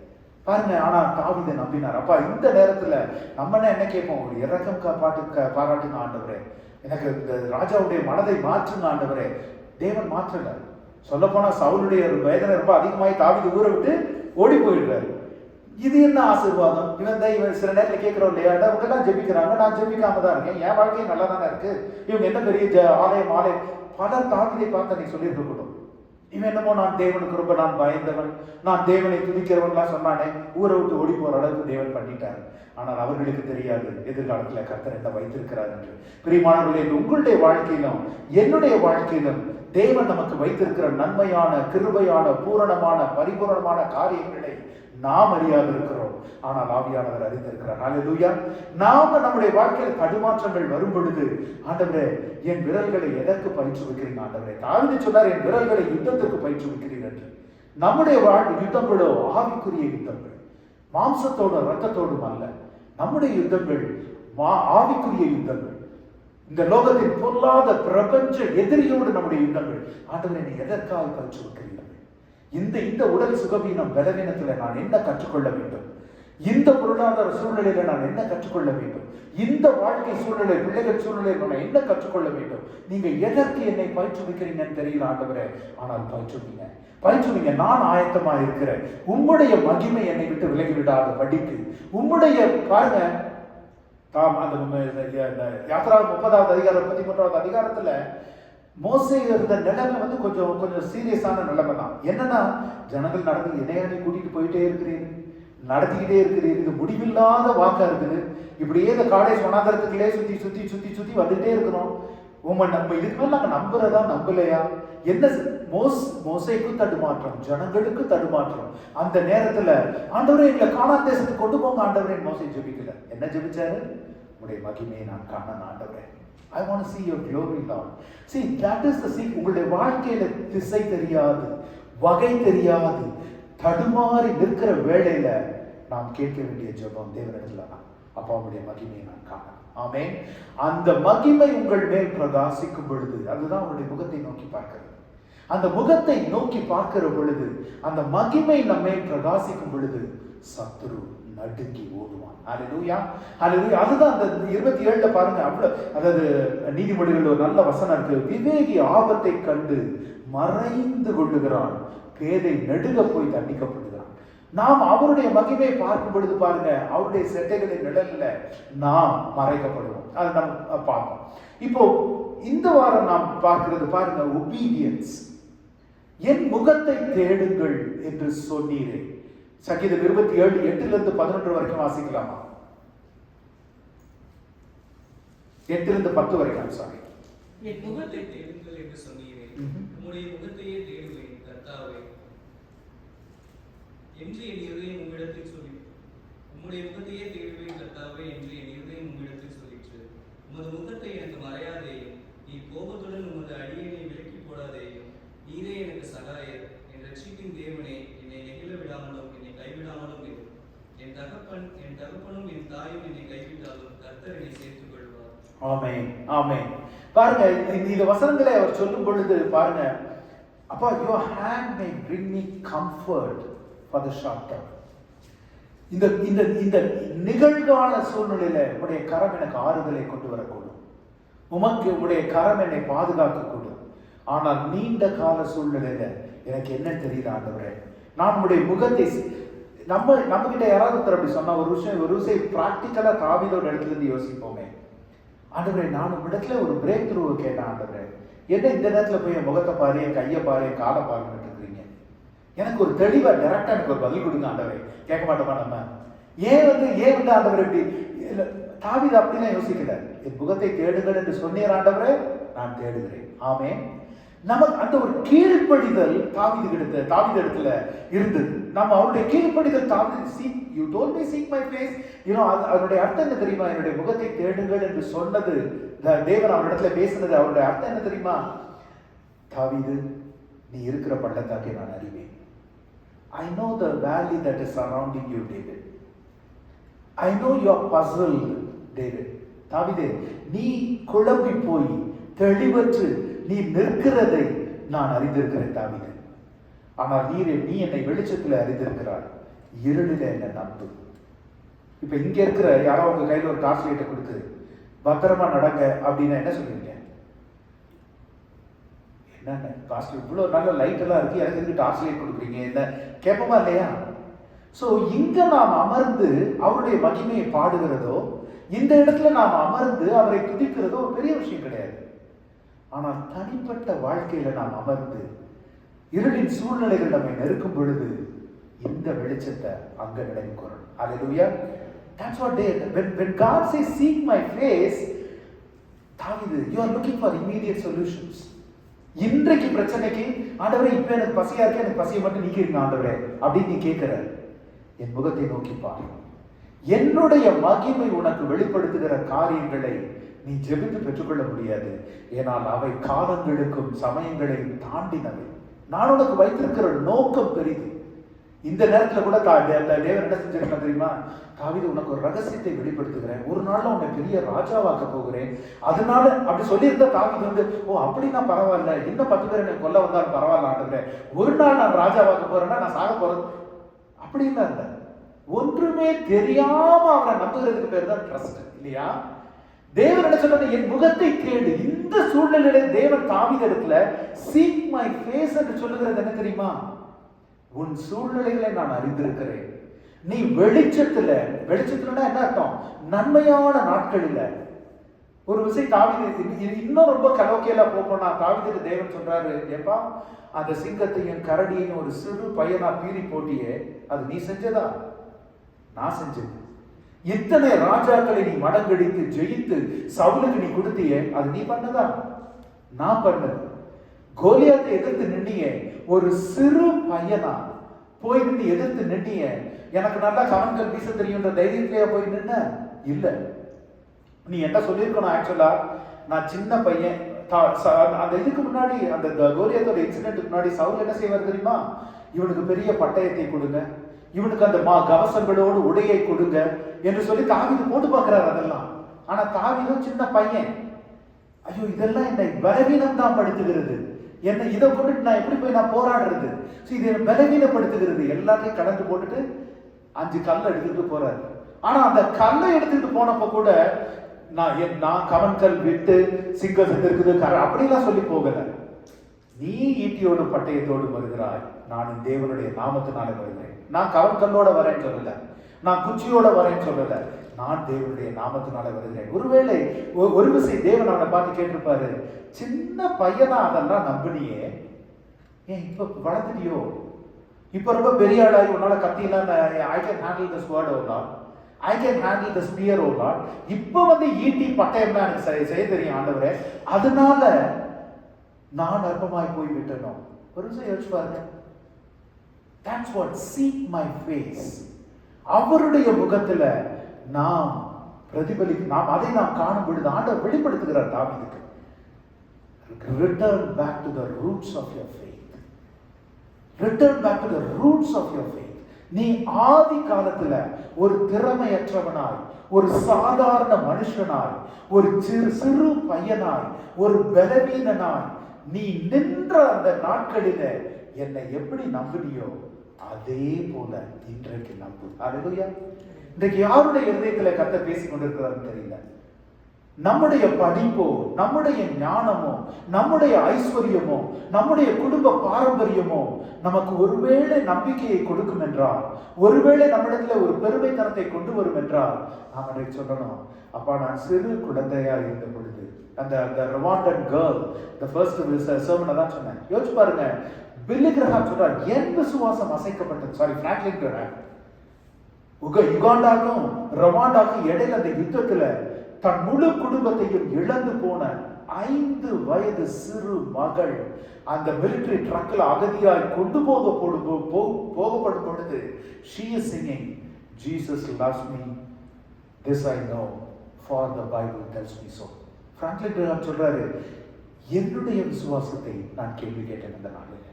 D: பாருங்க. ஆனா தாவீதை நம்பினார். அப்பா, இந்த நேரத்துல நம்ம என்ன கேட்போம்? ஒரு இறக்கம் பாராட்டுங்க ஆண்டவரே, எனக்கு இந்த ராஜாவுடைய மனதை மாற்றுங்க ஆண்டவரே. தேவன் மாற்றல. சொல்ல போனா சவுலுடைய வேதனை ரொம்ப அதிகமாகி தாவீது ஊரை விட்டு ஓடி போயிடுறாரு. இது என்ன ஆசீர்வாதம்? இவன் சில நேரத்தில் கேட்கிறோம் இல்லையா, அவங்க எல்லாம் ஜெபிக்கிறாங்க, நான் ஜெபிக்காம தான் இருக்கேன், என் வாழ்க்கையும் நல்லா தானே இருக்கு, இவங்க என்ன பெரிய ஆலயம் பலர் தாவீதை பார்த்து நீ சொல்லியிருக்கக்கூடும். இவன் என்னமோ நான் தேவனுக்கு ரொம்ப நான் பயந்தவன், நான் தேவனை துதிக்கிறவன்லாம் சொன்னானே, ஊரை விட்டு ஓடி போற அளவுக்கு தேவன் பண்ணிட்டார். ஆனால் அவர்களுக்கு தெரியாது எதிர்காலத்துல கர்த்தர் என்ன வைத்திருக்கிறார் என்று. பிரியமானவர்களே, உங்களுடைய வாழ்க்கையிலும் என்னுடைய வாழ்க்கையிலும் தேவன் நமக்கு வைத்திருக்கிற நன்மையான, கிருபையான, பூரணமான, பரிபூரணமான காரியங்களை நாம் அறியாது இருக்கிறோம். ஆனால் ஆவியானவர் அறிந்திருக்கிறார். ஹல்லேலூயா. நாம நம்முடைய வாழ்க்கையில் தடுமாற்றங்கள் வரும் பொழுது, ஆண்டவரே என் விரல்களை எதற்கு பயிற்றுவிக்கிறீங்க ஆண்டவரே? தாவீது சொன்னார், என் விரல்களை யுத்தத்துக்கு பயிற்றுவிக்கிறீர்கள் என்று. நம்முடைய யுத்தங்களோ ஆவிக்குரிய யுத்தங்கள், மாம்சத்தோடும் ரத்தத்தோடும் அல்ல. நம்முடைய யுத்தங்கள் ஆவிக்குரிய யுத்தங்கள். இந்த லோகத்தின் பொல்லாத பிரபஞ்ச எதிரியோடு நம்முடைய யுத்தங்கள். ஆண்டவரே, நீ எதற்காக பயிற்றுவிக்கிறீர்கள்? இந்த உடல் சுகவீனம் பலவீனத்துல நான் என்ன கற்றுக்கொள்ள வேண்டும்? இந்த பொருளாதார சூழ்நிலையில நான் என்ன கற்றுக்கொள்ள வேண்டும்? இந்த வாழ்க்கை சூழ்நிலை, பிள்ளைகள் சூழ்நிலையில் நான் என்ன கற்றுக்கொள்ள வேண்டும்? நீங்க எதற்கு என்னை பயிற்றுவிக்கிறீங்கன்னு தெரியல ஆண்டவரே, ஆனால் பயிற்றுவிங்க. நான் ஆயத்தமா இருக்கிறேன். உங்களுடைய மகிமை என்னை விட்டு விலகிவிடாத படிக்கு உங்களுடைய பாருங்க. அந்த யாத்ரா 30வது அதிகாரம் 13வது அதிகாரத்துல மோசே இருந்த நிலைமை கொஞ்சம் சீரியஸான நிலைமை தான். என்னன்னா, ஜனங்கள் நடந்து என்னையாடி கூட்டிட்டு போயிட்டே இருக்கிறீர், நடத்திக்கிட்டே இருக்கிறீர், இது முடிவில்லாத வாக்கா இருக்குது. இப்படியே இந்த காடேஸ் வனாந்தரத்துக்குள்ளே சுத்தி வந்துட்டே இருக்கிறோம். நம்ம இதுக்கு மேல நாங்க நம்புறதா நம்பலையா? என்ன மோசேக்கும் தடுமாற்றம், ஜனங்களுக்கு தடுமாற்றம். அந்த நேரத்துல ஆண்டவரே எங்களை கானான் தேசத்துக்கு கொண்டு போங்க ஆண்டவரே. மோசே ஜெபிக்கல. என்ன ஜெபிச்சாரு? உங்களுடைய மகிமையை நான் காணணும் ஆண்டவரே. I want to see your glory, Lord. See, that is the secret. உங்களுடைய வாழ்க்கையில திசை தெரியாது, வகை தெரியாது, தடுமாறி நிற்கிற வேளையில நாம் கேட்க வேண்டிய ஜெபம் தேவனிடத்துல, அப்பா உங்களுடைய மகிமையை நான் காண. ஆமென். அந்த மகிமை உங்கள் மேல் பிரகாசிக்கும் பொழுது, அதுதான் உங்களுடைய முகத்தை நோக்கி பார்க்கிறது. அந்த முகத்தை நோக்கி பார்க்கிற பொழுது, அந்த மகிமை நம்மை பிரகாசிக்கும் பொழுது சத்துரு நடுங்கி ஓடுவான். ஹல்லேலூயா, ஹல்லேலூயா. அதுதான் அந்த 27ல பாருங்க, அதாவது நீதிமொழிகள் ஒரு நல்ல வசனம் இருக்கு. விவேகி ஆபத்தை கண்டு மறைந்து கொள்ளுகிறான், பேதை நடுங்க போய் தண்டிக்கப்படுகிறான். நாம் அவருடைய மகிமையை பார்க்கும் பொழுது பாருங்க, அவருடைய செட்டைகளின் நிழல்ல நாம் மறைக்கப்படுவோம். அதை நம்ம பார்ப்போம். இப்போ இந்த வாரம் நாம் பார்க்கிறது பாருங்க, ஒபீடியன்ஸ். என் முகத்தை தேடுங்கள் என்று சொன்னீரே. சங்கீதம் 27:8-11 வரைக்கும் வாசிக்கலாமா? 8-10 வரைக்கும். சாரி.
F: என் முகத்தை தேடுங்கள் என்று சொன்னீரே, உம்முடைய முகத்தையே தேடுவேன் கர்த்தாவே என்று என் இருதயம் உம்மிடத்தில் சொல்லி, உம்முடைய முகத்தையே தேடுவேன் கர்த்தாவே என்று என் இருதயம் உம்மிடத்தில் சொல்லிற்று. உமது முகத்தை எனக்கு மறையாதேயும், நீ கோபத்துடன் உமது அடியனை விலக்கி போடாதேயும். நீரே எனக்கு சகாயர், என் ரட்சிப்பின் தேவனே, என்னை நெகிழ விடாமலும் என்னை கைவிடாமலும் இரு. என் தகப்பனும் என் தாயும் என்னை கைவிட்டாலும் கர்த்தர் என்னை சேர்த்துக் கொள்வார்.
D: ஆமென், ஆமென். பாருங்க, இந்த வசனங்களை அவர் சொல்லும் பொழுது பாருங்க, அப்பா, your hand may bring me comfort for the short term. இந்த இந்த இந்த நிகழ்கால சூழ்நிலையில உடைய கரம் எனக்கு ஆறுதலை கொண்டு வரக்கூடும், உமக்கு உடைய கரம் என்னை பாதுகாக்கக்கூடும். ஆனால் நீண்ட கால சூழ்நிலையில எனக்கு என்ன தெரியுது ஆண்டவரே, நான் உடைய முகத்தை நம்ம கிட்ட யாராவது ஒருத்தர் அப்படி சொன்னா ஒரு விஷயம் பிராக்டிக்கலா தாவீதோட இடத்துல இருந்து யோசிப்போமே, ஆண்டவரே நான் இடத்துல ஒரு பிரேக் த்ரூ கேட்டேன், ஆண்டவரே என்ன இந்த நேரத்துல போய் என் முகத்தை பாரு, என் கையை பாரு, என் காலை பாருன்னு இருக்கிறீங்க, எனக்கு ஒரு தெளிவா டைரக்டா எனக்கு ஒரு பதில் கொடுங்க ஆண்டவரே. கேட்க மாட்டோமா நம்ம? ஏன் வந்து ஆண்டவர் இப்படி? தாவீது அப்படிலாம் யோசிக்கல. என் முகத்தை தேடுங்கள் என்று சொன்னீர் ஆண்டவரே, நான் தேடுகிறேன். ஆமென். நமக்கு அந்த ஒரு கீழ்ப்படிதல் தாவீது இடத்துல இருந்தது. நம்ம அவருடைய கீழ்ப்படிதல் தாவீது, seek you told me seek my face, அதனுடைய அர்த்தம் என்ன தெரியுமா? என்னுடைய முகத்தை தேடுங்கள் என்று சொன்னது, தேவன் அவரிடத்துல பேசினது, அவருடைய அர்த்தம் என்ன தெரியுமா? தாவீது, நீ இருக்கிற பள்ளத்தாக்கை நான் அறிவேன். I know the valley that is surrounding you, David. I know you are puzzled, David. தாவீதே, நீ குழம்பி போய் தெளிவற்று நீ நிற்கிறதை நான் அறிந்திருக்கிறேன் தாவீதே. ஆனால் நீ என்னை வெளிச்சத்தில் அறிந்திருக்கிறாய், இருளில என்ன நம்பு. இப்ப இங்க இருக்கிற யாரோ உங்க கையில ஒரு டார்ச் லைட்டை கொடுத்து பத்திரமா நடங்க அப்படின்னா என்ன சொல்லுவீங்க? என்னங்க காஸ்ட் இவ்வளவு நல்ல லைட் எல்லாம் இருக்கு, எனக்கு எதுக்கு டார்ச் லைட் கொடுக்குறீங்க, என்ன கேட்போமா இல்லையா? சோ இங்க நாம் அமர்ந்து அவருடைய மகிமையை பாடுகிறதோ, இந்த இடத்துல நாம் அமர்ந்து அவரை துதிக்கிறதோ ஒரு பெரிய விஷயம் கிடையாது. ஆனால் தனிப்பட்ட வாழ்க்கையில நாம் அமர்ந்து இருளின் சூழ்நிலைகள் நம்மை நெருக்கும் பொழுது இந்த வெளிச்சத்தை அங்க நினைவுகிறோம். Hallelujah. That's what when God says seek my face, தாவீது, you are looking for immediate solutions. இன்றைக்கு பிரச்சனைக்கு ஆண்டவரே இப்ப எனக்கு பசியா இருக்கு, எனக்கு பசியை மட்டும் நீக்கிருங்க ஆண்டவரே அப்படின்னு நீ கேட்கிற, என் முகத்தை நோக்கி பாரு. என்னுடைய மகிமை உனக்கு வெளிப்படுத்துகிற காரியங்களை நீ ஜெபித்து பெற்றுக்கொள்ள முடியாது. ஏனால் அவை காலங்களுக்கும் சமயங்களையும் தாண்டினவை. நான் உனக்கு வைத்திருக்கிற நோக்கம் பெரிது. இந்த நேரத்துல கூட தேவன் என்ன செஞ்சிருக்க தெரியுமா? தாவீது, உனக்கு ஒரு ரகசியத்தை வெளிப்படுத்துகிறேன், ஒரு நாள்ல உன்னை பெரிய ராஜாவாக்க போகிறேன். அதனால அப்படி சொல்லியிருந்தா தாவீது வந்து, ஓ அப்படின்னா பரவாயில்ல, இன்னும் 10 பேர் என்னை கொல்ல வந்தாலும் பரவாயில்ல ஆண்டவரே, ஒரு நாள் நான் ராஜாவாக்க போறேன்னா நான் சாக போறது அப்படின்னா இல்ல. ஒன்றுமே தெரியாம அவரை நம்புகிறதுக்கு பேர் தான் ட்ரஸ்ட், இல்லையா? தேவன் என்ன சொல்றாரு? என் முகத்தை தேடு. இந்த சூழ்நிலையில தேவன் தாவீது இடத்துல seek my face என்று சொல்லுகிறது என்ன தெரியுமா? உன் சூழ்நிலைகளை நான் அறிந்திருக்கிறேன். நீ வெளிச்சத்துல என்ன அர்த்தம்? நன்மையான நாட்களில் ஒரு விஷயம் தாவீது இன்னும் ரொம்ப கலோக்கியலா போனா தாவீதுக்கு தேவன் சொல்றாரு, ஏப்பா அந்த சிங்கத்தையும் கரடியையும் ஒரு சிறு பையனா பீறி போட்டியே, அது நீ செஞ்சதா? நான் செஞ்சது. இத்தனை ராஜாக்களை நீ மடங்கடித்து ஜெயித்து சவுலுக்கு நீ கொடுத்தியே, அது நீ பண்ணதா? நான் பண்ணது. கோலியாத்தை எதிர்த்து நின்னியே, ஒரு சிறு பையனா போய் நின்று எதிர்த்து நின்னியே, எனக்கு நல்லா கவன்கள் வீச தெரியுன்ற தைரியத்திலேயே போய் நின்ன இல்ல. நீ என்ன சொல்லியிருக்கணும்? ஆக்சுவலா நான் சின்ன பையன். அந்த இதுக்கு முன்னாடி, அந்த கோலியாத்தோட இன்சிடென்ட்டுக்கு முன்னாடி சவுல் என்ன செய்வார் தெரியுமா? இவனுக்கு பெரிய பட்டயத்தை கொடுங்க, இவனுக்கு அந்த கவசங்களோடு உடையை கொடுங்க என்று சொல்லி தாவீது போட்டு பார்க்கிறார் அதெல்லாம். ஆனா தாவீதும் சின்ன பையன். ஐயோ, இதெல்லாம் என்னை பலவீனம் தான் படுத்துகிறது, என்ன இதை கொண்டுட்டு நான் எப்படி போய் நான் போராடுறது, இது பலவீனப்படுத்துகிறது. எல்லாத்தையும் கடந்து போட்டுட்டு 5 கல்லை எடுத்துட்டு போறாரு. ஆனா அந்த கல்லை எடுத்துட்டு போனப்ப கூட நான் கவன்கல் விட்டு சிங்கத்துக்கு இருக்குது அப்படிலாம் சொல்லி போகல. நீ ஈட்டியோடு பட்டயத்தோடு வருகிறாய், நான் என் தேவனுடைய நாமத்தினால வருகிறேன். நான் கவர்கல்லோட வரேன்னு சொல்லல, நான் குச்சியோட வரேன்னு சொல்லல, நான் தேவனுடைய நாமத்தினால வருகிறேன். ஒருவேளை ஒரு விஷயம் தேவன் அவனை பார்த்து கேட்டிருப்பாரு, சின்ன பையனா அதெல்லாம் நம்பினியே, ஏன் இப்ப வளர்த்துட்டியோ? இப்ப ரொம்ப பெரிய ஆளாகி உன்னால கத்தியெல்லாம் I can handle this word O Lord, I can handle the spear O Lord. இப்ப வந்து ஈட்டி பட்டயம்லாம் எனக்கு செய்ய தெரியும் ஆண்டவரே, அதனால நான் அற்பமாய் போய் விட்டனும். ஒரு விஷயம் யோசிச்சு பாருங்க. That's what seek my face. அவருடைய முகத்துல நாம் நாம் அதை நாம் காணும் பொழுது ஆண்டவர் வெளிப்படுத்துகிறார் தாவீதுக்கு, return back to the roots of your faith. Return back to the roots of your faith. நீ ஆதி காலத்துல ஒரு திறமையற்றவனாய், ஒரு சாதாரண மனுஷனாய், ஒரு சிறு பையனாய், ஒரு பலவீனனாய் நீ நின்ற அந்த நாட்களில என்னை எப்படி நம்பினியோ அதே போல இன்றைக்கு நம்பு. அல்லேலூயா. இன்றைக்கு யாருடைய இதயத்துல கர்த்தர் பேசிக் கொண்டிருக்கிறாருன்னு தெரியல. நம்முடைய படிப்போ, நம்முடைய ஞானமோ, நம்முடைய ஐஸ்வர்யமோ, நம்முடைய குடும்ப பாரம்பரியமோ நமக்கு ஒருவேளை நம்பிக்கையை கொடுக்கும் என்றால், ஒருவேளை நம்மிடத்துல ஒரு பெருமைத்தனத்தை கொண்டு வரும் என்றால், நாம் அதை சொல்லணும், அப்பா நான் சிறு குழந்தையா இருந்த பொழுது அந்த ரவாண்டன் கேர்ள், the first sermon தான் சொன்னேன். யோசிச்சு பாருங்க, பில்லி கிரஹாம் சொல்றார், என் விசுவாசம் அசைக்கப்பட்டது. Sorry, Franklin Graham. யுகாண்டாக்கும் ரவாண்டாக்கும் இடையில அந்த யுத்தத்துல தன் முழு குடும்பத்தையும் இழந்து போன 5 வயது சிறு மகள் அந்த மிலிட்டரி ட்ரக்ல அகதியாய் கொண்டு போகப்படும் பொழுது she is singing, Jesus loves me, this I know, for the Bible tells me so. Franklin Graham சொல்றாரு, என்னுடைய விசுவாசத்தை நான் கேள்வி கேட்டேன் இந்த நாளில்.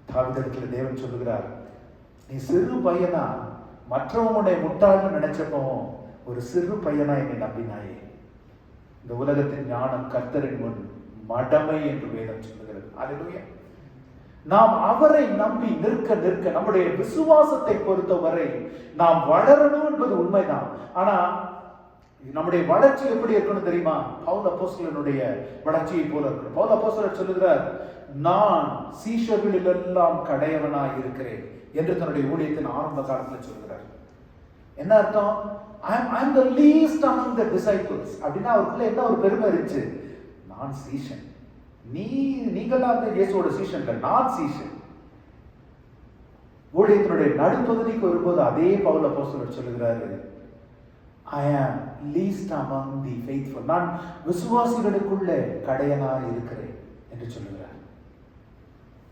D: தாவீதிடத்தில் தேவன் சொல்லுகிறார், நீ சிறு பையனா மற்றவனுடைய முட்டாள்னு நினைச்சப்போ ஒரு சிறு பையனா என்னை நம்பினாயே. இந்த உலகத்தின் ஞானம் கர்த்தரின் முன் மடமை என்று வேதம் சொல்லுகிறது. அல்லேலூயா. நாம் அவரை நம்பி நிற்க நிற்க நம்முடைய விசுவாசத்தை பொறுத்தவரை நாம் வளரணும் என்பது உண்மைதான். ஆனா நம்முடைய வளர்ச்சி எப்படி இருக்கணும் தெரியுமா? பவுல் அப்போஸ்தலனுடைய வளர்ச்சியை போல இருக்கணும். பவுல் அப்போஸ்தலர் சொல்லுகிறார், நான் சீஷர்களில் எல்லாம் கடையவனாய் இருக்கிறேன் என்று தன்னுடைய ஊழியத்தின் ஆரம்ப காலத்தில் சொல்கிறார். என்ன அர்த்தம்? I am the least among the disciples. அப்படின்னா அவருக்குள்ள என்ன ஒரு பெருமை இருந்துச்சு? நான் சீஷன். நீங்களாம் அந்த இயேசுவோட சீஷன் இல்ல, நான் சீஷன். ஊழியத்தினுடைய நடுப்பகுதிக்கு வரும்போது அதே பவுல் அப்போஸ்தலர் சொல்லுகிறாரு, I am least among the faithful. நான் விசுவாசிகளுக்குள்ள கடையனாய் இருக்கிறேன் என்று சொல்லுகிறார்.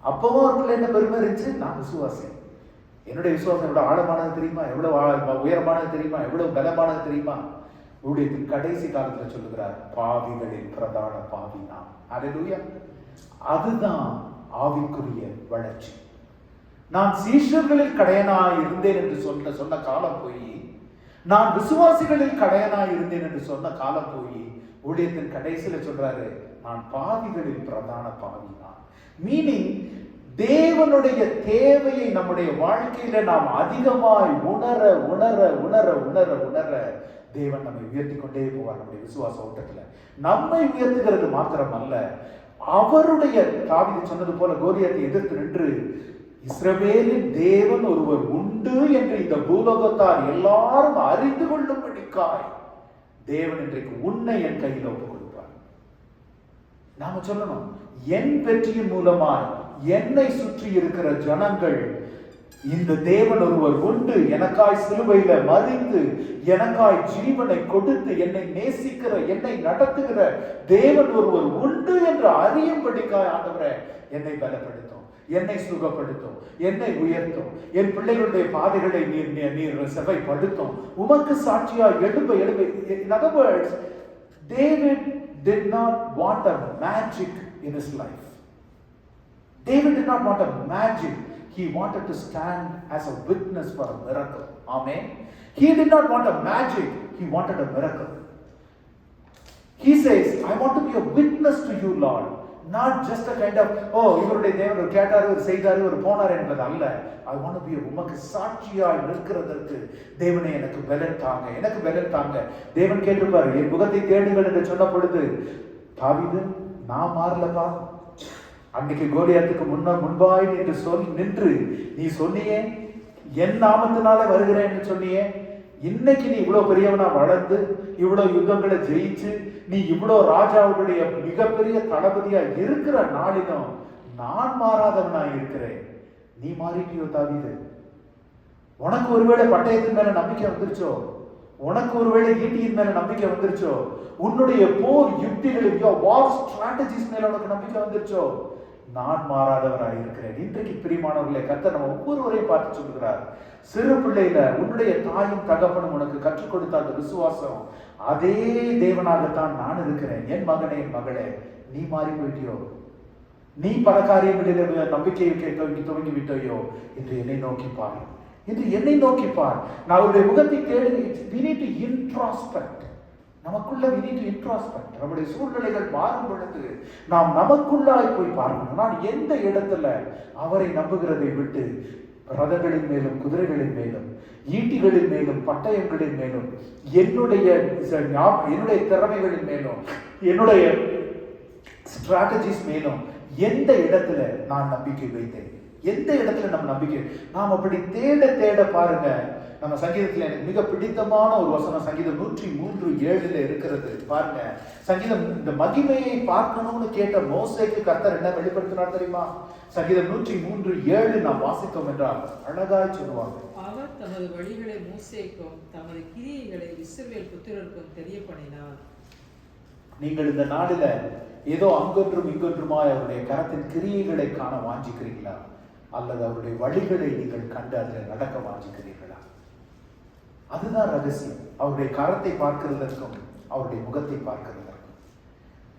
D: அப்பவும் அவருக்குள்ள என்ன பெருமை இருந்துச்சு? நான் விசுவாசி. என்னுடைய விசுவாசம் எவ்வளவு ஆழமானது தெரியுமா? எவ்வளவு உயரமானது தெரியுமா? எவ்வளவு பலமானது தெரியுமா? ஊழியத்தின் கடைசி காலத்துல சொல்லுகிறார், பாவிகளின் பிரதான பாவி நான். அல்லேலூயா. அதுதான் ஆவிக்குரிய வளர்ச்சி. நான் சீஷர்களில் கடையனாய் இருந்தேன் என்று சொன்ன காலம் போய், நான் விசுவாசிகளில் கடையனாய் இருந்தேன் என்று சொன்ன காலம் போய், ஊழியத்தின் கடைசியில சொல்றாரு, நான் பாவிகளில் பிரதான பாவி நான். மீனிங், தேவனுடைய தேவையை நம்முடைய வாழ்க்கையில நாம் அதிகமாய் உணர உணர உணர உணர உணர தேவன் நம்மை உயர்த்தி கொண்டே போவார். நம்முடைய விசுவாச ஓட்டத்துல நம்மை உயர்த்துகிறது மாத்திரம் அல்ல, அவருடைய தாவீது சொன்னது போல கோலியாத்தை எதிர்த்து நின்று இஸ்ரவேலின் தேவன் ஒருவர் உண்டு என்று இந்த பூலோகத்தார் எல்லாரும் அறிந்து கொள்ளும்படிக்காய் தேவன் இன்றைக்கு உன்னை என் கையில் ஒப்புக் கொடுப்பார். நாம சொல்லணும், என் வெற்றியின் மூலமாய் என்னை சுற்றி இருக்கிற ஜனங்கள் இந்த தேவன் ஒருவர் உண்டு, எனக்காய் சிலுவையில மரித்து எனக்காய் ஜீவனை கொடுத்து என்னை நேசிக்கிற, என்னை நடத்துகிற தேவன் ஒருவர் உண்டு என்று அறியும்படிக்காய் ஆண்டவரே என்னை பலப்படுத்தும், என்னை சுகப்படுத்தும், என்னை உயர்த்தும், என் பிள்ளைகளுடைய பாதைகளை நீர் செவைப்படுத்தும், உமக்கு சாட்சியாய் எழும்ப. In other words, David did not want a magic in his life. David did not want a magic. He wanted to stand as a witness for a miracle. Amen. He did not want a magic. He wanted a miracle. He says, I want to be a witness to you, Lord. Not just a kind of, oh, இவருடைய தேவன் ஒரு கேட்டாரு, ஒரு செய்தாரு, ஒரு போனார் என்பது அல்ல. I want to be உமக்கு சாட்சியாய் நிற்கிறதற்கு தேவனே எனக்கு பலன் தாங்க, எனக்கு பலன் தாங்க. தேவன் கேட்டிருப்பாரு, என் முகத்தை தேடுங்கள் என்று சொன்ன பொழுது, தாவீது நான் மாறலப்பா, அன்னைக்கு கோலியாத்துக்கு முன்பாய் நின்று நீ சொன்னியே, என் நாமத்தினால வருகிறேன்னு சொன்னியே. இன்னைக்கு நீ இவ்வளவு பெரியவனா வளர்ந்து இவ்வளவு யுத்தங்களை ஜெயிச்சு நீ இவ்வளவு ராஜாவுடைய மிகப்பெரிய தளபதியா இருக்கிற நாளிலும் நான் மாறாதவனா இருக்கிறேன். நீ மாறிட்டியோ தாவீது? உனக்கு ஒருவேளை பட்டயத்தின் மேல நம்பிக்கை வந்துருச்சோ? உனக்கு ஒருவேளை ஈட்டியின் மேல நம்பிக்கை வந்துருச்சோ? உன்னுடைய போர் யுக்திகளில் வார் ஸ்ட்ராட்டஜிஸ் மேல உனக்கு நம்பிக்கை வந்துருச்சோ? நான் மாறாதவராக இருக்கிறேன். இன்றைக்கு பிரியமானவர்களே, கர்த்தர் நம்ம ஒவ்வொருவரையும் பார்த்து சொல்லுகிறார், சிறு பிள்ளையில உன்னுடைய தாயும் தகப்பனும் உனக்கு கற்றுக் கொடுத்த அந்த விசுவாசம், அதே தேவனாகத்தான் நான் இருக்கிறேன். என் மகனே, என் மகளே, நீ மாறி போயிட்டியோ? நீ பல காரியங்களில் நம்பிக்கையை துவங்கி விட்டோயோ? இன்று என்னை நோக்கி பார், இன்று என்னை நோக்கி பார். நான் அவருடைய முகத்தை தேடி. we need to introspect. நமக்குள்ள we need to introspect. நம்முடைய சூழ்நிலைகள் மாறும் பொழுது நாம் நமக்குள்ளாய் போய் பார்க்கணும். நான் எந்த இடத்துல அவரை நம்புகிறதை விட்டு ரதங்களின் மேலும் குதிரைகளின் மேலும் ஈட்டிகளின் மேலும் பட்டயங்களின் மேலும் என்னுடைய திறமைகளின் மேலும் என்னுடைய ஸ்ட்ராட்டஜிஸ் மேலும் எந்த இடத்துல நான் நம்பிக்கை வைத்தேன்? எந்த இடத்துல நம்ம நம்பிக்கை? நாம் அப்படி தேட தேட பாருங்க. நம்ம சங்கீதத்துல எனக்கு மிக பிடித்தமான ஒரு வசனம் சங்கீதம் 103:7 இருக்கிறது. பாருங்க, சங்கீதம் இந்த மகிமையை பார்க்கணும்னு கேட்ட மோசேக்கு கர்த்தர் என்ன வெளிப்படுத்தினார் தெரியுமா? சங்கீதம் 103:7 நாம் வாசித்தோம் என்றால் அழகாய் சொல்லுவாங்க,
A: அவர் தமது வழிகளை மோசேக்கும் தமது கிரியைகளை இஸ்ரவேல் புத்திரருக்கும் தெரியப்பண்ணினார்.
D: நீங்கள் இந்த நாளில ஏதோ அங்கொன்றும் இங்கொன்றுமாய் அவருடைய கரத்தின் கிரியைகளை காண வாஞ்சிக்கிறீர்களா, அல்லது அவருடைய வழிகளை நீங்கள் கண்டு அதில் நடக்க வாஞ்சிக்கிறீர்களா? அதுதான் ரகசியம். அவருடைய கரத்தை பார்க்கிறதற்கும் அவருடைய முகத்தை பார்க்கிறதற்கும்.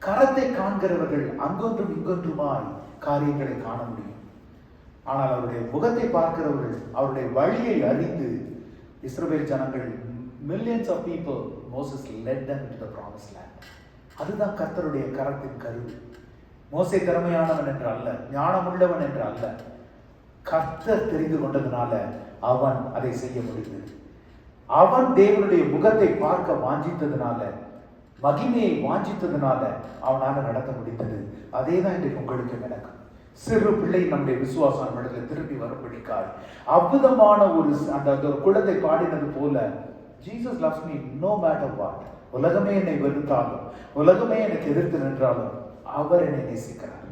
D: கரத்தை காண்கிறவர்கள் அங்கொன்றும் இங்கொன்றுமாய் காரியங்களை காண முடியும். ஆனால் அவருடைய முகத்தை பார்க்கிறவர்கள் அவருடைய வழியை அறிந்து, இஸ்ரவேல் ஜனங்கள் millions of people Moses led them into the promised land. அதுதான் கர்த்தருடைய கரத்தின் கருவி. மோசே திறமையானவன் என்று அல்ல, ஞானமுள்ளவன் என்று அல்ல, கர்த்தர் தெரிந்து கொண்டதுனால அவன் அதை செய்ய முடிந்தது. அவன் தேவனுடைய முகத்தை பார்க்க வாஞ்சித்ததுனால, மகிமையை வாஞ்சித்ததுனால அவனால நடத்த முடிந்தது. அதே தான் இன்றைக்கு உங்களுக்கு நடக்கும். சிறு பிள்ளை நம்முடைய விசுவாசம் நம்மிடத்தில் திரும்பி வரும்படிக்காய் அற்புதமான அந்த குழந்தை பாடினது போல, Jesus loves me no matter what. உலகமே என்னை வெறுத்தாலும், உலகமே எனக்கு எதிர்த்து நின்றாலும் அவர் என்னை நேசிக்கிறார்.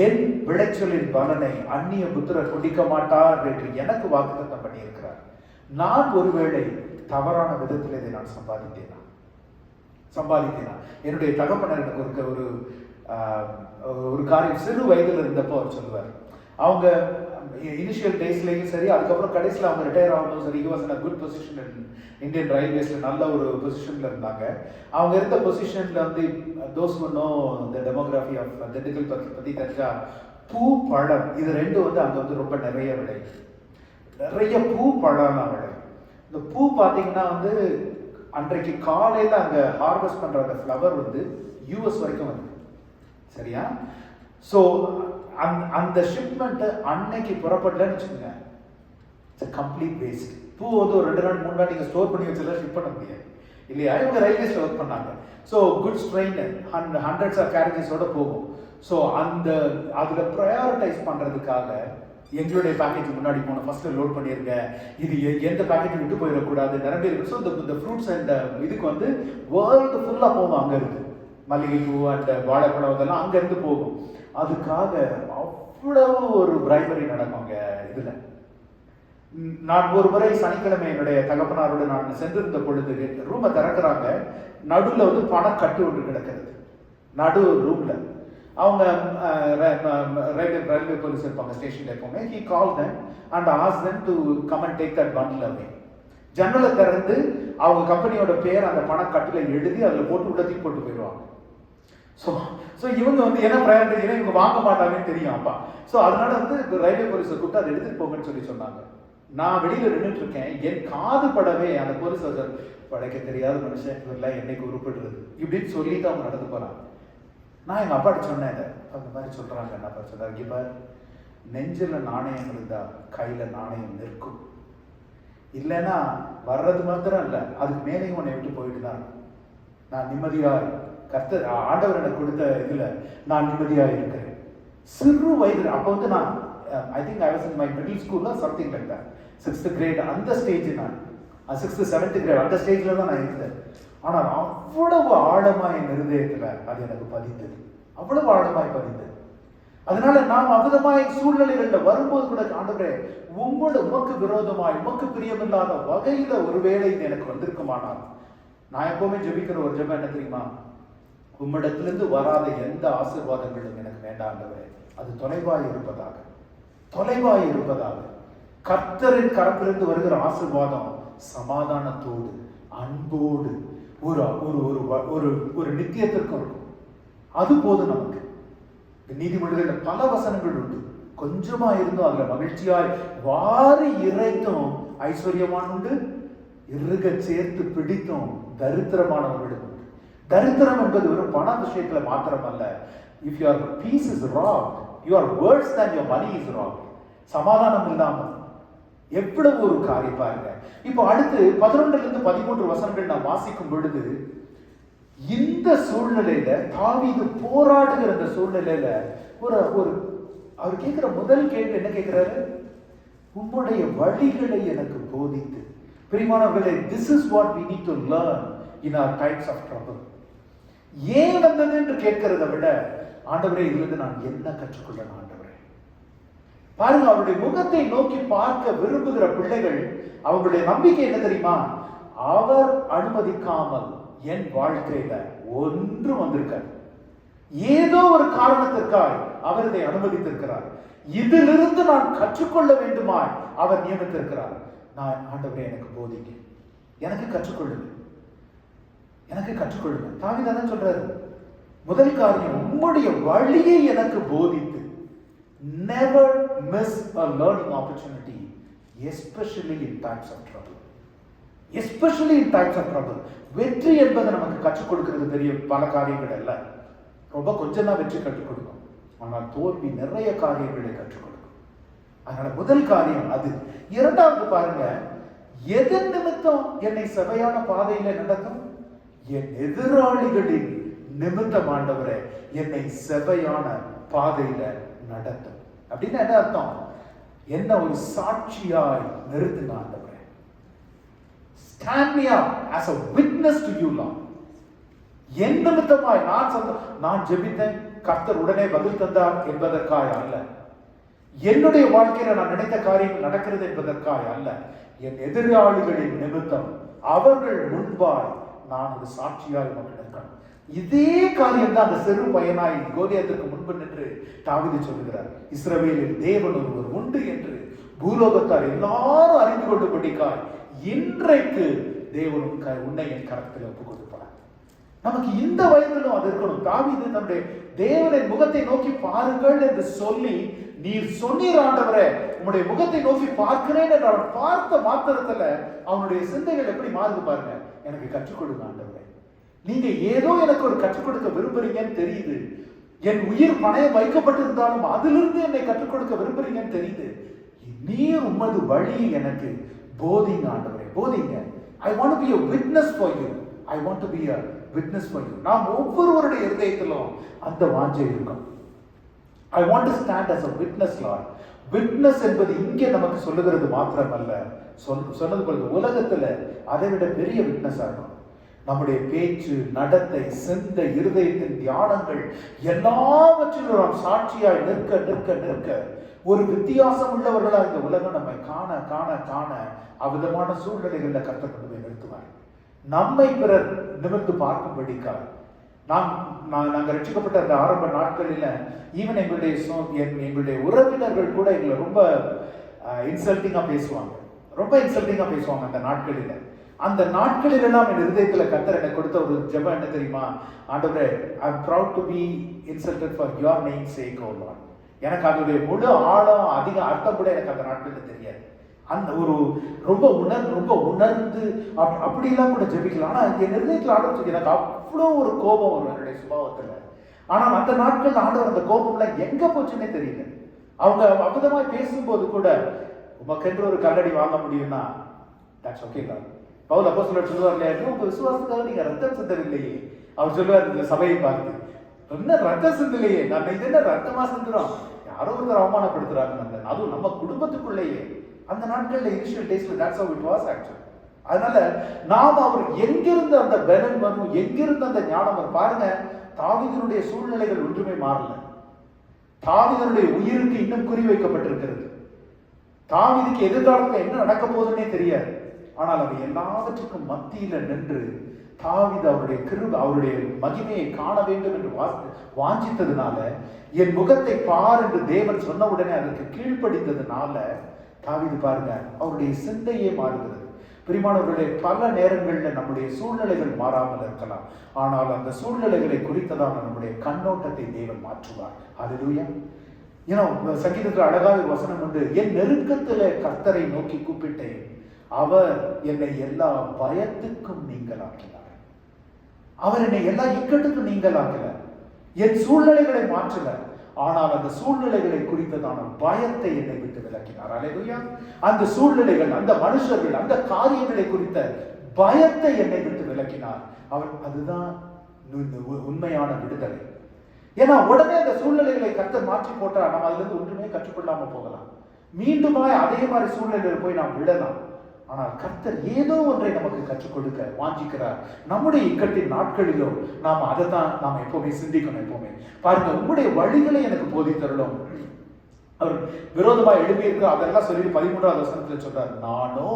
D: என் விளைச்சலின் பலனை அந்நிய புத்திரர் குடிக்க மாட்டார் என்று எனக்கு வாக்குத்தத்தம் பண்ணியிருக்கிறார். நான் ஒருவேளை தவறான விதத்தில் இதை நான் சம்பாதித்தேனா? என்னுடைய தகப்பனர் எனக்கு ஒரு காரியம் சிறு வயதில் இருந்தப்போ அவர் சொல்லுவார். அவங்க இனிஷியல் டேஸ்லையும் சரி, அதுக்கப்புறம் கடைசியில் அவங்க ரிட்டையர் ஆகணும் சரி, he was in a good position in Indian ரயில்வேஸில் நல்ல ஒரு பொசிஷனில் இருந்தாங்க. அவங்க இருந்த பொசிஷனில் வந்து those who know the demography of Dindigul பற்றி தெரிஞ்சா, பூ பழம் இது ரெண்டும் வந்து அங்கே வந்து ரொம்ப நிறைய பூ பழம் விளை. இந்த பூ பார்த்தீங்கன்னா வந்து அன்றைக்கு காலையில் அங்கே ஹார்வெஸ்ட் பண்ணுற அந்த ஃப்ளவர் வந்து யூஎஸ் வரைக்கும் வந்து சரியா. ஸோ அந்த ஷிப்மெண்ட் அன்னைக்கு புறப்படலன்னு வச்சுக்கோங்க, இட்ஸ் கம்ப்ளீட் வேஸ்ட். பூ வந்து ஒரு 2 நாள் 3 நாள் நீங்கள் ஸ்டோர் பண்ணி வச்செல்லாம் ஷிப் பண்ண முடியாது இல்லையா? இவங்க ரயில்வேஸில் ஒர்க் பண்ணாங்க. So goods train hundreds of கேரேஜஸோட போகும். ஸோ அதில் ப்ரையாரிட்டைஸ் பண்ணுறதுக்காக எங்களுடைய பேக்கேஜ் முன்னாடி போன ஃபர்ஸ்ட் லோட் பண்ணியிருங்க, இது எந்த பேக்கேஜ் விட்டு போயிடக்கூடாது, நிரம்பி இருக்கு. ஸோ இந்த ஃப்ரூட்ஸ் அண்ட் இதுக்கு வந்து வேர்ல்டு ஃபுல்லாக போகும். அங்கே இருந்து மல்லிகைப்பூ அண்ட் வாழைப்பழம் இதெல்லாம் அங்கேருந்து போகும். அதுக்காக அவ்வளவு ஒரு பிரைமரி நடக்கும் அங்கே இதில். நான் ஒரு முறை சனிக்கிழமை என்னுடைய தகப்பனாரோடு நான் சென்றிருந்த பொழுது ரூமை திறக்கிறாங்க, நடுவில் வந்து பணக்கட்டு ஒன்று கிடக்கிறது நடு ரூம்ல. அவங்க ரயில்வே போலீஸ் இருப்பாங்க ஸ்டேஷன்ல எப்பவுமே. he called them and asked them to come and take that bundle away. ஜன்னலை திறந்து அவங்க கம்பெனியோட பேர் அந்த பணக்கட்டுல எழுதி அதில் போட்டு உள்ள தூக்கி போட்டு போயிடுவாங்க. ஸோ இவங்க வந்து என்ன ப்ரையாரிட்டி, இவங்க வாங்க மாட்டாங்கன்னு தெரியும் அப்பா. ஸோ அதனால வந்து ரயில்வே போலீஸை கூப்பிட்டு அதை எடுத்துட்டு போங்கன்னு சொன்னாங்க. நான் வெளியில நின்றுட்டு இருக்கேன், என் காது படவே அந்த போலீஸ் படைக்க தெரியாத மனுஷன் இவரெல்லாம் என்னைக்கு உருப்படுறது இப்படின்னு சொல்லிட்டு அவங்க நடந்து போறாங்க. நான் எங்க அப்பாட்ட சொன்னேன், இதை அந்த மாதிரி சொல்றாங்க. என்னப்பா சொல்றாரு, இப்ப நெஞ்சில் நாணயம் இருந்தா கையில நாணயம் நிற்கும், இல்லைன்னா வர்றது மாத்திரம் இல்லை அதுக்கு மேலேயும் உன்னை விட்டு போயிட்டு தான் நான் நிம்மதியா கர்த்தர் ஆண்டவர் எனக்கு கொடுத்த இதுல நான் நிம்மதியா இருக்கிறேன். சிறு வயதில் அப்போ வந்து நான் I think I was in my middle ஸ்கூல்ல something like that 6th grade அந்த ஸ்டேஜ் நான் 6th 7th கிரேட் அந்த ஸ்டேஜில் தான் நான் இருந்தேன். ஆனால் அவ்வளவு ஆழமாய் என் இருதயத்தில் அது எனக்கு பதிந்தது, அவ்வளவு ஆழமாய் பதிந்தது. அதனால நாம் அவ்விதமாய் சூழ்நிலைகளில் வரும்போது கூட ஆண்டவரே உமக்கு விரோதமாய் உமக்கு பிரியமில்லாத வகையில ஒருவேளை இது எனக்கு வந்திருக்குமானால் நான் எப்பவுமே ஜெபிக்கிற ஒரு ஜெபம் என்ன தெரியுமா? உம்மிடத்திலிருந்து வராத எந்த ஆசீர்வாதங்களும் எனக்கு வேண்டாம் ஆண்டவரே, அது தொலைவாய் இருப்பதாக, தொலைவாய் இருப்பதாக. கர்த்தரின் கரத்திலிருந்து வருகிற ஆசீர்வாதம் சமாதானத்தோடு அன்போடு ஒரு ஒரு ஒரு ஒரு நித்தியத்திற்கும் இருக்கும். அது போதும் நமக்கு. நீதிமொழிகளில் பல வசனங்கள் உண்டு. கொஞ்சமா இருந்தும் அதுல மகிழ்ச்சியாய் வாரி இறைத்தும் ஐஸ்வர்யமான உண்டு, இறுக சேர்த்து பிடித்தும் தரித்திரமானவர்களும் உண்டு. தரித்திரம் என்பது ஒரு பண விஷயத்துல மாத்திரம் அல்ல. If your peace is wrong, your words than your money is wrong. சமாதானம் இல்லாமல் எவ்வளவு ஒரு காரியம் பாருங்க. இப்போ அடுத்து 11 13 வசனங்கள் நாம் வாசிக்கும் பொழுது இந்த சூழ்நிலையில தாவீது போராடுகிற இந்த சூழ்நிலையில ஒரு அவர் கேட்கிற முதல் கேள்வி என்ன கேட்கிறாரு? உம்முடைய வழிகளை எனக்கு போதித்து. பிரியமானவர்களே, this is what we need to learn in our times of trouble. ஏன் வந்தது என்று கேட்கிறத விட ஆண்டவரே இதிலிருந்து நான் என்ன கற்றுக்கொள்ளணும் ஆண்டவரே. பாருங்க, அவருடைய முகத்தை நோக்கி பார்க்க விரும்புகிற பிள்ளைகள் அவங்களுடைய நம்பிக்கை என்ன தெரியுமா? அவர் அனுமதிக்காமல் என் வாழ்க்கையில ஒன்று வந்திருக்கார். ஏதோ ஒரு காரணத்திற்காக அவர் இதை அனுமதித்திருக்கிறார். இதிலிருந்து நான் கற்றுக்கொள்ள வேண்டுமாய் அவர் நியமித்திருக்கிறார். நான் ஆண்டவரே எனக்கு போதிக்க, எனக்கு கற்றுக்கொள்ளுங்க, எனக்கு கற்றுக்கொள்ளுங்க. தாவீது தான் சொல்றாரு, முதல் காரியம் உம்முடைய வழியை எனக்கு போதித்து. Never miss a learning opportunity, especially in times of trouble. Especially in times of trouble. வெற்றி என்பது நமக்கு கற்றுக் கொடுக்கிறது பெரிய பல காரியங்கள் அல்ல, ரொம்ப கொஞ்சம் தான் வெற்றி கற்றுக் கொடுக்கும். ஆனால் தோல்வி நிறைய காரியங்களை கற்றுக் கொடுக்கும். அதனால முதல் காரியம் அது. இரண்டாவது பாருங்க, எதன் நிமித்தம் என்னை செவையான பாதையில நடத்தும்? என் எதிராளிகளின் நிமித்தம் ஆண்டவரே என்னை செவையான பாதையில நடத்தும். அப்படின்னு என்ன அர்த்தம்? என்ன ஒரு சாட்சியாய் நிறுத்துங்க ஆண்டவரே. Stand me up as a witness to you, Lord. என் நிமித்தமாய் நான் ஜெபித்தேன், கர்த்தர் உடனே பதில் தந்தார் என்பதற்காக அல்ல. என்னுடைய வாழ்க்கையில நான் நினைத்த காரியங்கள் நடக்கிறது என்பதற்காக அல்ல. என் எதிராளிகளின் நிமித்தம் அவர்கள் முன்பாய் நான் ஒரு சாட்சியாய் இருக்கணும். இதே காரியம் தான் அந்த சிறு பையனாய் கோலியாத்திற்கு முன்பு நின்று தாவீது சொல்லுகிறார். இஸ்ரவேலில் தேவன் ஒருவர் உண்டு என்று பூலோகத்தார் எல்லாரும் அறிந்து கொள்ளும்படிக்காய் இன்றைக்கு தேவன் உன்னை என் கரத்தில் ஒப்புக் கொடுப்பார். நமக்கு இந்த வயதிலும் அது இருக்கணும். தாவீது தன்னுடைய தேவனின் முகத்தை நோக்கி பாருங்கள் என்று சொல்லி, நீர் சொன்னீர் ஆண்டவரே உன்னுடைய முகத்தை நோக்கி பார்க்கிறேன் என்று அவன் பார்த்த மாத்திரத்துல அவனுடைய சிந்தைகள் எப்படி மாறுது பாருங்க. எனக்கு கற்றுக் கொடுங்க ஆண்டவரே, நீங்க ஏதோ எனக்கு ஒரு கற்றுக் கொடுக்க விரும்புறீங்கன்னு தெரியுது. என் உயிர் பணயம் வைக்கப்பட்டிருந்தாலும் அதிலிருந்து என்னை கற்றுக் கொடுக்க விரும்புறீங்கன்னு தெரியுது. நீர் உமது வழி எனக்கு போதிங்க ஆண்டவரே, போதிங்க. I want to be a witness for you. I want to be a witness for you. நாம் ஒவ்வொருவருடைய இருதயத்திலும் அந்த வாஞ்சை இருக்கும். I want to stand as a witness, Lord. Witness என்பது இங்கே நமக்கு சொல்லுகிறது மாத்திரமல்ல, சொன்னது போல உலகத்துல அதை விட பெரிய விட்னஸ் ஆகும். நம்முடைய பேச்சு, நடத்தை, சிந்தை, இருதயத்தின் தியானங்கள் எல்லாவற்றிலும் நாம் சாட்சியாய் நிற்க நிற்க நிற்க ஒரு வித்தியாசம் உள்ளவர்களா இந்த உலகம் நம்மை காண காண காண அவ்விதமான சூழ்நிலைகளில் கர்த்தர் கொண்டு போய் நிறுத்துவார். நம்மை பிறர் நிமிர்ந்து பார்க்கும்படிக்காக நாங்கள் ரட்சிக்கப்பட்ட அந்த ஆரம்ப நாட்களில் ஈவன் எங்களுடைய உறவினர்கள் கூட எங்களை ரொம்ப இன்சல்ட்டிங்கா பேசுவாங்க, ரொம்ப இன்சல்ட்டிங்கா பேசுவாங்க. அந்த நாட்களிலெல்லாம் என் இருதயத்துல கர்த்தர் எனக்கு கொடுத்த ஒரு ஜெபம் என்ன தெரியுமா? ஆண்டவரே, I am proud to be insulted for your name's sake, O Lord. எனக்கு அதோடைய முழு ஆழம் அதிக அர்த்தம் கூட எனக்கு அந்த நாட்களில் தெரியாது. அந்த ஒரு ரொம்ப உணர்ந்து அப்படிலாம் கூட ஜெபிக்கலாம். ஆனா என் நிர்ணயத்தில் ஆண்டவர் எனக்கு அவ்வளோ ஒரு கோபம் வரும் என்னுடைய சுபாவத்துல. ஆனால் அந்த நாட்கள் ஆண்டவர் அந்த கோபம்லாம் எங்க போச்சுன்னே தெரியல. அவங்க அபதமா பேசும்போது கூட உமக்கென்று ஒரு கல்லடி வாங்க முடியும்னா that's okay தான். பவுல் அப்போஸ்தலர் சொல்லுவார் இல்லையா, உங்க விசுவாசத்துக்காக நீங்க ரத்தம் சிந்தவில்லையே. அவர் சொல்லுவார் இந்த சபையை பார்த்து, என்ன ரத்த சிந்தலையே, நம்ம இது என்ன ரத்தமா சிந்துறோம், யாரோ ஒருத்தர் அவமானப்படுத்துறாங்க, அதுவும் நம்ம குடும்பத்துக்குள்ளேயே. அந்த நாட்கள்ல இனிஷியல் டேஸ்ல that's how it was actually. அதனால நாம் அவர் எங்கிருந்து அந்த பலன் வரும், எங்கிருந்து அந்த ஞானம் வரும் பாருங்க. தாவீதினுடைய சூழ்நிலைகள் ஒன்றுமே மாறல. தாவீதினுடைய உயிருக்கு இன்னும் குறி வைக்கப்பட்டிருக்கிறது. தாவீதுக்கு எதிர்காலத்துல என்ன நடக்க போகுதுன்னே தெரியாது. ஆனால் அவர் எல்லாவற்றுக்கும் மத்தியில நின்று தாவீது அவருடைய கிருபை, அவருடைய மகிமையை காண வேண்டும் என்று வாஞ்சித்ததுனால, என் முகத்தை பார் என்று தேவன் சொன்ன உடனே அதற்கு கீழ்ப்படிந்ததுனால தாவீது பாருங்க அவருடைய சிந்தையே மாறுகிறது. பிரியமானவர்களே, பல நேரங்களில் நம்முடைய சூழ்நிலைகள் மாறாமல் இருக்கலாம், ஆனால் அந்த சூழ்நிலைகளை குறித்ததான நம்முடைய கண்ணோட்டத்தை தேவன் மாற்றுவார். அல்லேலூயா. ஏன்னா சங்கீதத்தில் அழகாக ஒரு வசனம் உண்டு, என் நெருக்கத்துல கர்த்தரை நோக்கி கூப்பிட்டேன், அவர் என்னை எல்லா பயத்துக்கும் நீங்களாக்கினார். அவர் என்னை எல்லா இக்கட்டுக்கும் நீங்களாக்கல, என் சூழ்நிலைகளை மாற்றல, ஆனால் அந்த சூழ்நிலைகளை குறித்ததான பயத்தை என்னை விட்டு விலக்கினார். அல்லேலூயா. அந்த சூழ்நிலைகள், அந்த மனுஷர்கள், அந்த காரியங்களை குறித்த பயத்தை என்னை விட்டு விலக்கினார். அவர் அதுதான் உண்மையான விடுதலை. ஏன்னா உடனே அந்த சூழ்நிலைகளை கர்த்தர் மாற்றி போட்டா நம்ம அதுல இருந்து ஒன்றுமே கற்றுக்கொள்ளாம போகலாம், மீண்டுமாய் அதே மாதிரி சூழ்நிலையில் போய் நாம் விடலாம். ஆனால் கர்த்தர் ஏதோ ஒன்றை நமக்கு கற்றுக் கொடுக்க வாஞ்சிக்கிறார். நம்முடைய இக்கட்டின் நாட்களிலும் நாம் அதை தான் நாம் எப்பவுமே சிந்திக்கணும். எப்பவுமே பாருங்க, உங்களுடைய வழிகளை எனக்கு போதித்தரலும். அவர் விரோதமா எழுதியிருக்க அதெல்லாம் சொல்லி 13வது வசனத்துல சொல்றார், நானோ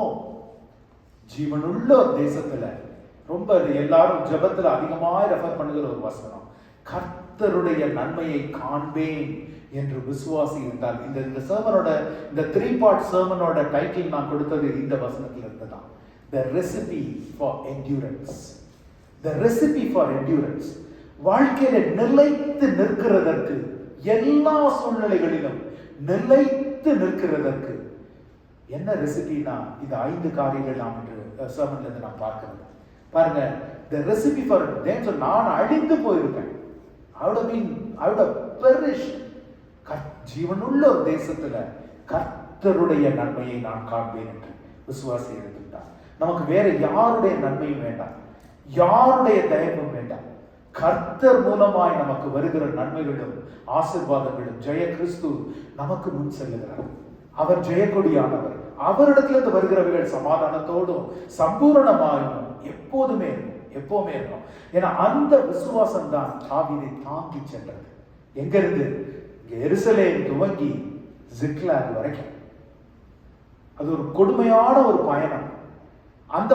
D: ஜீவனுள்ள ஒரு தேசத்துல, ரொம்ப எல்லாரும் ஜெபத்துல அதிகமாக ரெஃபர் பண்ணுகிற ஒரு வசனம், கர்த்தருடைய நன்மையை காண்பேன் என்று விசுவாசி இருந்தால். இந்த சர்மனோட, இந்த 3 part சர்மனோட டைட்டில் நான் கொடுத்தது இந்த வசனத்துல இருந்துதான். The recipe for endurance. The recipe for endurance. வாழ்க்கையில நிலைத்து நிற்கிறதற்கு, எல்லா சூழ்நிலைகளிலும் நிலைத்து நிற்கிறதற்கு என்ன ரெசிபினா, இந்த 5 காரியங்கள் நாம் இன்று சர்மன்ல இருந்து நாம் பார்க்கிறது. பாருங்க, the recipe for them, நான் அழிந்து போயிருப்பேன், I would have perished. ஜீவனுள்ள ஒரு தேசத்துல கர்த்தருடைய நன்மையை நான் காண்பேன் என்று விசுவாசி எடுத்துட்டார். நமக்கு வேற யாருடைய நன்மையும் வேண்டாம், யாருடைய தயவும் வேண்டாம். கர்த்தர் மூலமாய் நமக்கு வருகிற நன்மைகளும் ஆசீர்வாதங்களும் ஜெய கிறிஸ்து நமக்கு முன் செல்லுகிறார். அவர் ஜெயக்கொடியானவர். அவரிடத்திலிருந்து வருகிறவர்கள் சமாதானத்தோடும் சம்பூரணமாயும் எப்போதுமே இருக்கும், எப்பவுமே இருக்கும். ஏன்னா அந்த விசுவாசம் தான் தாவீதை தாங்கி சென்றது. எங்க இருந்து? எருசலேம் துவங்கி ஜிக்லாக் வரைக்கும். அது ஒரு கொடுமையான ஒரு பயணம். அந்த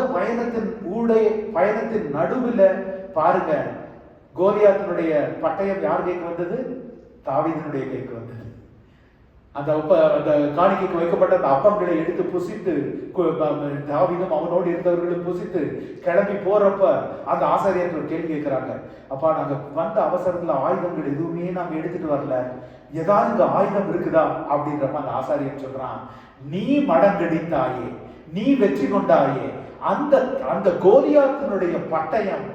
D: பயணத்தின் நடுவில் பாருங்க, கோலியாத்தினுடைய பட்டயம் யார் கைக்கு வந்தது? தாவீதினுடைய கைக்கு வந்தது. அந்த காணிக்கைக்கு வைக்கப்பட்ட அந்த அப்பங்களை எடுத்து புசித்து, தாவீதும் அவனோடு இருந்தவர்களும் புசித்து கிளம்பி போறப்ப அந்த ஆசாரியர்கள் கேள்வி கேட்கிறாங்க, அப்பா நாங்க வந்த அவசரத்துல ஆயுதங்கள் எதுவுமே நாங்க எடுத்துட்டு வரல, ஏதாவது இங்க ஆயுதம் இருக்குதா அப்படின்றப்ப அந்த ஆசாரியன் சொல்றான், நீ மடங்கடித்தாயே, நீ வெற்றி கொண்டாயே, அந்த கோலியாத்தினுடைய பட்டயம்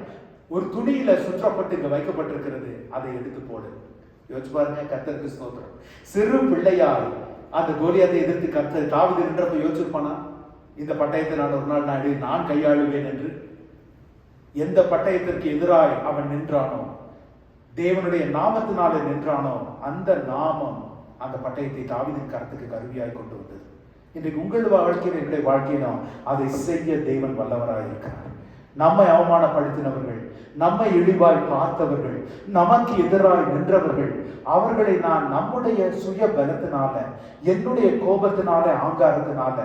D: ஒரு துணியில சுற்றப்பட்டு இங்க வைக்கப்பட்டிருக்கிறது, அதை எடுத்து போடு. யோசிச்சு பாருங்க, கர்த்தருக்கு ஸ்தோத்திரம். சிறு பிள்ளையாய் அந்த கோலியாத்தை எதிர்த்து கர்த்தர் தாவீது நின்றப்ப யோசிச்சிருப்பானா, இந்த பட்டயத்தை நான் ஒரு நாள் நான் கையாளுவேன் என்று? எந்த பட்டயத்திற்கு எதிராய் அவன் நின்றானோ, தேவனுடைய நாமத்தினாலே நின்றானோ, அந்த நாமம் அந்த பட்டயத்தை தாவீதின் கரத்துக்கு கருவியாய் கொண்டு வந்தது. இன்றைக்கு உங்கள் வாழ்க்கையில், என்னுடைய வாழ்க்கையிலும் அதை செய்ய தேவன் வல்லவராய் இருக்கிறார். நம்மை அவமானப்படுத்தினவர்கள், நம்மை இழிவாய் பார்த்தவர்கள், நமக்கு எதிராய் நின்றவர்கள், அவர்களை நான் நம்முடைய சுய பலத்தினால, என்னுடைய கோபத்தினால, ஆங்காரத்தினால,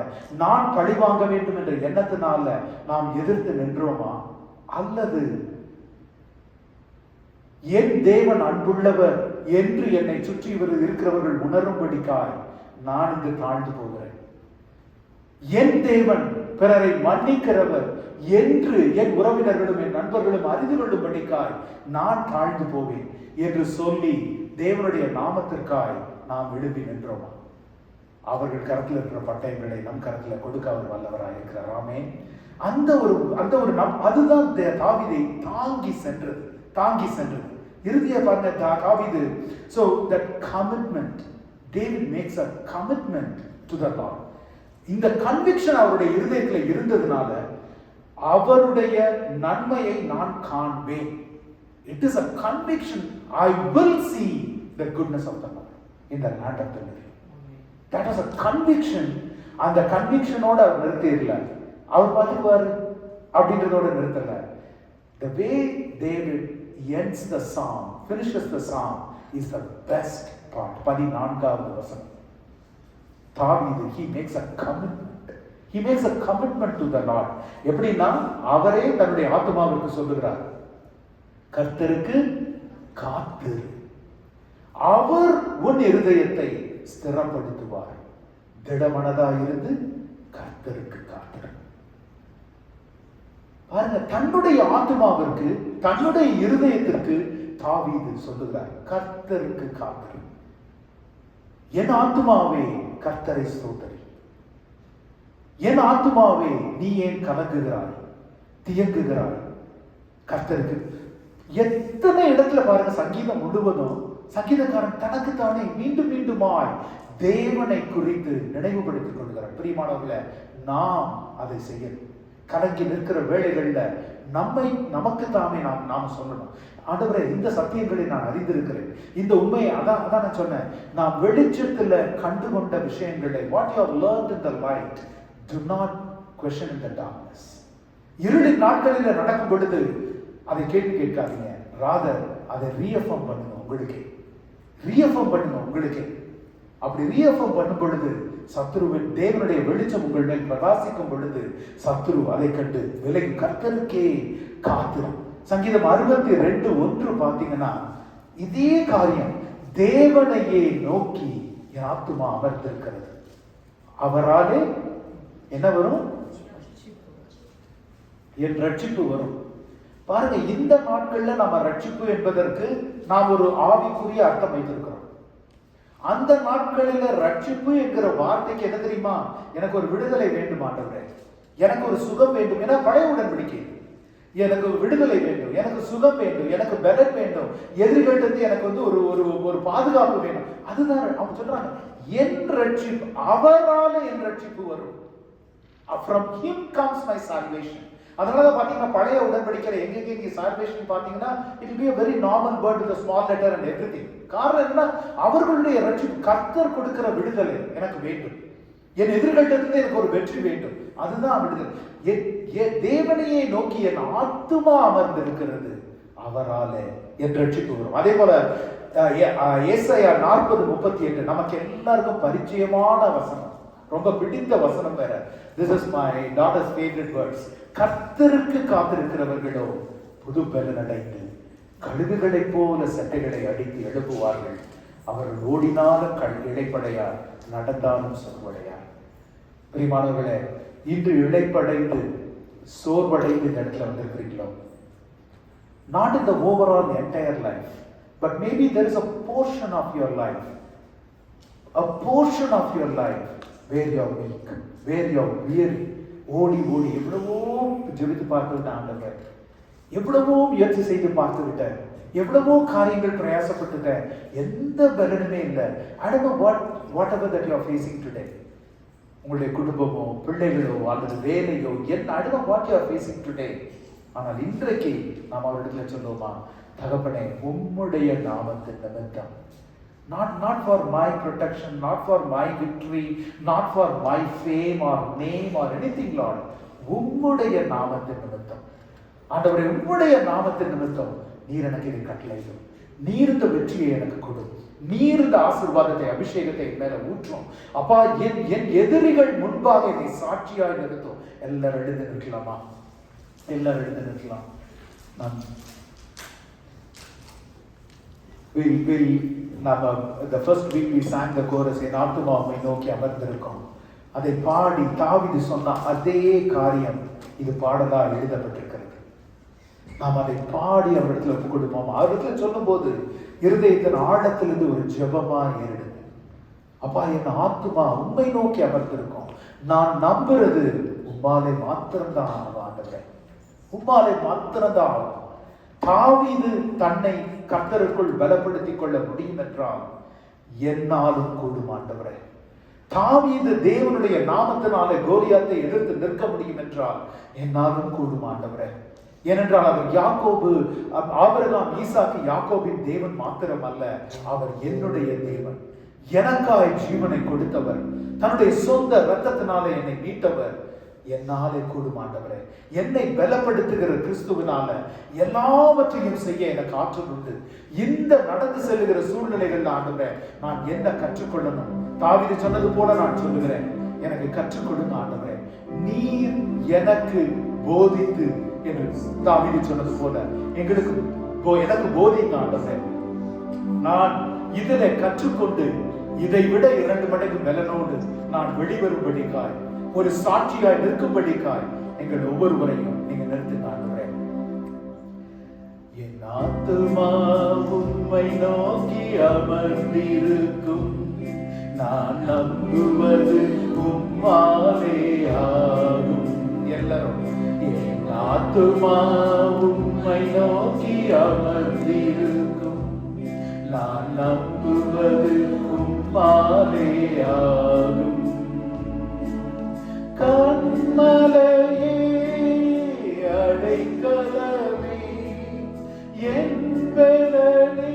D: நான் பழி வாங்க வேண்டும் என்ற எண்ணத்தினால நாம் எதிர்த்து நின்றோமா? அல்லது என் தேவன் அன்புள்ளவர் என்று என்னை சுற்றி இருக்கிறவர்கள் உணரும்படிக்காய் நான் இங்கு தாழ்ந்து போகிறேன், என் தேவன் பிறரை மன்னிக்கிறவர் என்று என் உறவினர்களும் என் நண்பர்களும் அறிந்து கொள்ளும்படிக்காய் நான் தாழ்ந்து போவேன் என்று சொல்லி தேவனுடைய நாமத்திற்காய் நாம் எழுப்பி நின்றோமா? அவர்கள் கரத்தில் இருக்கிற பட்டயங்களை நம் கரத்தில் கொடுக்க அவர் வல்லவராக இருக்கிறார். ஆமென். அதுதான் தாவீதை தாங்கி சென்றது. இறுதியா பாருங்க, தாவீது, so that commitment, David makes a commitment to the Lord. இந்த கன்விக்ஷன் அவருடைய இருதயத்தில் இருந்ததுனால அவருடைய நன்மையை நான் காண்பேன். It is a conviction. I will see the goodness of the Lord in the land of the living. That was a conviction. அந்த கன்விக்ஷனோட அவர் நிறுத்திடல, அவர் பார்த்துக்குவாரு அப்படின்றதோட நிறுத்தல. The way David ends the psalm, finishes the psalm, is the best part. 14வது வசனம். தாவீது, he makes a commitment. He makes a commitment to the Lord. எப்படின்னா அவரே தன்னுடைய ஆத்துமாவிற்கு சொல்லுகிறார், கர்த்தருக்கு காத்திரு, அவர் உன் இருதயத்தை ஸ்திரப்படுத்துவார், திடமனதாயிருந்து கர்த்தருக்கு காத்திரு. பாருங்க, தன்னுடைய ஆத்துமாவிற்கு, தன்னுடைய இருதயத்திற்கு தாவீது சொல்லுகிறார், கர்த்தருக்கு காத்திரு. என் ஆத்துமாவே கர்த்தரை ஸ்தோத்திரி, என் ஆத்துமாவே நீ ஏன் கலங்குகிறாய், தியங்குகிறாய். கர்த்தருக்கு எத்தனை இடத்துல பாருங்க, சங்கீதம் முழுவதும் சங்கீதக்காரன் தனக்குத்தானே மீண்டும் மீண்டுமாய் தேவனை குறித்து நினைவுபடுத்திக் கொள்கிறார். பிரியமானவர்களே, நாம் அதை செய்யணும். கலங்கி நிற்கிற வேளைகள்ல நமக்கு தாமே நாம் சொல்லணும், ஆண்டவரே இந்த சத்தியங்களை நான் அறிந்திருக்கிறேன், இந்த உண்மையை அதான் நான் சொன்னேன், நான் வெளிச்சத்துல கண்டுகொண்ட விஷயங்களை, what you have learned in the light, do not question in the darkness. இருளின் நாட்களில் நடக்கும் பொழுது அதை கேள்வி கேட்காதீங்க, ராதர் அதை ரீஅஃபர்ம் பண்ணுங்க, உங்களுக்கே ரீஅஃபர்ம் பண்ணுங்க உங்களுக்கே. அப்படி ரீஅஃபர்ம் பண்ணும் பொழுது சத்துருவின் தேவனுடைய வெளிச்சம் உங்கள் மேல் பிரகாசிக்கும் பொழுது சத்துரு அதை கண்டு விலகி கர்த்தருக்கே காத்திரும். சங்கீதம் 62:1 பார்த்தீங்கன்னா இதே காரியம், தேவனையே நோக்கி என் ஆத்துமா அமர்ந்திருக்கிறது, அவராலே என்ன வரும், என் ரட்சிப்பு வரும். பாருங்க, இந்த நாட்கள்ல நம்ம ரட்சிப்பு என்பதற்கு நாம் ஒரு ஆவிக்குரிய அர்த்தம் வைத்திருக்கிறோம். அந்த நாட்களில ரட்சிப்பு என்கிற வார்த்தைக்கு என்ன தெரியுமா, எனக்கு ஒரு விடுதலை வேண்டும் ஆண்டவரே, எனக்கு ஒரு சுகம் வேண்டும். ஏன்னா பழைய உடன்படிக்கை, எனக்கு விடுதலை வேண்டும், எனக்கு சுகம் வேண்டும், எனக்கு பலன் வேண்டும், எதிரிகளிலிருந்து எனக்கு வந்து ஒரு பாதுகாப்பு வேணும். அதுதான் அவங்க சொல்றாங்க, என் ரட்சிப்பு, அவரால என் ரட்சிப்பு வரும். From him comes my salvation. அதனால பாத்தீங்கன்னா பழைய உடன்படிக்கையில எங்க சால்வேஷன் பாத்தீங்கன்னா it will be a very normal word with a small letter and everything. காரணம் என்ன, அவர்களுடைய ரட்சிப்பு, கர்த்தர் கொடுக்கிற விடுதலை எனக்கு வேண்டும், என் எதிர்களிடத்திலிருந்து எனக்கு ஒரு வெற்றி வேண்டும், அதுதான் விடுதலை. தேவனையே நோக்கி என் ஆத்துமா அமர்ந்திருக்கிறது, அவரால என் ரட்சிப்பு வரும். அதே போல ஏசாயா 40:38 நமக்கு எல்லாருக்கும் பரிச்சயமான வசனம், ரொம்ப பிடித்த வசனம் வேற. This is my daughter's favorite words. கர்த்தருக்கு காத்திருக்கிறவர்களோ புது பலன் அடைந்து கழுகுகளை போல சட்டைகளை அடித்து எழுப்புவார்கள், அவர்கள் ஓடினாலும் இளைப்படையார், நடந்தாலும் சோர்வடையார். பிரியமானவர்களே, இன்று இளைப்படைந்து சோர்வடைந்து இந்த இடத்துல வந்திருக்கிறீங்களோ, not in the overall entire life, but maybe there is a portion of your life, where you are weak, where you are weary. ஓடி எவ்வளவோ ஜெபித்து பார்த்து விட்ட ஆண்டவர், எவ்வளவோ முயற்சி செய்து பார்த்து விட்டேன், எவ்வளவோ காரியங்கள் பிரயாசப்பட்டுட்டேன், எந்த பலனுமே இல்லை. I don't know whatever that you are facing today. உங்களுடைய குடும்பமோ பிள்ளைகளோ அல்லது வேலையோ என்ன, I don't know what you are facing today. ஆனால் இன்றைக்கு நாம் அவரிடத்துல சொல்லுவோமா, தகப்பனே உம்முடைய நாமத்தின் நிமித்தம், not for my protection, not for my victory, not for my fame or name or anything, Lord, உம்முடைய நாமத்தின் நிமித்தம், ஆண்டவரே உம்முடைய நாமத்தின் நிமித்தம் நீர் எனக்கு இதை கட்டளையிடும், நீர் இந்த வெற்றியை எனக்கு கொடு, நீர் இந்த ஆசீர்வாதத்தை அபிஷேகத்தை மேல ஊற்றும். அப்பா, என் எதிரிகள் முன்பாக என்னை சாட்சியாய் நிறுத்தும். எல்லாரும் எழுந்து நிற்கலாமா? எல்லாரும் எழுந்து நிற்கலாம். நான் the first week we sang the chorus, என் ஆத்துமா உம்மை நோக்கி அமர்ந்திருக்கும். அதை பாடி தாவீது சொன்ன அதே காரியம் இது பாடலா எழுதப்பட்டிருக்கிறது. நாம் அதை பாடி அவரிடத்துல ஒப்பு கொடுப்போம். அவரிடத்துல சொல்லும் போது இருதயத்தின் ஆழத்திலிருந்து ஒரு ஜெபமா ஏறிடுது. அப்பா, என் ஆத்துமா உம்மை நோக்கி அமர்ந்திருக்கும், நான் நம்புறது உம்மாலே மாத்திரம்தான் ஆகும் ஆண்டவரே, உம்மாலே மாத்திரம்தான் ஆகும். தாவீது தன்னை கர்த்தருக்குள் பலப்படுத்திக் கொள்ள முடியும் என்றால் என்னாலும் கூடும் ஆண்டவரே. தாவீது தேவனுடைய நாமத்தினாலே கோலியாத்தை எதிர்த்து நிற்க முடியும் என்றால் என்னாலும் கூடும் ஆண்டவரே. ஏனென்றால் அவர் யாக்கோபு, ஆபிரகாம், ஈசாக்கு, யாக்கோபின் தேவன் மாத்திரம் அல்ல, அவர் என்னுடைய தேவன். எனக்காய் ஜீவனை கொடுத்தவர், தன்னுடைய சொந்த இரத்தத்தினாலே என்னை மீட்டவர். என்னாலே கூடும் ஆண்டவரே, என்னை பலப்படுத்துகிற கிறிஸ்துவினால எல்லாவற்றையும் செய்ய எனக்கு ஆற்றல் உண்டு. இந்த நடந்து செல்லுகிற சூழ்நிலைகள் ஆண்டவரே, நான் என்ன கற்றுக்கொள்ளணும்? தாவீது சொன்னது போல நான் சொல்லுகிறேன், எனக்கு கற்றுக் கொடுங்க ஆண்டவரே, நீர் எனக்கு போதித்து என்று தாவீது சொன்னது போல எனக்கு போதிங்க ஆண்டவரே. நான் இதிலே கற்றுக்கொண்டு இதை விட 2 மடங்கு பலனோடு நான் வெளிவரும்படிக்காய், ஒரு சாட்சியாய் நிற்கும்படிக்காய் எங்கள் ஒவ்வொருவரையும் நீங்க நிறுத்துங்க ஆண்டவரே. என் ஆத்துமா உம்மை நோக்கி அமர்ந்திருக்கும், நான் நம்புவது உம்மாலே ஆகும். எல்லாரும் என் ஆத்துமா உம்மை நோக்கி அமர்ந்திருக்கும், நான் நம்புவது உம்மாலே ஆகும். கண்மலையே அடைக்கலமே, என் பலனே,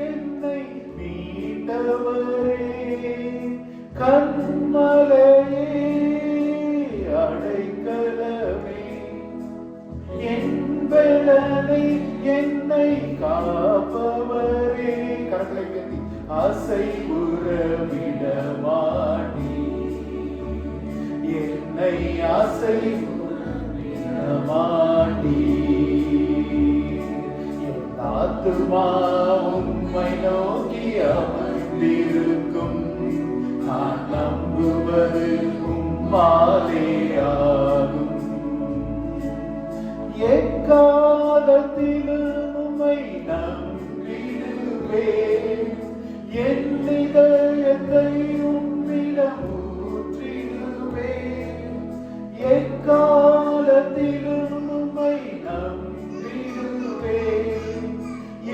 D: என்னை மீட்டவரே. கண்மலையே அடைக்கலமே, என் பலனே, என்னை காப்பவரே. கரங்களை உயர்த்தி அசைவுற விடமாட்டீ, என்னை அசைவுற விடமாட்டீ. என் ஆத்துமா உம்மை நோக்கி அமர்ந்திருக்கும், நான் நம்புவது உம்மாலே ஆகும். எக்காலத்திலும் உம்மை நம்பிடுவேன், என் இதயத்தை உம்மிடம் ஊற்றிடுவேன். எக்காலத்திலும் உம்மை நம்பிடுவேன்,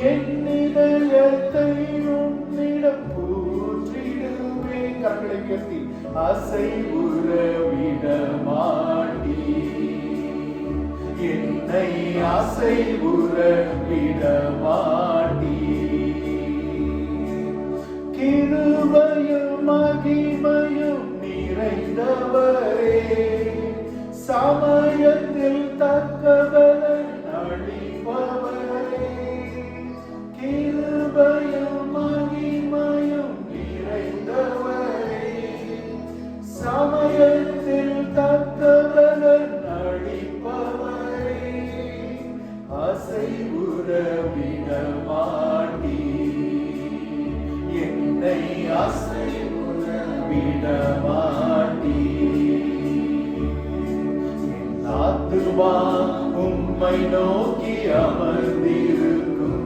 D: என் இதயத்தை உம்மிடம் ஊற்றிடுவேன். கண்களை உயர்த்தி அசைவுற விடமாட்டீ, என்னை அசைவுற விடமாட்டீ. கிருபையும் மகிமையும் நிறைந்தவரே, சமயத்தில் தக்கபலன் அளிப்பவரே. கிருபையும் மகிமையும் நிறைந்தவரே, சமயத்தில் தக்கபலன் அளிப்பவரே. அசைவுற விடமாட்டீ, என்னை அசைவுற விடமாட்டீ. என் ஆத்துமா உம்மை நோக்கி அமர்ந்திருக்கும்,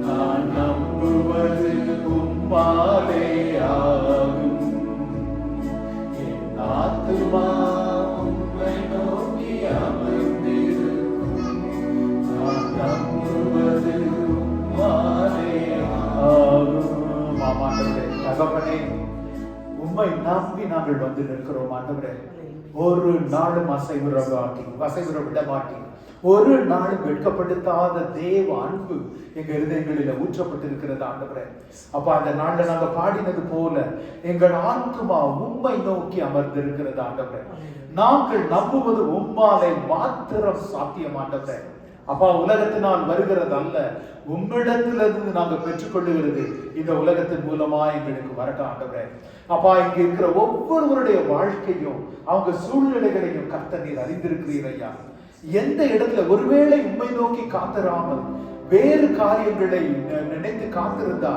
D: நான் நம்புவது உம்மாலே ஆகும். என் ஆத்துமா உம்மை நோக்கி அமர்ந்திருக்கும், நான் நம்புவது உம்மாலே ஆகும். ஆண்டவரே, தகப்பனே, உம்மை நம்பி நாங்கள் வந்து நிற்கிறோம் ஆண்டவரே. ஒரு நாளும் அசைவுற விட மாட்டீங்க. ஒரு நாளும் வெட்கப்படுத்தாத தேவ அன்பு எங்க இருதயங்களில ஊற்றப்பட்டிருக்கிறது ஆண்டவரே. அப்ப அந்த நாள்ல நாங்க பாடினது போல எங்கள் ஆத்துமா உம்மை நோக்கி அமர்ந்திருக்கிறது ஆண்டவரே. நாங்கள் நம்புவது உம்மாலே மாத்திரம் சாத்தியம் ஆண்டவரே. அப்பா, உலகத்தினால் வருகிறது அல்ல, உம்மிடத்திலிருந்து நாங்கள் பெற்றுக்கொள்ளுகிறது இந்த உலகத்தின் மூலமா எங்களுக்கு வரட்டும் ஆண்டவரே. அப்பா, இங்க இருக்கிற ஒவ்வொருவருடைய வாழ்க்கையும் அவங்க சூழ்நிலைகளையும் கர்த்தர் நீர் அறிந்திருக்கிறீர் ஐயா. எந்த இடத்துல ஒருவேளை உம்மை நோக்கி காத்திராமல் வேறு காரியங்களை நினைத்து காத்திருந்தா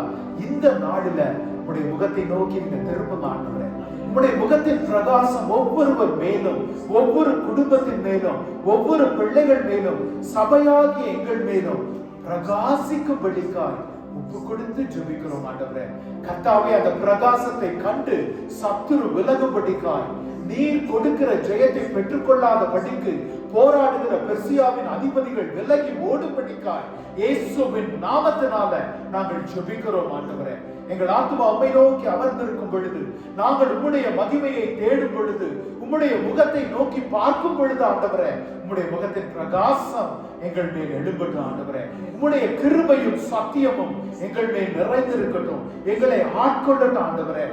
D: இந்த நாடுல உடைய முகத்தை நோக்கி நீங்க திரும்ப ஆண்டவரே. உம்முடைய முகத்தின் பிரகாசம் ஒவ்வொருவர் மேலும், ஒவ்வொரு குடும்பத்தின் மேலும், ஒவ்வொரு பிள்ளைகள் மேலும், சபையாகிய எங்கள் மேலும் பிரகாசிக்கும்படிக்காய் ஒப்பு கொடுத்து ஜெபிக்கிறோம் ஆண்டவரே. கர்த்தாவே, அந்த பிரகாசத்தை கண்டு சத்துரு விலகும்படிக்காய் நீர் கொடுக்கிற ஜெயத்தை பெற்றுக்கொள்ளாத படிக்கு போராடுகிற பெர்சியாவின் அதிபதிகள் விலகி ஓடும்படிக்காய் இயேசுவின் நாமத்தினால நாங்கள் ஜெபிக்கிறோம் ஆண்டவரே. எங்கள் ஆத்துமா உம்மை நோக்கி அமர்ந்திருக்கும் பொழுது, நாங்கள் உம்முடைய மகிமையை தேடும் பொழுது, உம்முடைய முகத்தை நோக்கி பார்க்கும் பொழுது ஆண்டவரே, உம்முடைய முகத்தின் பிரகாசம் எங்கள் மேல் எழும்பட்டும் ஆண்டவரே. உம்முடைய கிருபையும் சத்தியமும் எங்கள் மேல் நிறைந்திருக்கட்டும், எங்களை ஆட்கொள்ளட்டும் ஆண்டவரே.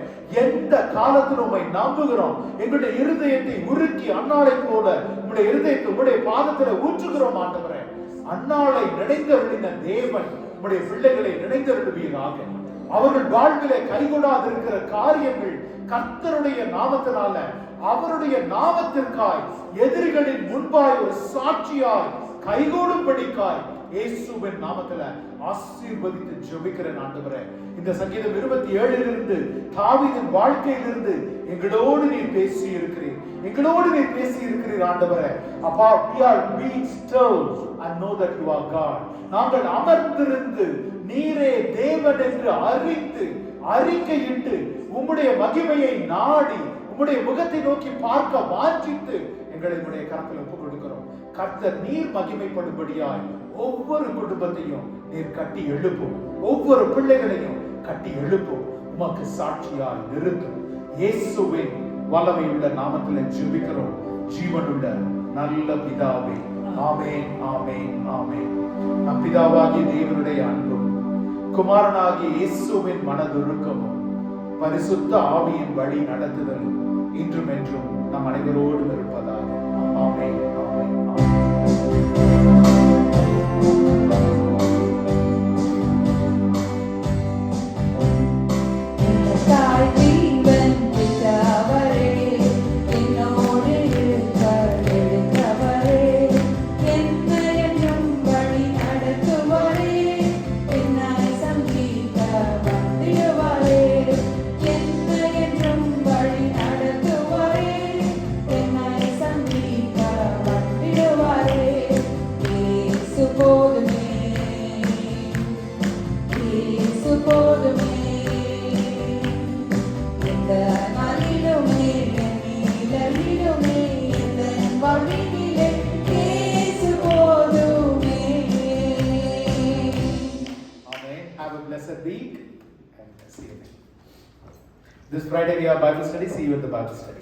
D: எந்த காலத்திலும் உம்மை நம்புகிறோம். எங்களுடைய இருதயத்தை உருக்கி அன்னாளை போல உம்முடைய இருதயத்தை உம்முடைய பாதத்தில் ஊற்றுகிறோம் ஆண்டவரே. அன்னாளை நினைந்தருளின தேவன் உம்முடைய பிள்ளைகளை நினைந்தருளுவீராக. அவர்கள் வாழ்விலே கைகூடாதிருக்கிற காரியங்கள் கர்த்தருடைய நாமத்தினால, அவருடைய நாமத்திற்காய் எதிரிகளின் முன்பாய் ஒரு சாட்சியாய் கைகூடும்படிக்காய் இயேசுவின் நாமத்துல ஆசீர்வதித்து ஜெபிக்கிறேன் ஆண்டவரே. இந்த சங்கீதம் 27 தாவீதின் வாழ்க்கையிலிருந்து எங்களோடு நீர் பேசி இருக்கிறீர், எங்களோடு நீர் பேசி இருக்கிறீர் ஆண்டவரே. அப்பா, we are being still and know that you are God. நாங்கள் அமர்ந்திருந்து நீரே தேவன் என்று அறிந்து அறிக்கையிட்டு உம்முடைய மகிமையை நாடி உம்முடைய முகத்தை நோக்கி பார்க்க வாஞ்சித்து எங்களை உம்முடைய கரத்தில் ஒப்புக் கொடுக்கிறோம். கர்த்தர் நீர் மகிமைப்படும்படியாய் ஒவ்வொரு குடும்பத்தையும் நீர் கட்டி எழுப்பும், ஒவ்வொரு பிள்ளைகளையும் கட்டி எழுப்பும், உமக்கு சாட்சியாய் நிறுத்தும். இயேசுவின் வல்லமை உள்ள நாமத்தில் ஜெபிக்கிறோம் ஜீவனுள்ள நல்ல பிதாவே. ஆமென், ஆமென், ஆமென். நம் பிதாவாகிய தேவனுடைய அன்பும் குமாரனாகிய இயேசுவின் மனதுருக்கமும் பரிசுத்த ஆவியின் வழி நடத்துதலும் இன்றும் என்றும் நம் அனைவரோடும் இருப்பதாக. ஆமென், ஆமென், ஆமென். Week and see you. This Friday we have Bible study. See you in the Bible study.